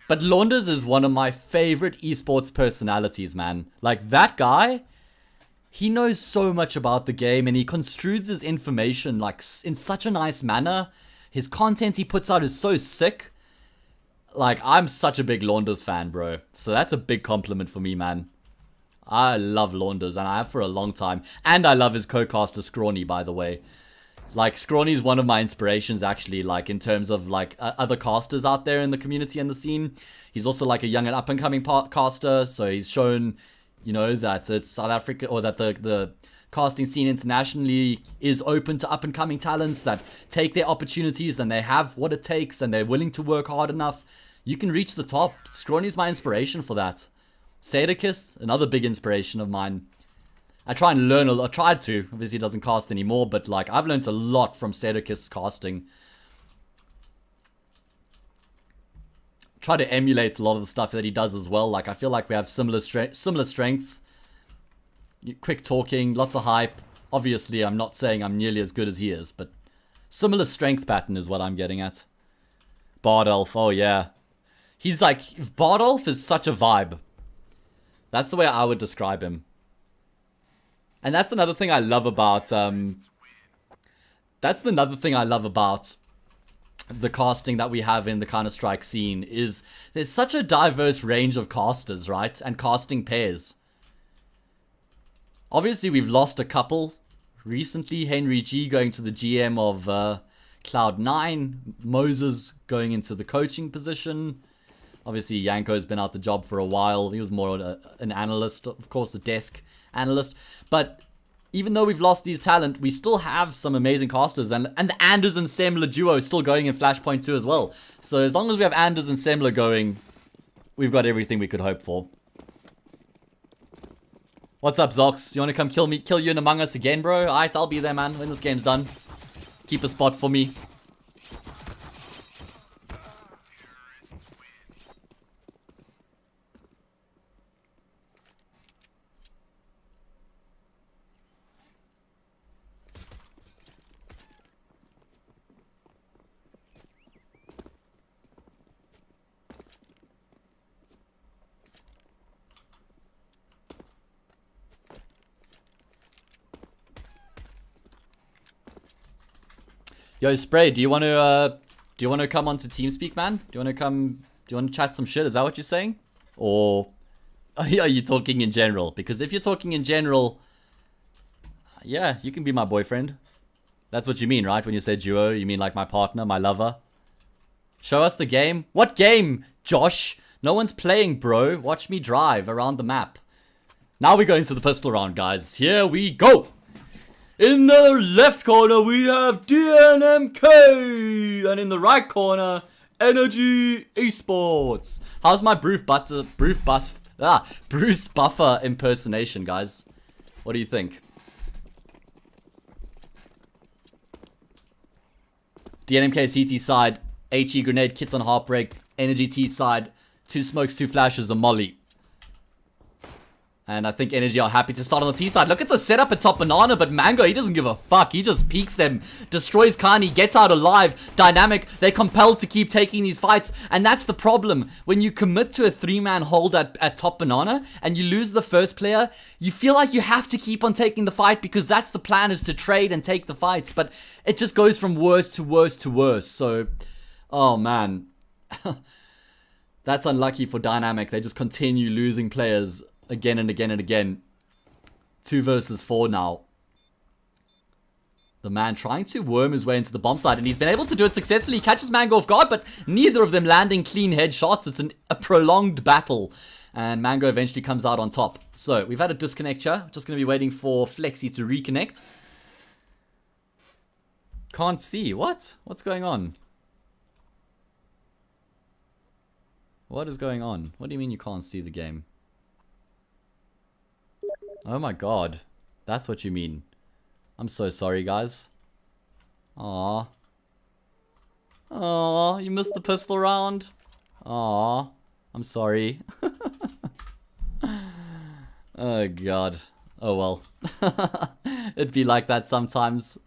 But Launders is one of my favorite esports personalities, man. Like, that guy, he knows so much about the game, and he construes his information like in such a nice manner. His content he puts out is so sick. Like, I'm such a big Launders fan, bro. So that's a big compliment for me, man. I love Launders, and I have for a long time. And I love his co-caster Scrawny, by the way. Like, Scrawny is one of my inspirations, actually, like, in terms of, like, other casters out there in the community and the scene. He's also, like, a young and up-and-coming caster, so he's shown, you know, that it's South Africa, or that the casting scene internationally is open to up-and-coming talents that take their opportunities, and they have what it takes, and they're willing to work hard enough. You can reach the top. Scrawny's my inspiration for that. Sadakist, another big inspiration of mine. I try and learn I tried to. Obviously, he doesn't cast anymore, but like I've learned a lot from Sadakist's casting. Try to emulate a lot of the stuff that he does as well. Like, I feel like we have similar strengths. Quick talking, lots of hype. Obviously, I'm not saying I'm nearly as good as he is, but similar strength pattern is what I'm getting at. Bardolph, oh yeah. He's like, Bardolph is such a vibe. That's the way I would describe him. And that's another thing I love about, the casting that we have in the Counter-Strike scene, is there's such a diverse range of casters, right? And casting pairs. Obviously, we've lost a couple recently. Henry G going to the GM of Cloud9. Moses going into the coaching position. Obviously, Yanko's been out the job for a while. He was more an analyst, of course, a desk analyst. But even though we've lost these talent, we still have some amazing casters. And the Anders and Semler duo is still going in Flashpoint 2 as well. So as long as we have Anders and Semler going, we've got everything we could hope for. What's up, Zox? You want to come kill you in Among Us again, bro? Alright, I'll be there, man, when this game's done. Keep a spot for me. Yo, Spray, do you want to come onto TeamSpeak, man? Do you want to chat some shit? Is that what you're saying? Or are you talking in general? Because if you're talking in general, yeah, you can be my boyfriend. That's what you mean, right? When you say duo, you mean like my partner, my lover. Show us the game. What game, Josh? No one's playing, bro. Watch me drive around the map. Now we go into the pistol round, guys. Here we go. In the left corner, we have DNMK. And in the right corner, Energy Esports. How's my Bruce Buffer impersonation, guys? What do you think? DNMK CT side, HE grenade, kits on heartbreak, Energy T side, 2 smokes, 2 flashes, a molly. And I think Energy are happy to start on the T side. Look at the setup at top banana, but Mango, he doesn't give a fuck. He just peeks them, destroys Kani, gets out alive. Dynamic, they're compelled to keep taking these fights. And that's the problem. When you commit to a 3-man hold at top banana and you lose the first player, you feel like you have to keep on taking the fight because that's the plan, is to trade and take the fights. But it just goes from worse to worse to worse. So, oh man. That's unlucky for Dynamic. They just continue losing players again and again and again. 2 versus 4 now. The man trying to worm his way into the bomb site, and he's been able to do it successfully. He catches Mango off guard, but neither of them landing clean headshots. It's a prolonged battle, and Mango eventually comes out on top. So we've had a disconnect here. Just going to be waiting for Flexi to reconnect. Can't see. What? What's going on? What is going on? What do you mean you can't see the game? Oh my god. That's what you mean. I'm so sorry, guys. Aww. Aww, you missed the pistol round. Aww. I'm sorry. Oh god. Oh well. It'd be like that sometimes.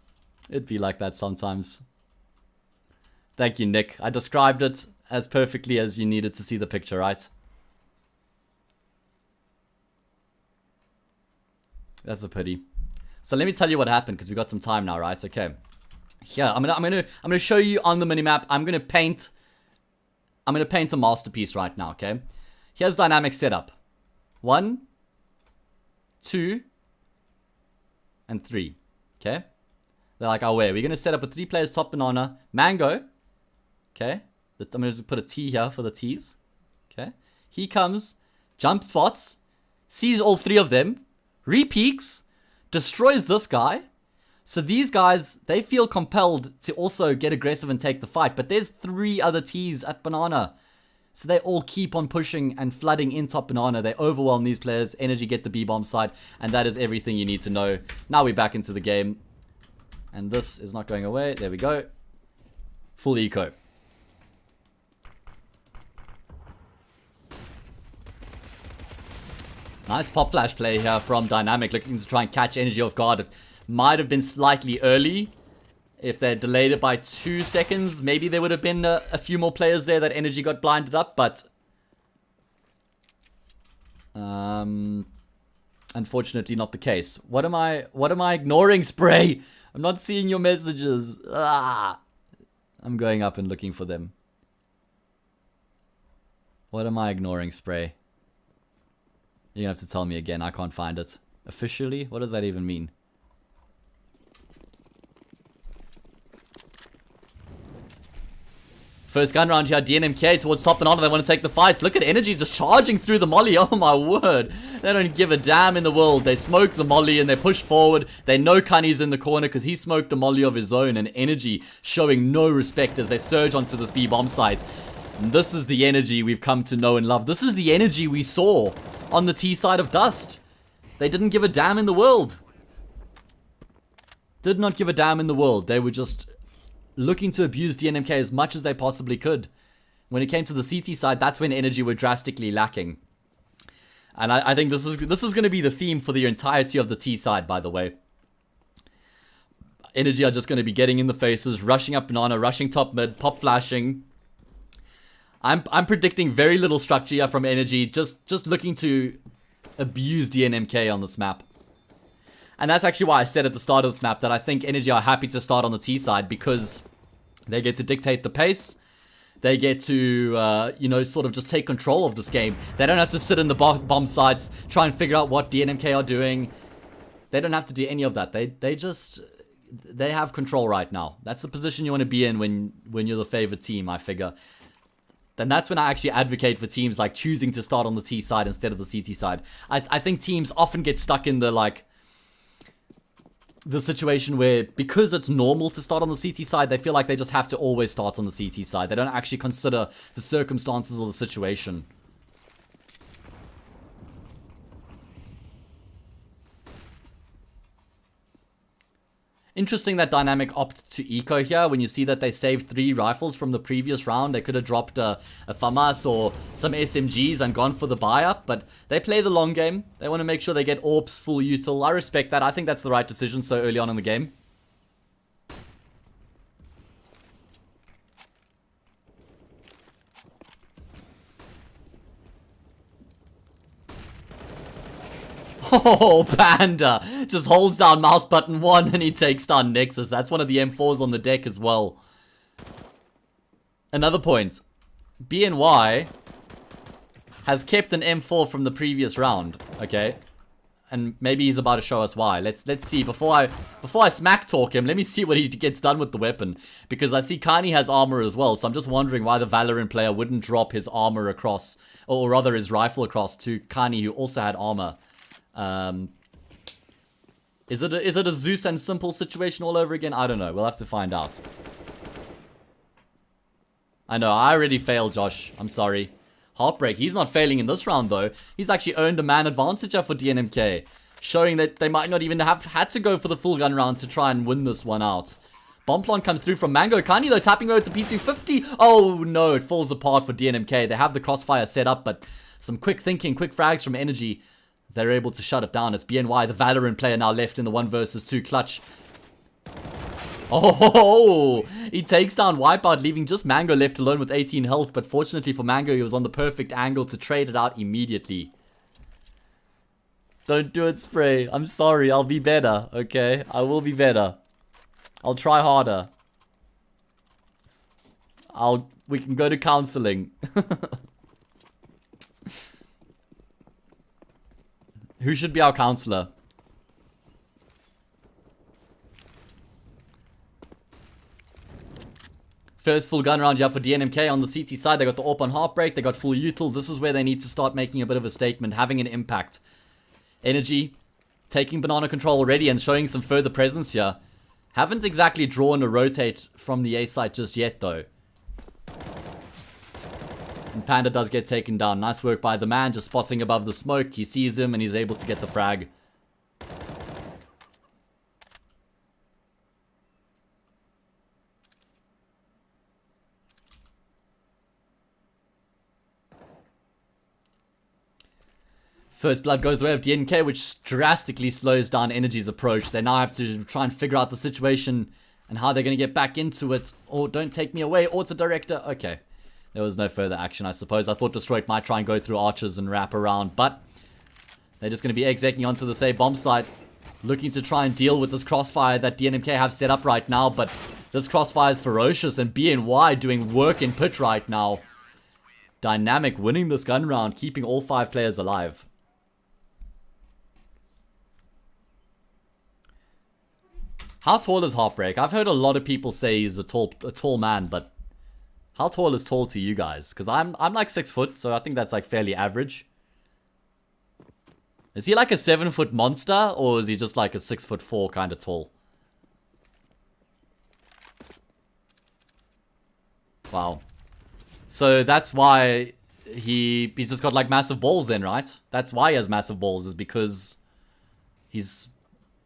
It'd be like that sometimes. Thank you, Nick. I described it as perfectly as you needed to see the picture, right? That's a pity. So let me tell you what happened, because we got some time now, right? Okay. Here, I'm gonna show you on the minimap. I'm gonna paint a masterpiece right now, okay? Here's dynamic setup. 1, 2, and 3. Okay? They're like, oh wait, we're gonna set up a 3 players top banana. Mango. Okay. I'm gonna just put a T here for the T's. Okay. He comes, jump spots, sees all 3 of them, re-peeks, destroys this guy. So these guys, they feel compelled to also get aggressive and take the fight. But there's 3 other T's at banana. So they all keep on pushing and flooding in top banana. They overwhelm these players. Energy get the B-bomb side. And that is everything you need to know. Now we're back into the game. And this is not going away. There we go. Full eco. Nice pop flash play here from Dynamic, looking to try and catch Energy off guard. It might have been slightly early. If they delayed it by 2 seconds, maybe there would have been a few more players there that Energy got blinded up, but unfortunately not the case. What am I ignoring, Spray? I'm not seeing your messages. Ah. I'm going up and looking for them. What am I ignoring, Spray? You're gonna have to tell me again. I can't find it. Officially? What does that even mean? First gun round here, DNMK towards top banana. They want to take the fights. Look at Energy just charging through the molly. Oh my word. They don't give a damn in the world. They smoke the molly and they push forward. They know Cunny's in the corner because he smoked a molly of his own. And Energy showing no respect as they surge onto this B-bomb site. And this is the Energy we've come to know and love. This is the Energy we saw on the T side of Dust. They didn't give a damn in the world. Did not give a damn in the world. They were just looking to abuse DNMK as much as they possibly could. When it came to the CT side, that's when Energy were drastically lacking. And I think this is going to be the theme for the entirety of the T side, by the way. Energy are just going to be getting in the faces, rushing up banana, rushing top mid, pop flashing. I'm predicting very little structure here from Energy, just looking to abuse DNMK on this map. And that's actually why I said at the start of this map that I think Energy are happy to start on the T side, because they get to dictate the pace. They get to, you know, sort of just take control of this game. They don't have to sit in the bomb sites, try and figure out what DNMK are doing. They don't have to do any of that. They have control right now. That's the position you want to be in when you're the favorite team, I figure. Then that's when I actually advocate for teams like choosing to start on the T side instead of the CT side. I think teams often get stuck in the situation where, because it's normal to start on the CT side, they feel like they just have to always start on the CT side. They don't actually consider the circumstances or the situation. Interesting that Dynamic opted to eco here. When you see that they saved 3 rifles from the previous round, they could have dropped a FAMAS or some SMGs and gone for the buy-up, but they play the long game. They want to make sure they get AWPs full util. I respect that. I think that's the right decision so early on in the game. Oh, Panda just holds down mouse button 1 and he takes down Nexus. That's one of the M4s on the deck as well. Another point. BNY has kept an M4 from the previous round, okay? and maybe he's about to show us why. Let's see. Before I smack talk him, let me see what he gets done with the weapon, because I see Kani has armor as well. So I'm just wondering why the Valorant player wouldn't drop his armor across, or rather his rifle across to Kani, who also had armor. Is it a Zeus and Simple situation all over again? I don't know. We'll have to find out. I know, I already failed, Josh. I'm sorry. Heartbreak. He's not failing in this round, though. He's actually earned a man advantage here for DNMK, showing that they might not even have had to go for the full gun round to try and win this one out. Bomb plant comes through from Mango. Kani, though, tapping her with the P250. Oh, no, it falls apart for DNMK. They have the crossfire set up, but some quick thinking, quick frags from Energy. They're able to shut it down. It's BNY, the Valorant player, now left in the 1 versus 2 clutch. Oh, he takes down Wipeout, leaving just Mango left alone with 18 health. But fortunately for Mango, he was on the perfect angle to trade it out immediately. Don't do it, Spray. I'm sorry. I'll be better, okay? I will be better. I'll try harder. We can go to counseling. Who should be our counselor? First full gun round here for DNMK on the CT side. They got the AWP on Heartbreak. They got full util. This is where they need to start making a bit of a statement, having an impact. Energy taking banana control already and showing some further presence here. Haven't exactly drawn a rotate from the A site just yet, though. And Panda does get taken down. Nice work by the man, just spotting above the smoke. He sees him and he's able to get the frag. First blood goes away of DNK, which drastically slows down Energy's approach. They now have to try and figure out the situation and how they're going to get back into it. Or don't take me away, Auto Director. Okay. There was no further action, I suppose. I thought Destroyed might try and go through archers and wrap around, but they're just going to be execing onto the same bomb site, looking to try and deal with this crossfire that DNMK have set up right now, but this crossfire is ferocious, and BNY doing work in pit right now. Dynamic winning this gun round, keeping all 5 players alive. How tall is Heartbreak? I've heard a lot of people say he's a tall man, but how tall is tall to you guys? Because I'm like 6 foot, so I think that's like fairly average. Is he like a 7-foot monster, or is he just like a 6'4" kind of tall? Wow. So that's why he's just got like massive balls then, right? That's why he has massive balls, is because he's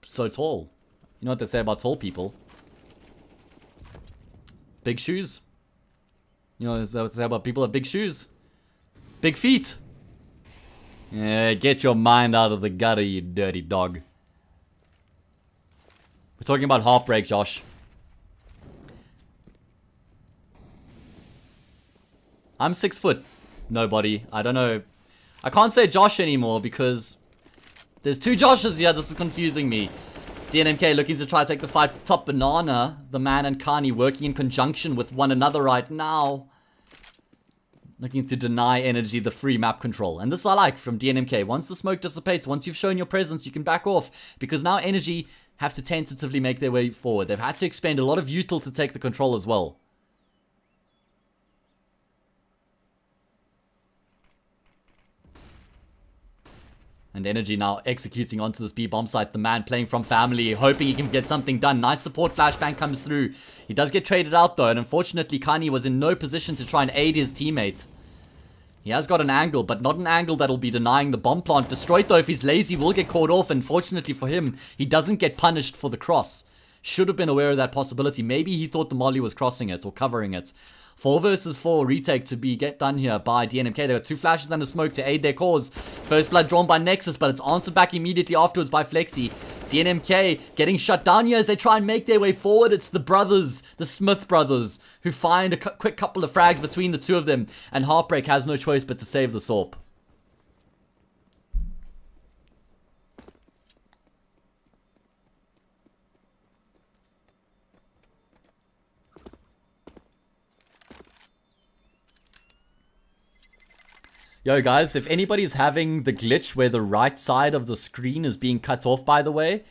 so tall. You know what they say about tall people? Big shoes. You know what they say about people with big shoes? Big feet. Yeah, get your mind out of the gutter, you dirty dog. We're talking about Heartbreak, Josh. I'm 6 foot. Nobody. I don't know. I can't say Josh anymore because there's 2 Joshes here. This is confusing me. DNMK looking to try to take the fight top banana. The man and Kani working in conjunction with one another right now. Looking to deny Energy the free map control. And this I like from DNMK. Once the smoke dissipates, once you've shown your presence, you can back off. Because now Energy have to tentatively make their way forward. They've had to expend a lot of util to take the control as well. And Energy now executing onto this B bomb site. The man playing from family, hoping he can get something done. Nice support flashbang comes through. He does get traded out though, and unfortunately Kani was in no position to try and aid his teammate. He has got an angle, but not an angle that'll be denying the bomb plant. Destroyed though, if he's lazy, will get caught off, and fortunately for him, he doesn't get punished for the cross. Should have been aware of that possibility. Maybe he thought the molly was crossing it or covering it. 4 versus 4 retake to get done here by DNMK. They got 2 flashes and a smoke to aid their cause. First blood drawn by Nexus, but it's answered back immediately afterwards by Flexi. DNMK getting shut down here as they try and make their way forward. It's the brothers, the Smith brothers, who find a quick couple of frags between the 2 of them. And Heartbreak has no choice but to save the SORP. Yo, guys, if anybody's having the glitch where the right side of the screen is being cut off, by the way,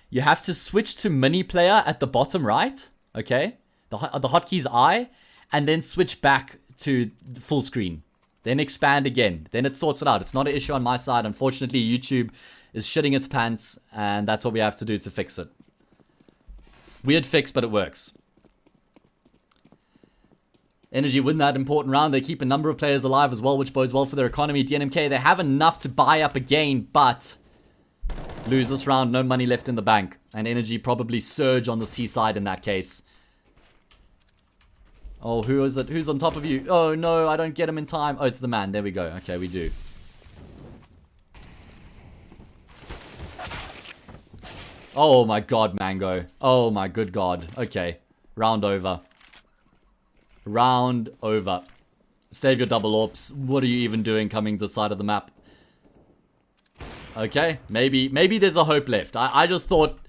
you have to switch to mini player at the bottom right, okay? The hotkeys I, and then switch back to full screen. Then expand again. Then it sorts it out. It's not an issue on my side. Unfortunately, YouTube is shitting its pants, and that's what we have to do to fix it. Weird fix, but it works. Energy win that important round. They keep a number of players alive as well, which bodes well for their economy. DNMK, they have enough to buy up again, but lose this round. No money left in the bank. And Energy probably surge on this T side in that case. Oh, who is it? Who's on top of you? Oh, no, I don't get him in time. Oh, it's the man. There we go. Okay, we do. Oh, my God, Mango. Oh, my good God. Okay, round over. Round over. Save your double orbs. What are you even doing coming to the side of the map? Okay, maybe there's a hope left. I just thought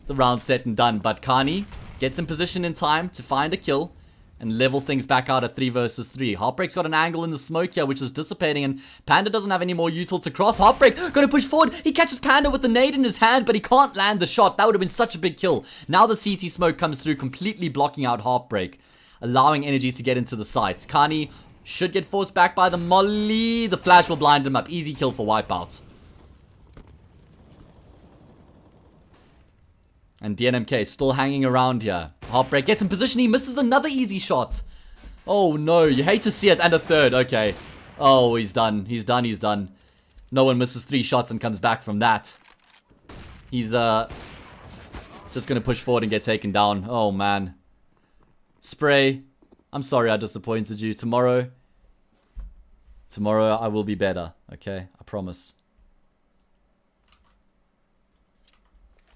the round's set and done, but Kani gets in position in time to find a kill and level things back out at 3 versus 3. Heartbreak's got an angle in the smoke here, which is dissipating, and Panda doesn't have any more util to cross. Heartbreak gonna push forward. He catches Panda with the nade in his hand, but he can't land the shot. That would have been such a big kill. Now the CT smoke comes through, completely blocking out Heartbreak, allowing Energy to get into the site. Kani should get forced back by the molly. The flash will blind him up. Easy kill for Wipeout. And DNMK still hanging around here. Heartbreak gets in position. He misses another easy shot. Oh no, you hate to see it. And a third. Okay. Oh, he's done. He's done. He's done. No one misses 3 shots and comes back from that. He's just going to push forward and get taken down. Oh man. Spray. I'm sorry I disappointed you. Tomorrow I will be better. Okay? I promise.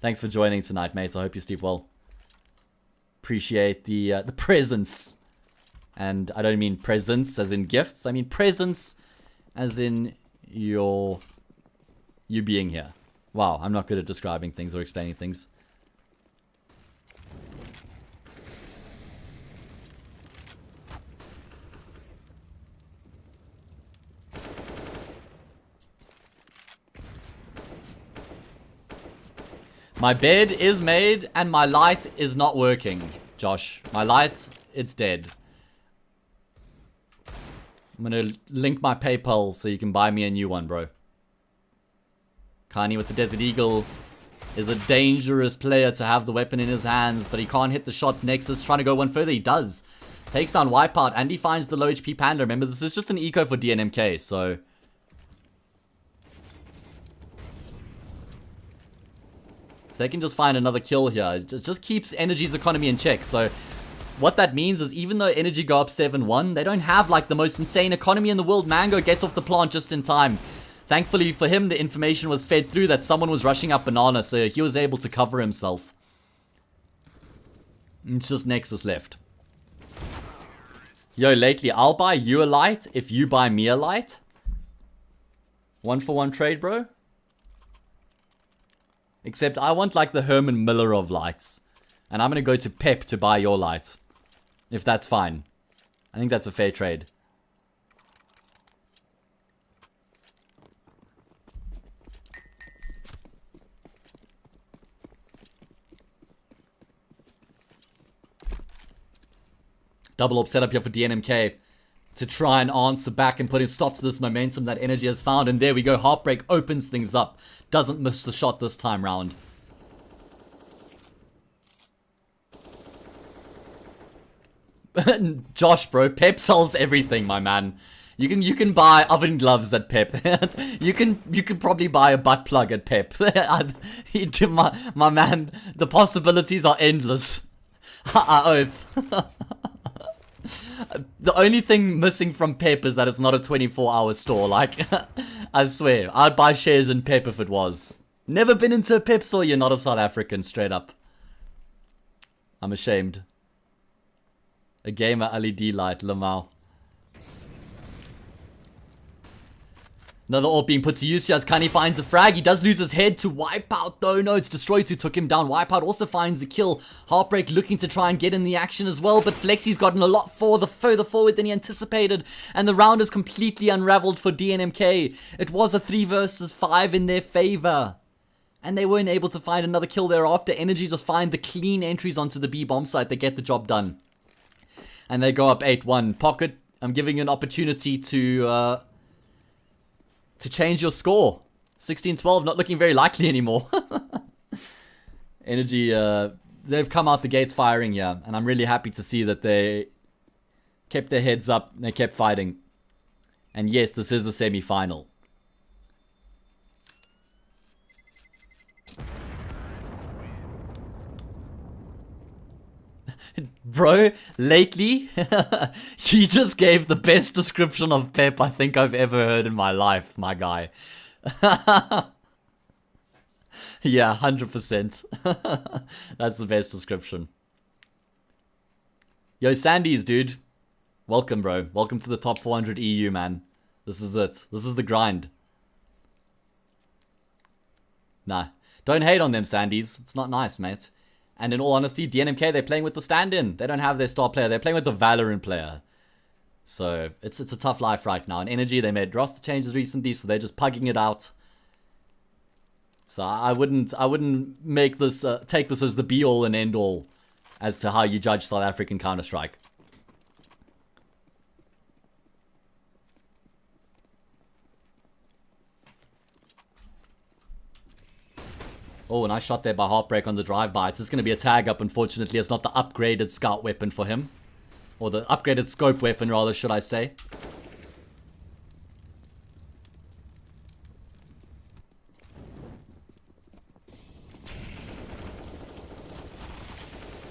Thanks for joining tonight, mates. I hope you sleep well. Appreciate the presence. And I don't mean presents as in gifts. I mean presence as in you being here. Wow, I'm not good at describing things or explaining things. My bed is made and my light is not working, Josh. My light, it's dead. I'm gonna link my PayPal so you can buy me a new one, bro. Kani with the Desert Eagle is a dangerous player to have the weapon in his hands, but he can't hit the shots. Nexus trying to go one further. He does. Takes down Wipeout and he finds the low HP Panda. Remember, this is just an eco for DNMK, so... they can just find another kill here. It just keeps Energy's economy in check. So what that means is even though Energy go up 7-1, they don't have like the most insane economy in the world. Mango gets off the plant just in time. Thankfully for him, the information was fed through that someone was rushing up Banana, so he was able to cover himself. It's just Nexus left. Yo, lately, I'll buy you a light if you buy me a light. 1-for-1 trade, bro. Except I want like the Herman Miller of lights. And I'm going to go to Pep to buy your light. If that's fine. I think that's a fair trade. Double up setup here for DNMK. To try and answer back and put a stop to this momentum that Energy has found. And there we go. Heartbreak opens things up. Doesn't miss the shot this time round. Josh, bro. Pep sells everything, my man. You can buy oven gloves at Pep. you can probably buy a butt plug at Pep. my man, the possibilities are endless. I oath. The only thing missing from Pep is that it's not a 24-hour store. Like, I swear, I'd buy shares in Pep if it was. Never been into a Pep store, you're not a South African, straight up. I'm ashamed. A gamer LED light, Lamau. Another AWP being put to use here as Kani finds a frag. He does lose his head to Wipeout though. No, it's Destroyed who took him down. Wipeout also finds a kill. Heartbreak looking to try and get in the action as well, but Flexi's gotten a lot further forward than he anticipated, and the round is completely unraveled for DNMK. It was a 3 versus 5 in their favor, and they weren't able to find another kill thereafter. Energy just find the clean entries onto the B bomb site. They get the job done, and they go up 8-1. Pocket, I'm giving you an opportunity to change your score. 16-12, not looking very likely anymore. Energy, they've come out the gates firing here, and I'm really happy to see that they kept their heads up and they kept fighting. And yes, this is a semi-final. Bro, lately, you just gave the best description of Pep I think I've ever heard in my life, my guy. Yeah, 100%. That's the best description. Yo, Sandys, dude. Welcome, bro. Welcome to the top 400 EU, man. This is it. This is the grind. Nah, don't hate on them, Sandys. It's not nice, mate. And in all honesty, DNMK, they're playing with the stand-in. They don't have their star player. They're playing with the Valorant player. So, it's a tough life right now. And Energy, they made roster changes recently, so they're just pugging it out. So, I wouldn't make this, take this as the be-all and end-all as to how you judge South African Counter-Strike. Oh, nice shot there by Heartbreak on the drive-by. It's just going to be a tag up, unfortunately. It's not the upgraded scout weapon for him. Or the upgraded scope weapon, rather, should I say.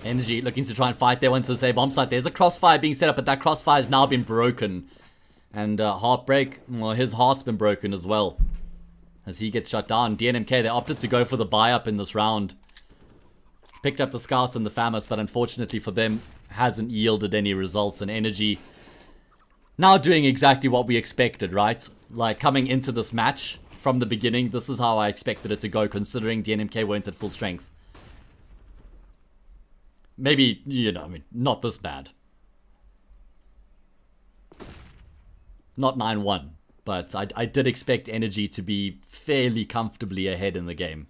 Energy looking to try and fight there once the save bomb site. There's a crossfire being set up, but that crossfire has now been broken. And Heartbreak, well, his heart's been broken as well, as he gets shut down. DNMK, they opted to go for the buy-up in this round. Picked up the scouts and the FAMAS, but unfortunately for them, hasn't yielded any results. And Energy now doing exactly what we expected, right? Like, coming into this match from the beginning, this is how I expected it to go, considering DNMK weren't at full strength. Maybe, you know, I mean, not this bad. Not 9-1. But I did expect Energy to be fairly comfortably ahead in the game.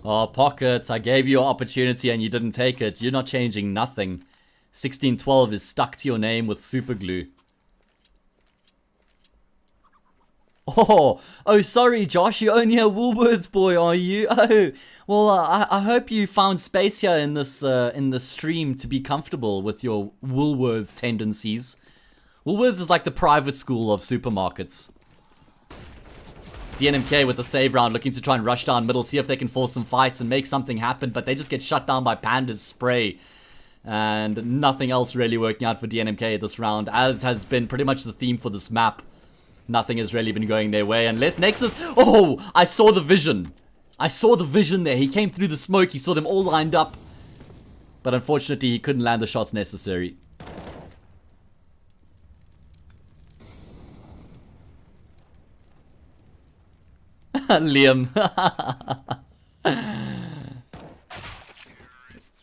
Oh, Pocket, I gave you an opportunity and you didn't take it. You're not changing nothing. 16-12 is stuck to your name with super glue. Oh, sorry, Josh. You're only a Woolworths boy, are you? Oh, well, I hope you found space here in this stream to be comfortable with your Woolworths tendencies. Woolworths is like the private school of supermarkets. DNMK with the save round, looking to try and rush down middle, see if they can force some fights and make something happen, but they just get shut down by Panda's spray. And nothing else really working out for DNMK this round, as has been pretty much the theme for this map. Nothing has really been going their way unless Nexus... Oh, I saw the vision. I saw the vision there. He came through the smoke. He saw them all lined up. But unfortunately, he couldn't land the shots necessary. Liam.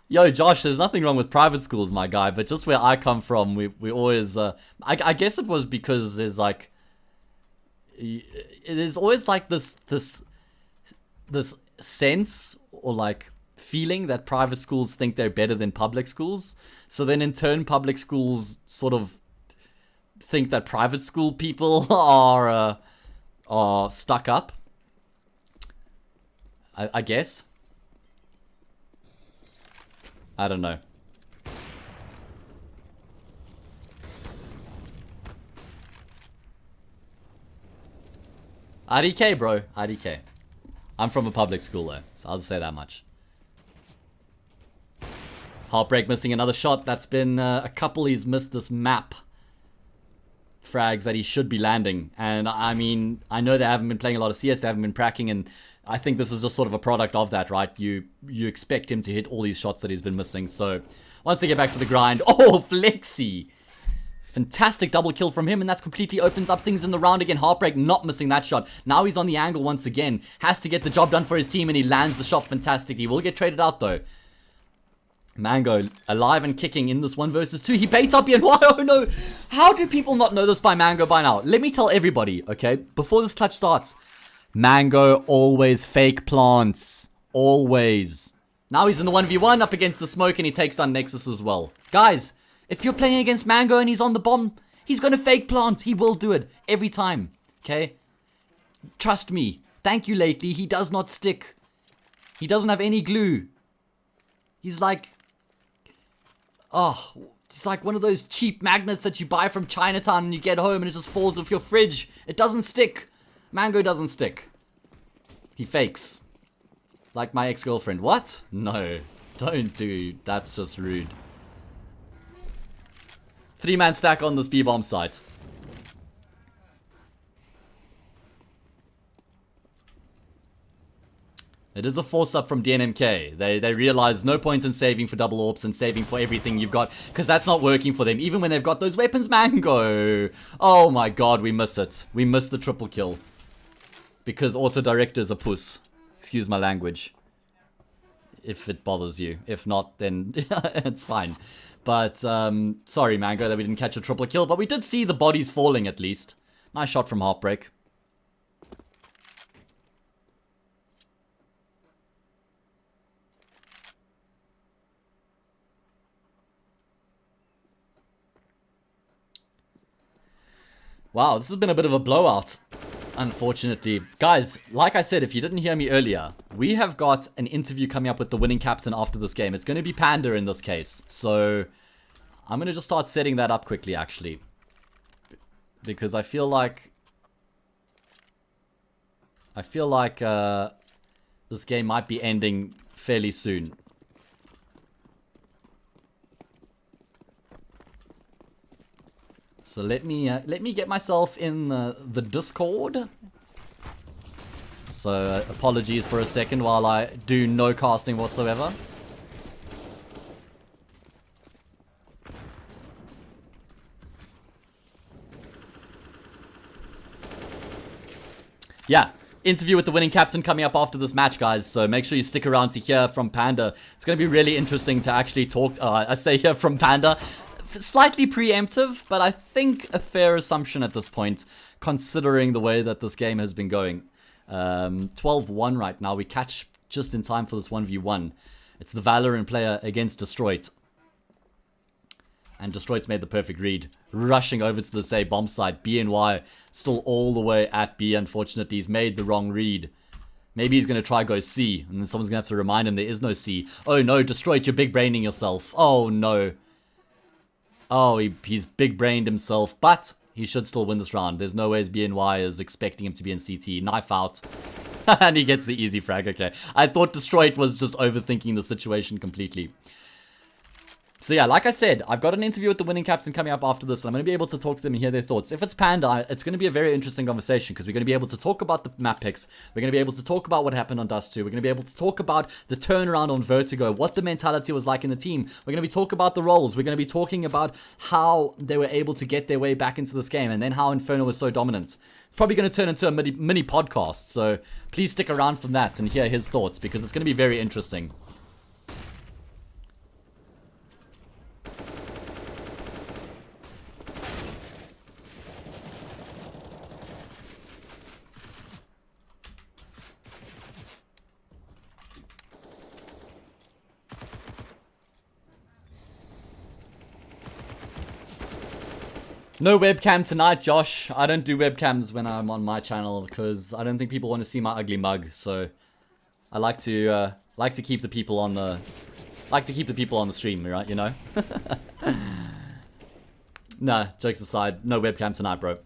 Yo, Josh, there's nothing wrong with private schools, my guy. But just where I come from, we always... I guess it was because there's like... There's always like this sense or like feeling that private schools think they're better than public schools. So then in turn, public schools sort of think that private school people are stuck up. I guess. I don't know. IDK, bro. IDK. I'm from a public school, though, so I'll just say that much. Heartbreak missing another shot. That's been a couple he's missed this map. frags that he should be landing. And I mean, I know they haven't been playing a lot of CS, they haven't been pracking, and I think this is just sort of a product of that, right? You expect him to hit all these shots that he's been missing. So once they get back to the grind, oh, Flexi! Fantastic double kill from him, and that's completely opened up things in the round again. Heartbreak not missing that shot. Now he's on the angle once again. Has to get the job done for his team, and he lands the shot fantastically. Will get traded out, though. Mango alive and kicking in this 1 versus 2. He baits up BNY. Oh, no. How do people not know this by Mango by now? Let me tell everybody, okay? Before this clutch starts. Mango always fake plants. Always. Now he's in the 1v1 up against the smoke, and he takes down Nexus as well. Guys, if you're playing against Mango and he's on the bomb, he's going to fake plant. He will do it every time. Okay? Trust me. Thank you, lately. He does not stick. He doesn't have any glue. He's like... Oh, it's like one of those cheap magnets that you buy from Chinatown and you get home and it just falls off your fridge. It doesn't stick. Mango doesn't stick. He fakes. Like my ex-girlfriend. What? No. Don't do. That's just rude. 3-man stack on this B-bomb site. It is a force-up from DNMK. They realize no point in saving for double AWPs and saving for everything you've got, because that's not working for them, even when they've got those weapons. Mango! Oh my god, we miss it. We miss the triple kill. Because auto-director's a puss. Excuse my language. If it bothers you. If not, then it's fine. But, sorry, Mango, that we didn't catch a triple kill. But we did see the bodies falling, at least. Nice shot from Heartbreak. Wow, this has been a bit of a blowout, unfortunately. Guys, like I said, if you didn't hear me earlier, we have got an interview coming up with the winning captain after this game. It's going to be Panda in this case. So, I'm going to just start setting that up quickly, actually. Because I feel like... this game might be ending fairly soon. So let me get myself in the Discord. So apologies for a second while I do no casting whatsoever. Yeah, interview with the winning captain coming up after this match, guys. So make sure you stick around to hear from Panda. It's going to be really interesting to actually talk. I say hear from Panda. Slightly preemptive, but I think a fair assumption at this point, considering the way that this game has been going. 12-1 right now. We catch just in time for this 1v1. It's the Valorant player against Destroyed. And Destroyed's made the perfect read. Rushing over to the say bomb site. BNY still all the way at B. Unfortunately, he's made the wrong read. Maybe he's going to try go C. And then someone's going to have to remind him there is no C. Oh no, Destroyed, you're big braining yourself. Oh no. Oh, he's big-brained himself, but he should still win this round. There's no ways BNY is expecting him to be in CT. Knife out. And he gets the easy frag. Okay. I thought Destroyed was just overthinking the situation completely. So yeah, like I said, I've got an interview with the winning captain coming up after this. I'm going to be able to talk to them and hear their thoughts. If it's Panda, it's going to be a very interesting conversation because we're going to be able to talk about the map picks. We're going to be able to talk about what happened on Dust 2. We're going to be able to talk about the turnaround on Vertigo, what the mentality was like in the team. We're going to be talking about the roles. We're going to be talking about how they were able to get their way back into this game and then how Inferno was so dominant. It's probably going to turn into a mini podcast, so please stick around from that and hear his thoughts because it's going to be very interesting. No webcam tonight, Josh. I don't do webcams when I'm on my channel because I don't think people want to see my ugly mug. So I like to keep the people on the stream, right? You know. Nah, jokes aside, no webcam tonight, bro.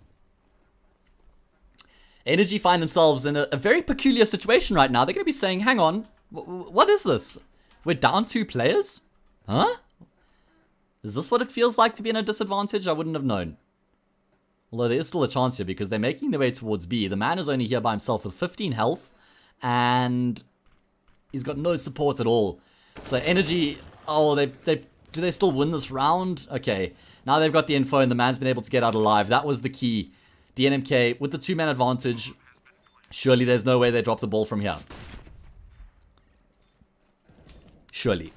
Energy find themselves in a very peculiar situation right now. They're gonna be saying, "Hang on, what is this? We're down 2 players, huh?" Is this what it feels like to be in a disadvantage? I wouldn't have known. Although there is still a chance here because they're making their way towards B. The man is only here by himself with 15 health. And he's got no support at all. So Energy... Oh, do they still win this round? Okay. Now they've got the info and the man's been able to get out alive. That was the key. DNMK with the 2-man advantage. Surely there's no way they drop the ball from here. Surely.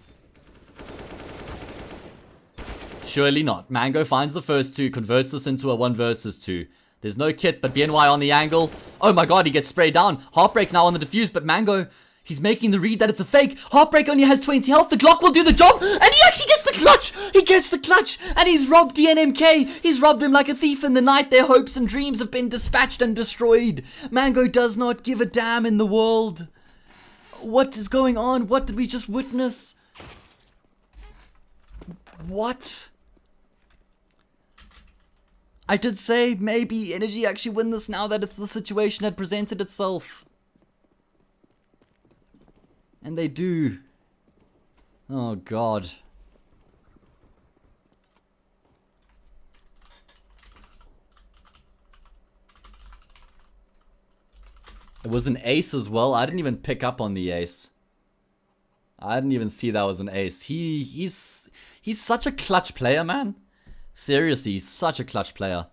Surely not. Mango finds the first 2, converts this into a 1 versus 2. There's no kit, but BNY on the angle. Oh my god, he gets sprayed down. Heartbreak's now on the defuse, but Mango, he's making the read that it's a fake. Heartbreak only has 20 health. The Glock will do the job, and he actually gets the clutch. He gets the clutch, and he's robbed DNMK. He's robbed them like a thief in the night. Their hopes and dreams have been dispatched and destroyed. Mango does not give a damn in the world. What is going on? What did we just witness? What? I did say maybe Energy actually win this now that it's the situation had presented itself. And they do. Oh god. It was an ace as well. I didn't even pick up on the ace. I didn't even see that was an ace. He's such a clutch player, man. Seriously, he's such a clutch player.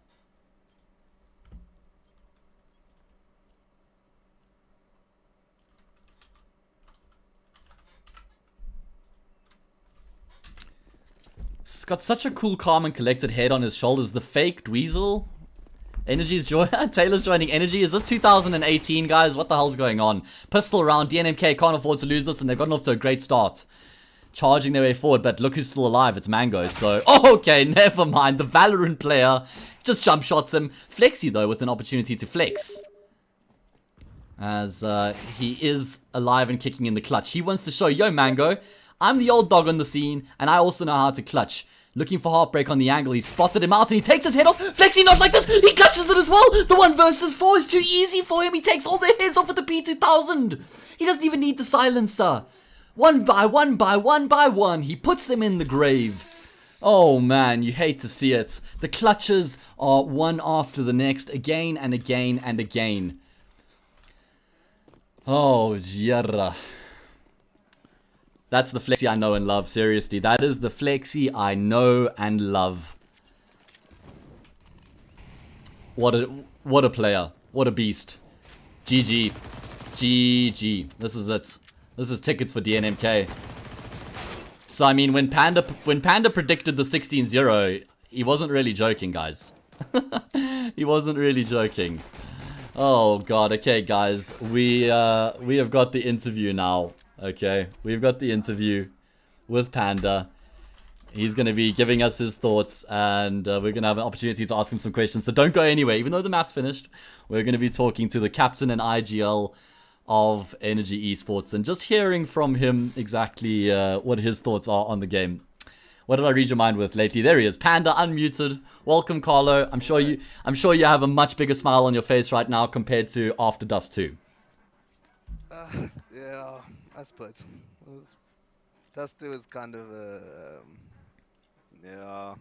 He's got such a cool, calm, and collected head on his shoulders. The fake Dweezil. Energy's Taylor's joining Energy. Is this 2018, guys? What the hell's going on? Pistol round. DNMK can't afford to lose this, and they've gotten off to a great start. Charging their way forward, but look who's still alive. It's Mango. So, okay, never mind. The Valorant player just jump shots him. Flexi, though, with an opportunity to flex. As he is alive and kicking in the clutch. He wants to show, yo, Mango, I'm the old dog on the scene, and I also know how to clutch. Looking for Heartbreak on the angle. He spotted him out, and he takes his head off. Flexi, not like this. He clutches it as well. The 1 versus 4 is too easy for him. He takes all their heads off with the P2000. He doesn't even need the silencer. One by one, he puts them in the grave. Oh man, you hate to see it. The clutches are one after the next, again and again and again. Oh, Jera. That's the Flexi I know and love, seriously. That is the Flexi I know and love. What a player. What a beast. GG. GG. This is it. This is tickets for DNMK. So, I mean, when Panda predicted the 16-0, he wasn't really joking, guys. He wasn't really joking. Oh, God. Okay, guys. We have got the interview now. Okay, we've got the interview with Panda. He's going to be giving us his thoughts, and we're going to have an opportunity to ask him some questions. So don't go anywhere. Even though the map's finished, we're going to be talking to the captain and IGL of Energy Esports and just hearing from him exactly what his thoughts are on the game. What did I read your mind with lately? There he is, Panda, unmuted. Welcome, Carlo. I'm sure you have a much bigger smile on your face right now compared to after Dust 2. Yeah, I suppose. Dust 2 is kind of yeah.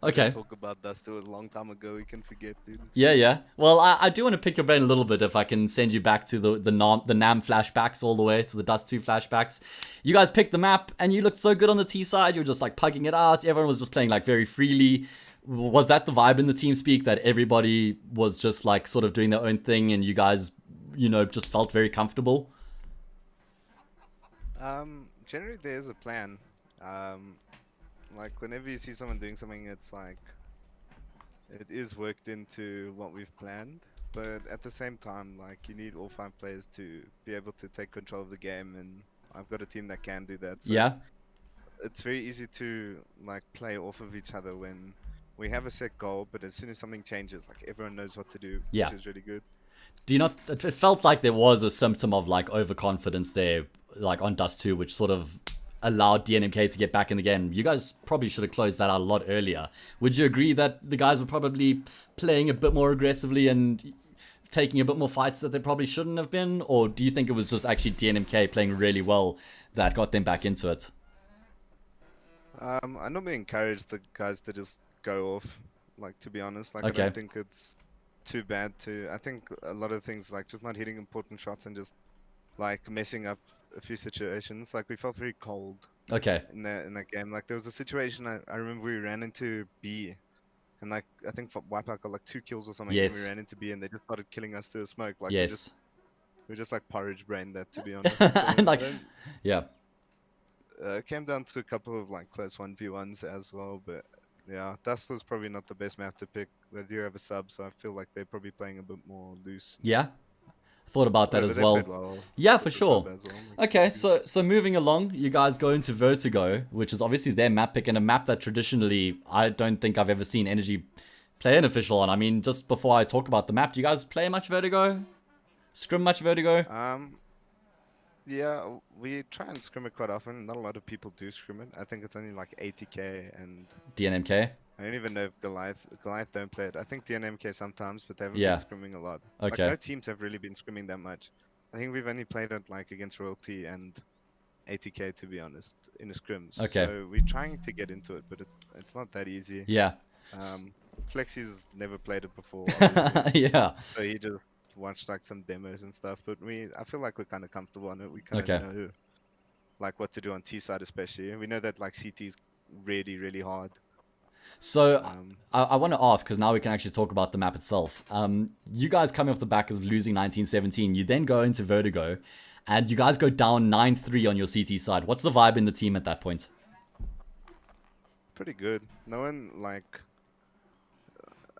Okay. Talk about Dust 2 a long time ago. We can forget, dude. Yeah. Well, I do want to pick your brain a little bit if I can send you back to the NAM flashbacks all the way to the Dust 2 flashbacks. You guys picked the map and you looked so good on the T side. You were just like pugging it out. Everyone was just playing like very freely. Was that the vibe in the team speak, that everybody was just like sort of doing their own thing and you guys, you know, just felt very comfortable? Generally there is a plan. Like whenever you see someone doing something, it's like it is worked into what we've planned, but at the same time, like you need all 5 players to be able to take control of the game, and I've got a team that can do that. So Yeah, it's very easy to like play off of each other when we have a set goal, but as soon as something changes, like everyone knows what to do, yeah. which is really good. Do you not? It felt like there was a symptom of like overconfidence there, like on Dust 2, which sort of allowed DNMK to get back in the game. You guys probably should have closed that out a lot earlier. Would you agree that the guys were probably playing a bit more aggressively and taking a bit more fights that they probably shouldn't have been? Or do you think it was just actually DNMK playing really well that got them back into it? I normally encourage the guys to just go off. Like, to be honest, like I Okay. don't think it's too bad to. I think a lot of things like just not hitting important shots and just like messing up a few situations. Like we felt very cold Okay. in that game. Like there was a situation I remember we ran into B, and like I think Wipeout got like 2 kills or something, and we Yes. ran into B and they just started killing us through the smoke. Like Yes. we just like porridge brained that, to be honest. And So I like, don't. yeah. It came down to a couple of like close 1v1s as well, but yeah, Dust was probably not the best map to pick. They do have a sub, so I feel like they're probably playing a bit more loose. Yeah. Thought about that But as they played well. well Yeah, for with the sub sure. as well. Like, Okay, so moving along, you guys go into Vertigo, which is obviously their map pick, and a map that traditionally I don't think I've ever seen Energy play an official on. I mean, just before I talk about the map, do you guys play much Vertigo? Scrim much Vertigo? Yeah, we try and scrim it quite often. Not a lot of people do scrim it. I think it's only like 80k, and DNMK? I don't even know if Goliath don't play it. I think DNMK sometimes, but they haven't been Yeah. scrimming a lot. Like Okay. no teams have really been scrimming that much. I think we've only played it like against Royalty and 80k, to be honest, in the scrims. Okay. So we're trying to get into it, but it's not that easy. Yeah. Flexi's never played it before, obviously. Yeah. So he just watched like some demos and stuff. But I feel like we're kind of comfortable on it. We kind of Okay. know like what to do on T side, especially. We know that like CT is really, really hard. So Um, I want to ask, because now we can actually talk about the map itself. You guys coming off the back of losing 1917, you then go into Vertigo, and you guys go down 9-3 on your CT side. What's the vibe in the team at that point? Pretty good. No one like.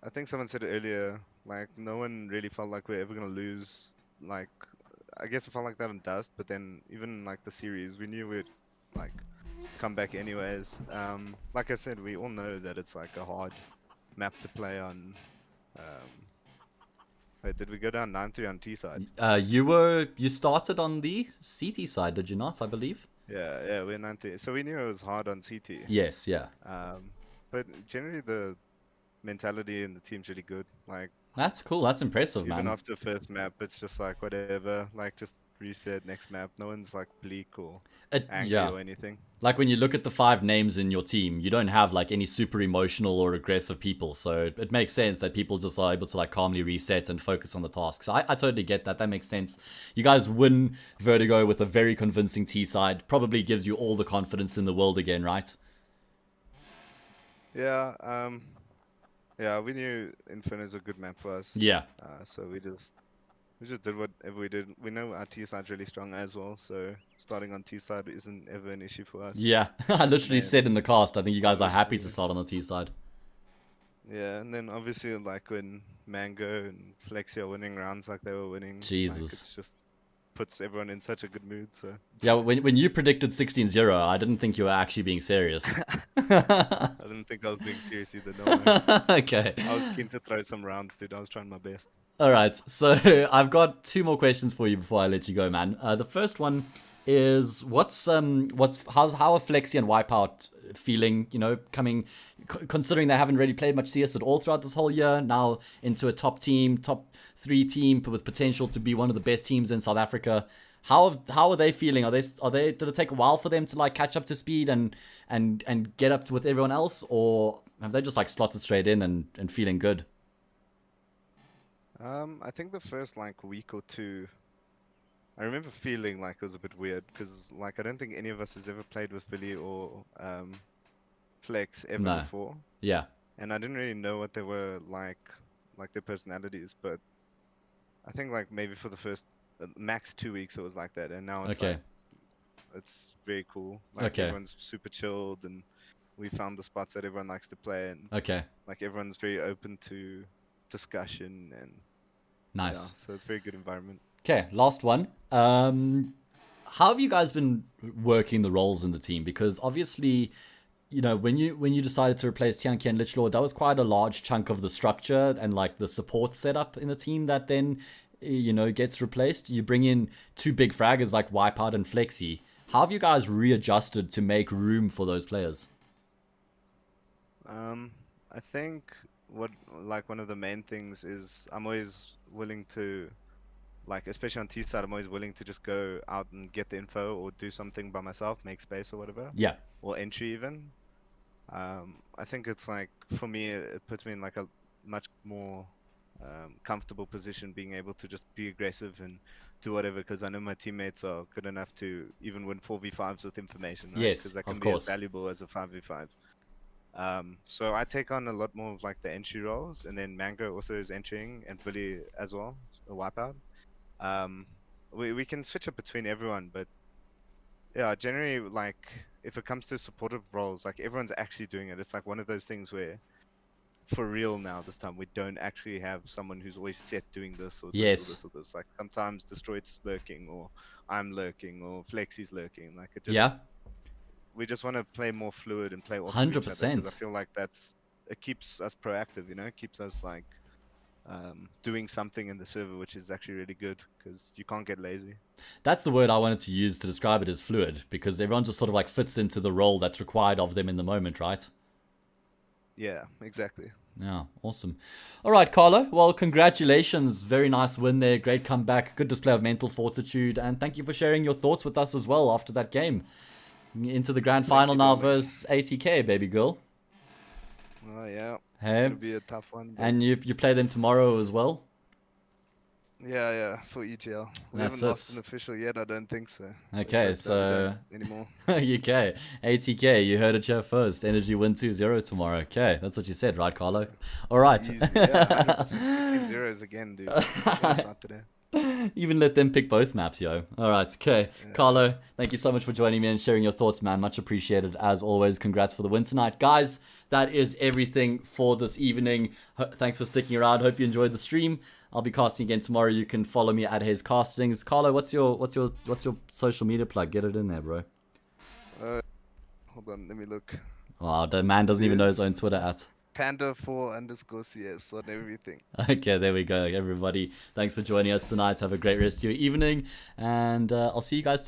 I think someone said it earlier. Like no one really felt like we're ever gonna lose. Like I guess it felt like that on Dust, but then even like the series, we knew we'd like come back anyways. Like I said, we all know that it's like a hard map to play on. Wait, did we go down 9-3 on T side? You started on the CT side, did you not? I believe. Yeah, we're 9-3. So we knew it was hard on CT. Yes, yeah. But generally the mentality in the team's really good. Like That's cool. That's impressive, even man. after first map, it's just like whatever. Like just reset next map. No one's like bleak or angry Yeah. or anything. Like when you look at the 5 names in your team, you don't have like any super emotional or aggressive people. So it makes sense that people just are able to like calmly reset and focus on the tasks. So I totally get that. That makes sense. You guys win Vertigo with a very convincing T side. Probably gives you all the confidence in the world again, right? Yeah, yeah, we knew Inferno's a good map for us. Yeah. So we just did whatever we did. We know our T side's really strong as well, so starting on T side isn't ever an issue for us. Yeah. I literally said in the cast, I think you guys are happy to Obviously. start on the T side. Yeah, and then obviously like when Mango and Flexi are winning rounds like they were winning, Jesus. like it's just puts everyone in such a good mood. So Yeah, when you predicted 16-0, I didn't think you were actually being serious. I didn't think I was being serious either. No, Okay. I was keen to throw some rounds, dude. I was trying my best. All right, so I've got 2 more questions for you before I let you go, man. The first one is how are Flexi and Wipeout feeling? You know, considering they haven't really played much CS at all throughout this whole year, now into a top 3 team with potential to be one of the best teams in South Africa. How are they feeling? Did it take a while for them to like catch up to speed and get up with everyone else, or have they just like slotted straight in and feeling good? I think the first like week or two, I remember feeling like it was a bit weird because like I don't think any of us has ever played with Billy or Flex ever before, Yeah. and I didn't really know what they were like their personalities. But I think like maybe for the first max 2 weeks it was like that, and now it's like it's very cool. Like everyone's super chilled, and we found the spots that everyone likes to play, and like everyone's very open to discussion and nice. Yeah, so it's a very good environment. Okay, last one. How have you guys been working the roles in the team? Because obviously, you know, when you decided to replace Tianqi and Lichlord, that was quite a large chunk of the structure and like the support setup in the team that then, you know, gets replaced. You bring in 2 big fraggers like Wipeout and Flexi. How have you guys readjusted to make room for those players? I think one of the main things is I'm always willing to, like, especially on T side, I'm always willing to just go out and get the info or do something by myself, make space or whatever. Yeah. Or entry even. I think it's like for me, it puts me in like a much more comfortable position, being able to just be aggressive and do whatever. Because I know my teammates are good enough to even win 4v5s with information, right? Because Yes, that of can be as course. valuable as a 5v5. So I take on a lot more of like the entry roles, and then Mango also is entering, and Billy as well, a wipeout. Um, we can switch up between everyone, but yeah, generally like if it comes to supportive roles, like everyone's actually doing it. It's like one of those things where for real now this time we don't actually have someone who's always set doing this or this or Yes. this or this. Like sometimes Destroyed's lurking or I'm lurking or Flexi's lurking. Like it just Yeah. we just want to play more fluid and play off of each other because I 100%. feel like it keeps us proactive, you know, it keeps us like doing something in the server, which is actually really good because you can't get lazy. That's the word I wanted to use to describe it as fluid, because everyone just sort of like fits into the role that's required of them in the moment, right? Yeah, exactly. Yeah, awesome. All right, Carlo. Well, congratulations. Very nice win there. Great comeback. Good display of mental fortitude. And thank you for sharing your thoughts with us as well after that game. Into the grand Thank final you, now Dominic. versus ATK, baby girl. Oh yeah, it's Hey, gonna be a tough one, but and you play them tomorrow as well. yeah, for ETL. We That's haven't lost an it. official yet, I don't think so. Let's Okay, hope that we don't so anymore. UK, ATK, you heard it here first. Energy win 2-0 tomorrow. Okay, that's what you said, right, Carlo? All right. Easy, yeah, 100%. 16 zeros again, dude. Finish out today. Even let them pick both maps, yo. All right, okay. Yeah. Carlo, thank you so much for joining me and sharing your thoughts, man. Much appreciated, as always. Congrats for the win tonight. Guys, that is everything for this evening. Thanks for sticking around. Hope you enjoyed the stream. I'll be casting again tomorrow. You can follow me at HAzE Castings. Carlo, what's your social media plug? Get it in there, bro. Uh, hold on, let me look. Wow, the man It doesn't even know his own is Twitter at. Panda4_CS on everything. Okay, there we go, everybody. Thanks for joining us tonight. Have a great rest of your evening, and I'll see you guys